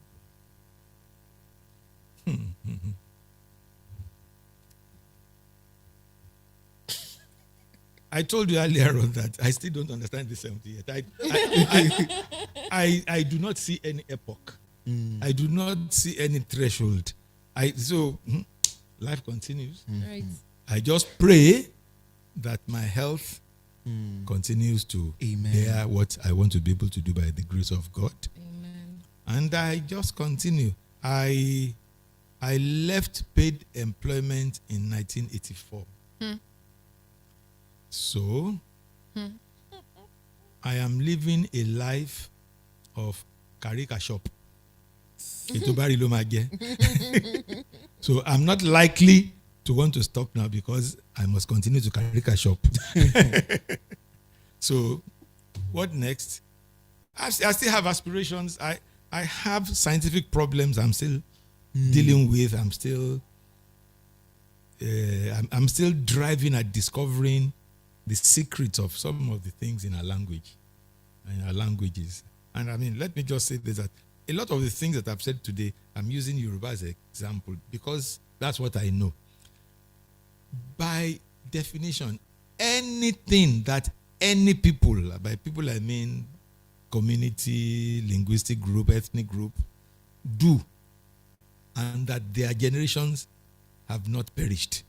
Speaker 3: I told you earlier on that I still don't understand the 70 years. I do not see any epoch. I do not see any threshold. So life continues.
Speaker 4: Right.
Speaker 3: I just pray that my health continues to bear what I want to be able to do by the grace of God.
Speaker 4: Amen.
Speaker 3: And I just continue. I left paid employment in 1984. So I am living a life of Karika shop. Itobari lo ma jẹ. So I'm not likely to want to stop now because I must continue to carry a shop. So what next? I still have aspirations. I have scientific problems I'm still dealing with. I'm still I'm still driving at discovering the secrets of some of the things in our language and our languages. And I mean, let me just say this, that a lot of the things that I've said today, I'm using Yoruba as an example because that's what I know. By definition, anything that any people, by people I mean community, linguistic group, ethnic group, do, and that their generations have not perished,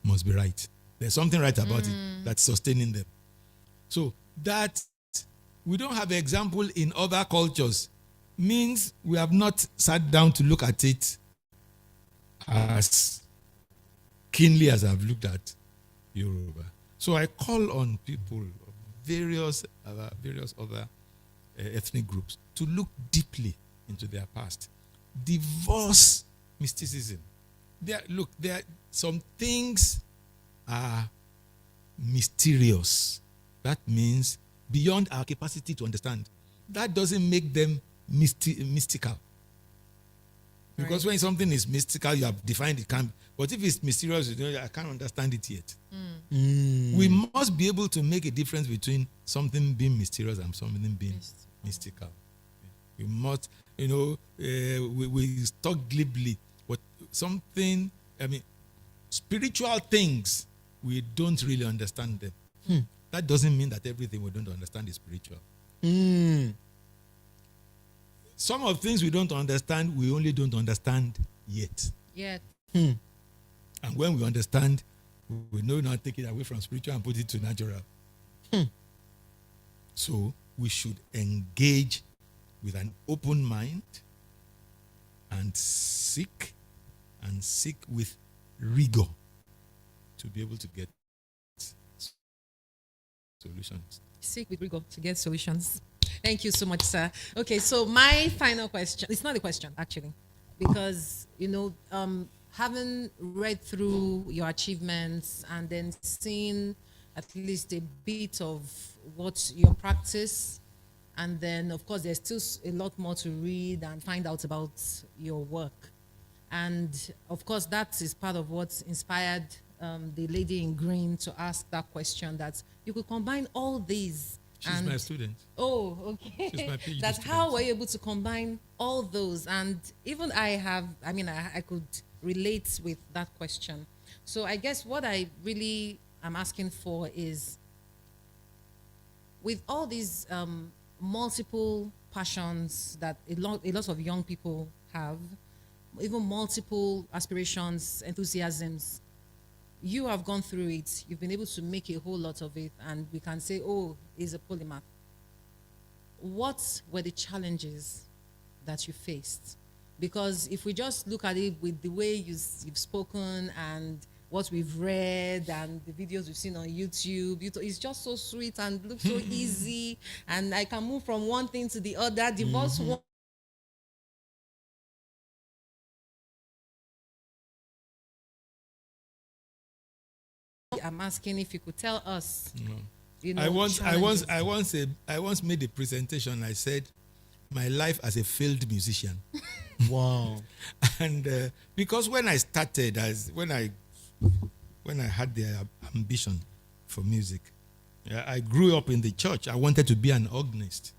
Speaker 3: must be right. There's something right about it that's sustaining them. So that we don't have an example in other cultures means we have not sat down to look at it as keenly as I've looked at Yoruba. So I call on people of various other ethnic groups to look deeply into their past. Divorce mysticism. There are some things are mysterious. That means beyond our capacity to understand. That doesn't make them mystical. Because when something is mystical, you have defined it. But if it's mysterious, I can't understand it yet. We must be able to make a difference between something being mysterious and something being mystical. We must, we talk glibly, but something, spiritual things, we don't really understand them. That doesn't mean that everything we don't understand is spiritual. Some of the things we don't understand, we only don't understand yet. And when we understand, we know not take it away from spiritual and put it to natural. So we should engage with an open mind and seek with rigor to be able to get solutions.
Speaker 4: Seek with rigor to get solutions. Thank you so much, sir. Okay, so my final question, it's not a question actually, because, having read through your achievements and then seen at least a bit of what your practice, and then of course there's still a lot more to read and find out about your work. And of course that is part of what inspired the lady in green to ask that question, that you could combine all these.
Speaker 3: She's my student.
Speaker 4: Oh, okay.
Speaker 3: She's my PhD
Speaker 4: That's
Speaker 3: student.
Speaker 4: how we're able to combine all those. And even I could relate with that question. So I guess what I really am asking for is, with all these multiple passions that a lot of young people have, even multiple aspirations, enthusiasms, you have gone through it, you've been able to make a whole lot of it, and we can say, oh, he's a polymath. What were the challenges that you faced? Because if we just look at it with the way you've spoken and what we've read and the videos we've seen on YouTube, it's just so sweet and looks so easy, and I can move from one thing to the other. Divorce one. I'm asking if you could tell us.
Speaker 3: I once made a presentation. I said, my life as a failed musician.
Speaker 6: Wow.
Speaker 3: And because when I started, when I had the ambition for music, I grew up in the church. I wanted to be an organist.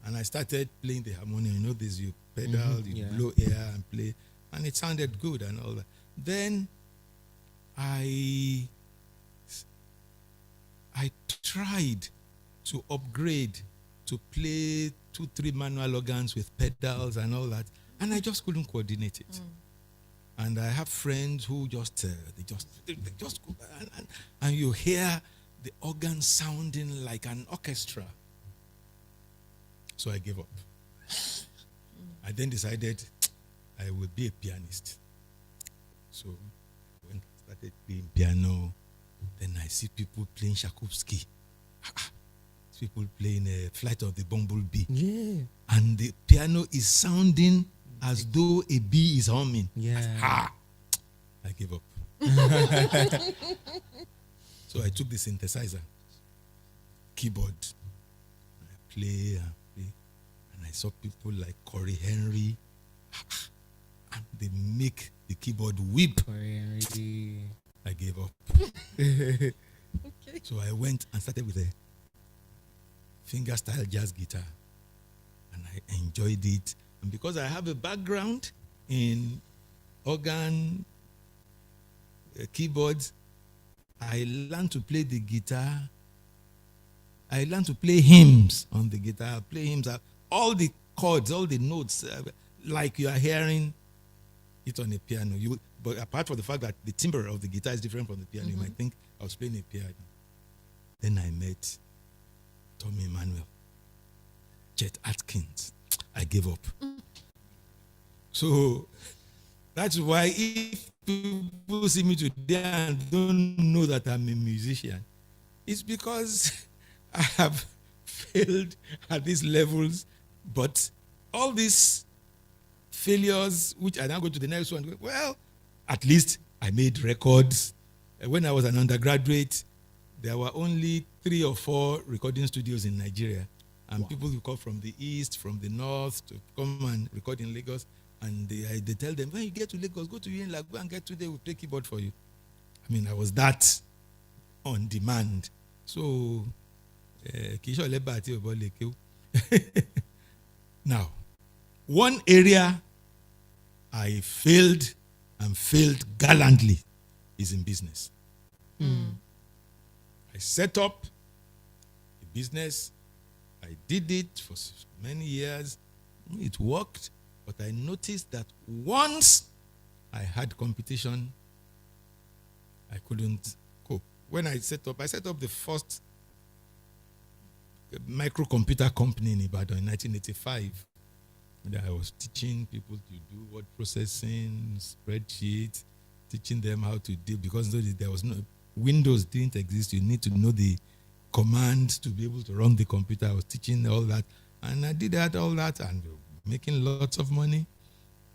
Speaker 3: And I started playing the harmonium. This, you pedal, you blow air and play. And it sounded good and all that. Then I tried to upgrade to play 2-3 manual organs with pedals and all that, and I just couldn't coordinate it. And I have friends who just go, and you hear the organ sounding like an orchestra. So I gave up. I then decided I would be a pianist. So when I started playing piano, then I see people playing Tchaikovsky. People playing Flight of the Bumblebee.
Speaker 6: Yeah.
Speaker 3: And the piano is sounding as though a bee is humming.
Speaker 6: Yeah.
Speaker 3: I gave up. So I took the synthesizer, keyboard, and I play and play. And I saw people like Corey Henry, and they make the keyboard weep. I gave up.
Speaker 4: Okay.
Speaker 3: So I went and started with a finger-style jazz guitar, and I enjoyed it. And because I have a background in organ, keyboards, I learned to play the guitar. I learned to play hymns on the guitar, play hymns, all the chords, all the notes, like you are hearing it on a piano. But apart from the fact that the timbre of the guitar is different from the piano, you might think I was playing a piano. Then I met Tommy Emmanuel, Chet Atkins. I gave up. So that's why if people see me today and don't know that I'm a musician, it's because I have failed at these levels. But all these failures, which I now go to the next one, well, at least I made records. When I was an undergraduate, there were only 3 or 4 recording studios in Nigeria. And people who come from the east, from the north, to come and record in Lagos. And they tell them, when you get to Lagos, go to Unilag, go and get today, we'll play keyboard for you. I mean, I was that on demand. So, now, one area I failed and failed gallantly is in business. I set up a business. I did it for many years. It worked, but I noticed that once I had competition, I couldn't cope. When I set up the first microcomputer company in Ibadan in 1985. I was teaching people to do word processing, spreadsheets, teaching them how to do, because there was no, Windows didn't exist. You need to know the commands to be able to run the computer. I was teaching all that, and I did all that, and making lots of money.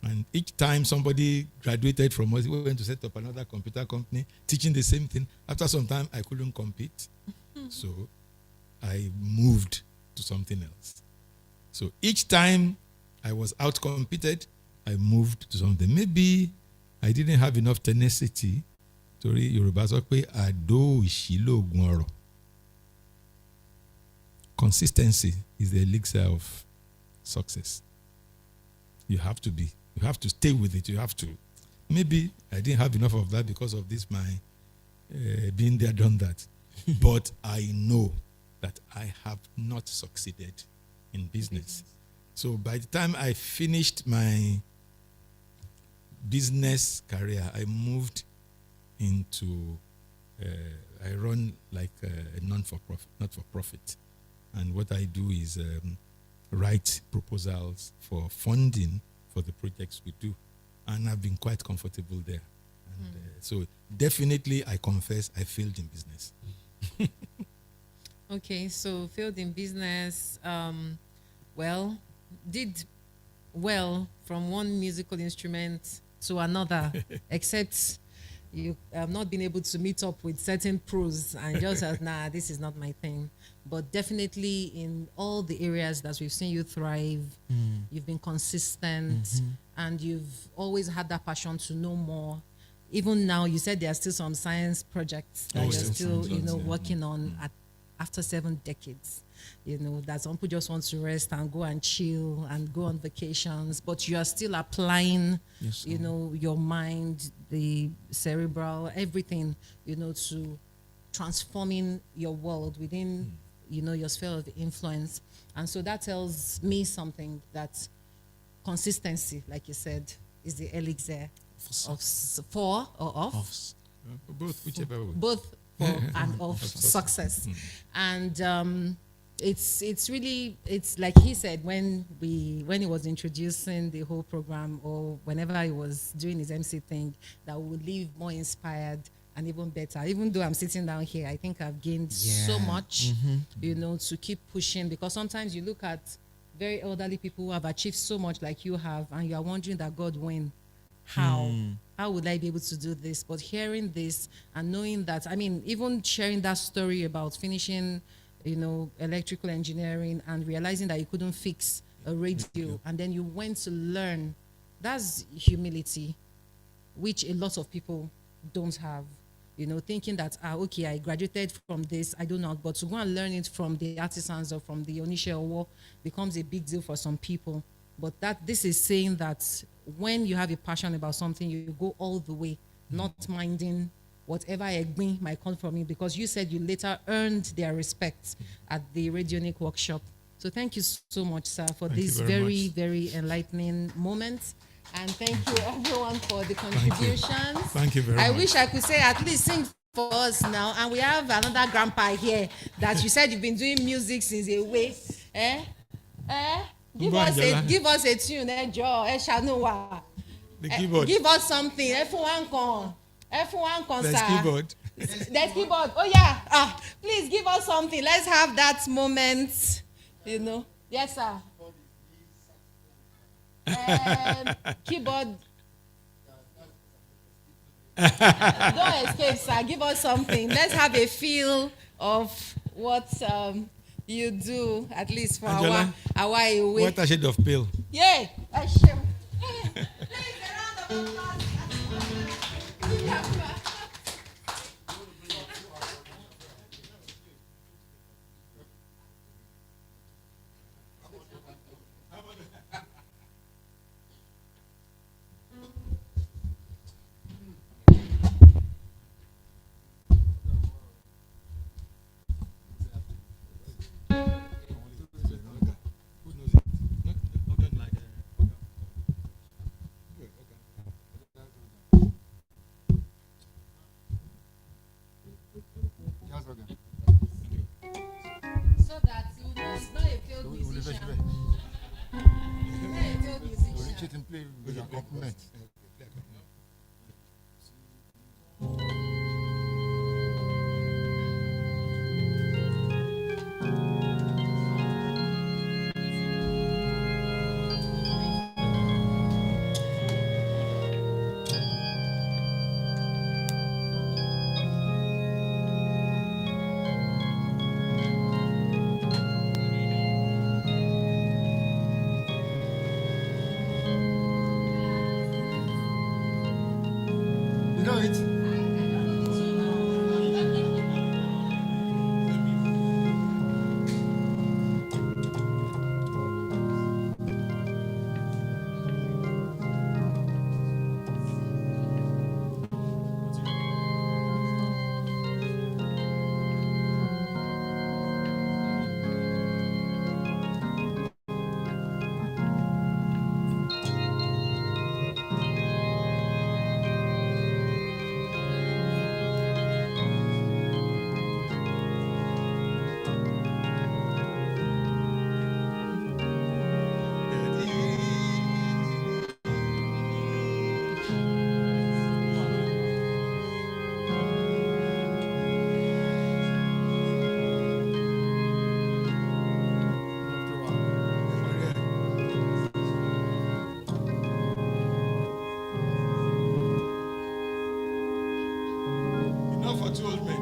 Speaker 3: And each time somebody graduated from us, we went to set up another computer company, teaching the same thing. After some time, I couldn't compete. So I moved to something else. So each time I was out-competed, I moved to something. Maybe I didn't have enough tenacity to read Yoruba. Consistency is the elixir of success. You have to stay with it. You have to. Maybe I didn't have enough of that because of this, my being there, done that. But I know that I have not succeeded in business. So by the time I finished my business career, I moved into, I run like a not-for-profit. And what I do is write proposals for funding for the projects we do. And I've been quite comfortable there. And so definitely, I confess, I failed in business.
Speaker 4: Okay, so failed in business, did well from one musical instrument to another, except you have not been able to meet up with certain pros and just said, nah, this is not my thing. But definitely in all the areas that we've seen you thrive, you've been consistent, and you've always had that passion to know more. Even now, you said there are still some science projects that you're still, working on after 7 decades. That some people just want to rest and go and chill and go on vacations, but you are still applying, your mind, the cerebral, everything, to transforming your world within, your sphere of influence. And so that tells me something, that consistency, like you said, is the elixir for or of?
Speaker 3: Both, whichever way.
Speaker 4: Both for and of success. And it's really, it's like he said when he was introducing the whole program, or whenever he was doing his MC thing, that we would leave more inspired and even better. Even though I'm sitting down here, I think I've gained so much, to keep pushing, because sometimes you look at very elderly people who have achieved so much like you have, and you are wondering that, God, when? How? How would I be able to do this? But hearing this and knowing that, I mean, even sharing that story about finishing, electrical engineering and realizing that you couldn't fix a radio, and then you went to learn, that's humility, which a lot of people don't have. Thinking that, okay, I graduated from this, I don't know, but to go and learn it from the artisans or from the Onisha Owo becomes a big deal for some people. But this is saying that when you have a passion about something, you go all the way, not minding whatever egbin might come from you, because you said you later earned their respect at the Radionic workshop. So thank you so much, sir, for this very, very enlightening moment. And thank you, everyone, for the contributions.
Speaker 3: Thank you very much.
Speaker 4: I wish I could say at least sing for us now. And we have another grandpa here that you said you've been doing music since a way. Give us a tune, Joe, Shanoa.
Speaker 3: The keyboard.
Speaker 4: Give us something. F1
Speaker 3: There's keyboard.
Speaker 4: There's keyboard. Oh yeah. Please give us something. Let's have that moment. Yes, sir. Keyboard. Don't escape, sir. Give us something. Let's have a feel of what you do, at least for
Speaker 3: Angela,
Speaker 4: our way.
Speaker 3: What a shade of pale.
Speaker 4: Yeah. Please, a round of applause. So that it's not a failed musician. Not a failed musician.
Speaker 8: Play with accompaniment. You know it?
Speaker 3: Enough for two old men.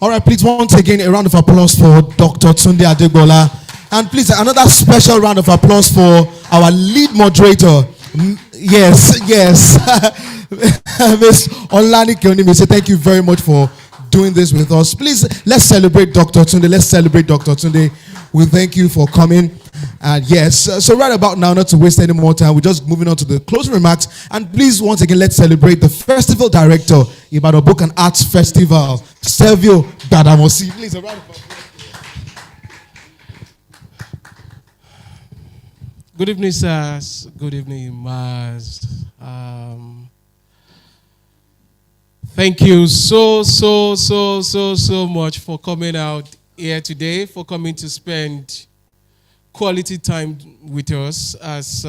Speaker 6: All right, please, once again, a round of applause for Dr. Tunde Adegbola. And please, another special round of applause for our lead moderator. Yes. Miss Olani Keonimi, say thank you very much for doing this with us. Please, let's celebrate Dr. Tunde. Let's celebrate Dr. Tunde. We thank you for coming. And yes, so right about now, not to waste any more time, we're just moving on to the closing remarks. And please, once again, let's celebrate the festival director, Ibadan Book and Arts Festival, Servio Dadamosi. Please, a round of applause.
Speaker 9: Good evening, sirs. Good evening, Mars. Thank you so much for coming out here today, for coming to spend quality time with us. As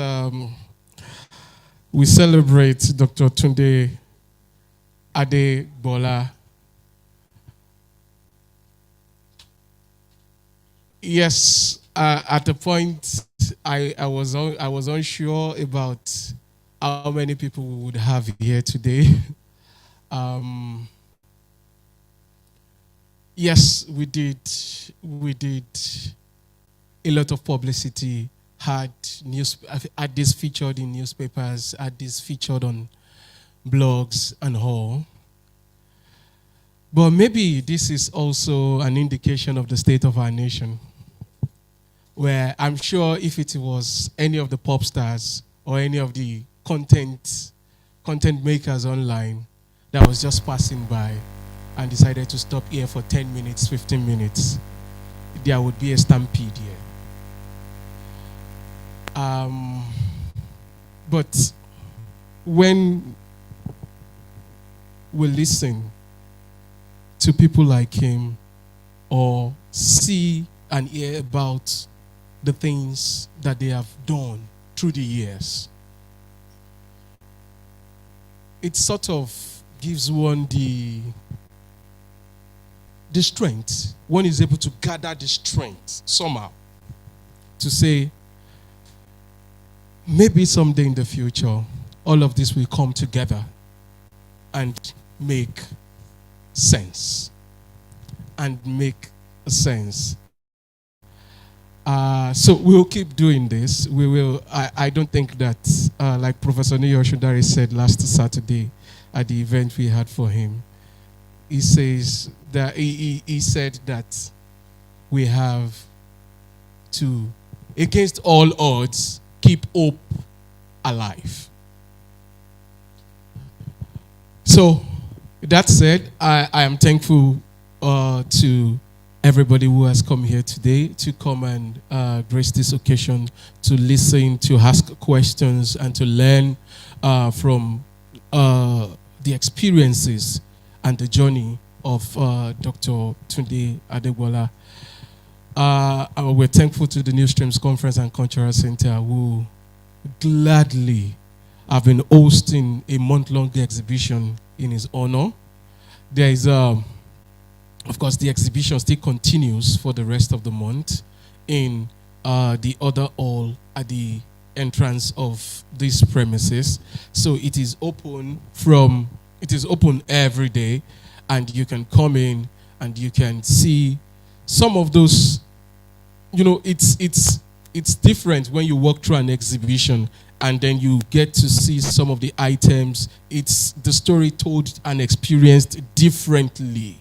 Speaker 9: we celebrate Dr. Tunde Adegbola. Yes, at the point I was unsure about how many people we would have here today. Yes, we did a lot of publicity. Had this featured in newspapers, had this featured on blogs and all. But maybe this is also an indication of the state of our nation, where I'm sure if it was any of the pop stars or any of the content makers online that was just passing by and decided to stop here for 10 minutes, 15 minutes, there would be a stampede here. But when we listen to people like him or see and hear about the things that they have done through the years, it sort of gives one the strength. One is able to gather the strength somehow to say, maybe someday in the future, all of this will come together and make sense. So we'll keep doing this. We will. I don't think that, like Professor Niyo Shudari said last Saturday at the event we had for him, he says that he said that we have to, against all odds, keep hope alive. So that said, I am thankful to everybody who has come here today to come and grace this occasion, to listen, to ask questions, and to learn from the experiences and the journey of Dr. Tunde Adegbola. We're thankful to the New Streams Conference and Cultural Center, who gladly have been hosting a month-long exhibition in his honor. There is, of course, the exhibition still continues for the rest of the month in the other hall at the entrance of these premises. So it is open every day, and you can come in and you can see some of those. You know, it's different when you walk through an exhibition and then you get to see some of the items. It's the story told and experienced differently.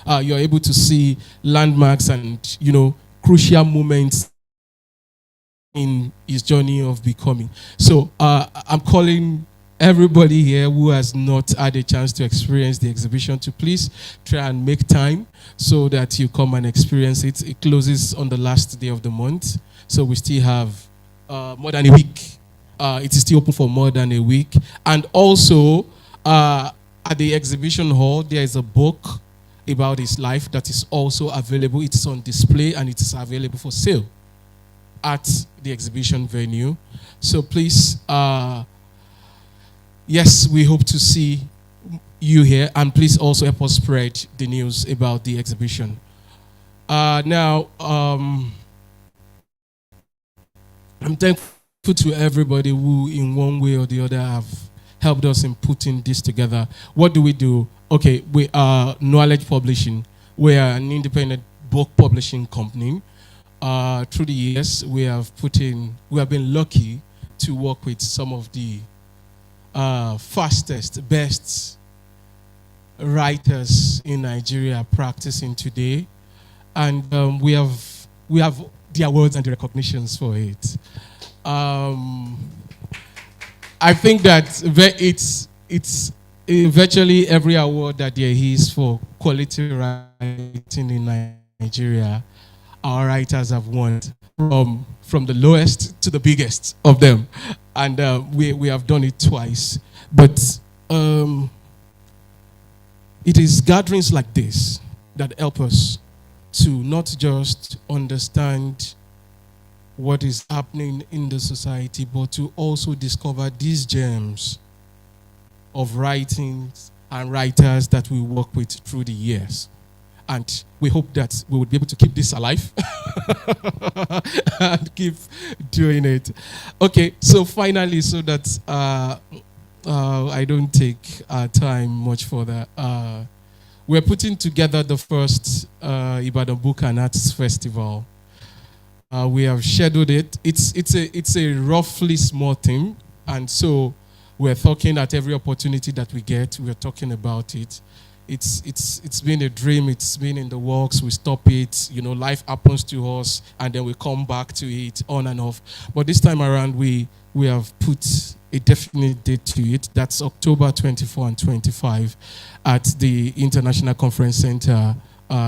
Speaker 9: You're able to see landmarks and, you know, crucial moments in his journey of becoming. So I'm calling everybody here who has not had a chance to experience the exhibition to please try and make time so that you come and experience it. It closes on the last day of the month, so we still have more than a week. It is still open for more than a week. And also, at the exhibition hall, there is a book about his life that is also available. It's on display and it is available for sale at the exhibition venue. So please, yes, we hope to see you here, and please also help us spread the news about the exhibition. Now, I'm thankful to everybody who, in one way or the other, have helped us in putting this together. What do? Okay, we are Knowledge Publishing. We are an independent book publishing company. Through the years, we have been lucky to work with some of the fastest, best writers in Nigeria practicing today, and we have the awards and the recognitions for it. I think that it's virtually every award that there is for quality writing in Nigeria, our writers have won from the lowest to the biggest of them, and we have done it twice. But it is gatherings like this that help us to not just understand what is happening in the society, but to also discover these gems of writings and writers that we work with through the years. And we hope that we will be able to keep this alive and keep doing it. Okay, so finally, so that I don't take time much further, we're putting together the first Ibadan Book and Arts Festival. We have scheduled it. It's a roughly small thing, and so we're talking at every opportunity that we get. We're talking about it. It's been a dream. It's been in the works. We stop it. You know, life happens to us, and then we come back to it on and off. But this time around, we have put a definite date to it. That's October 24 and 25 at the International Conference Center,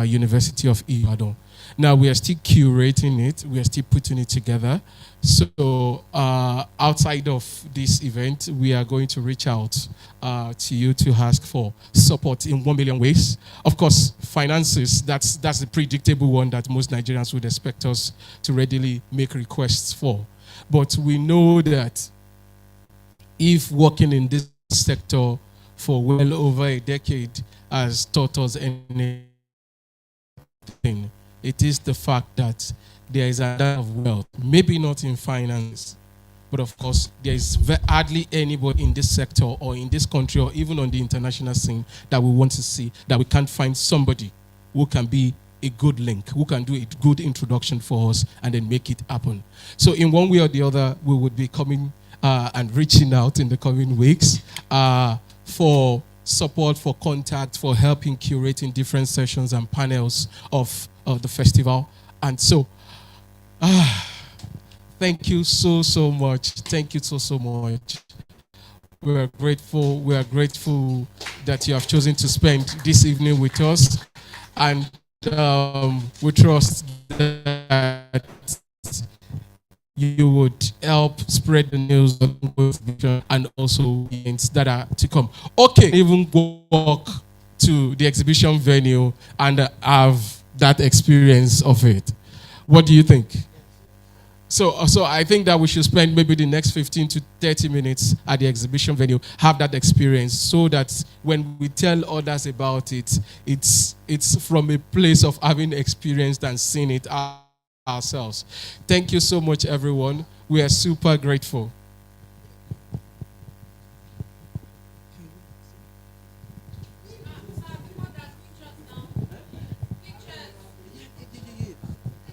Speaker 9: University of Ibadan. Now, we are still curating it. We are still putting it together. So outside of this event, we are going to reach out to you to ask for support in 1 million ways. Of course, finances, that's the predictable one that most Nigerians would expect us to readily make requests for. But we know that if working in this sector for well over a decade has taught us anything, it is the fact that there is a lot of wealth, maybe not in finance, but of course, there is hardly anybody in this sector or in this country or even on the international scene that we want to see, that we can't find somebody who can be a good link, who can do a good introduction for us and then make it happen. So in one way or the other, we would be coming and reaching out in the coming weeks for support, for contact, for helping curating different sessions and panels of the festival. And so, thank you so much. Thank you so much. We are grateful. We are grateful that you have chosen to spend this evening with us. And we trust that you would help spread the news and also events that are to come. Okay, even walk to the exhibition venue and have that experience of it. What do you think? So I think that we should spend maybe the next 15 to 30 minutes at the exhibition venue, have that experience, so that when we tell others about it, it's from a place of having experienced and seen it ourselves. Thank you so much, everyone. We are super grateful.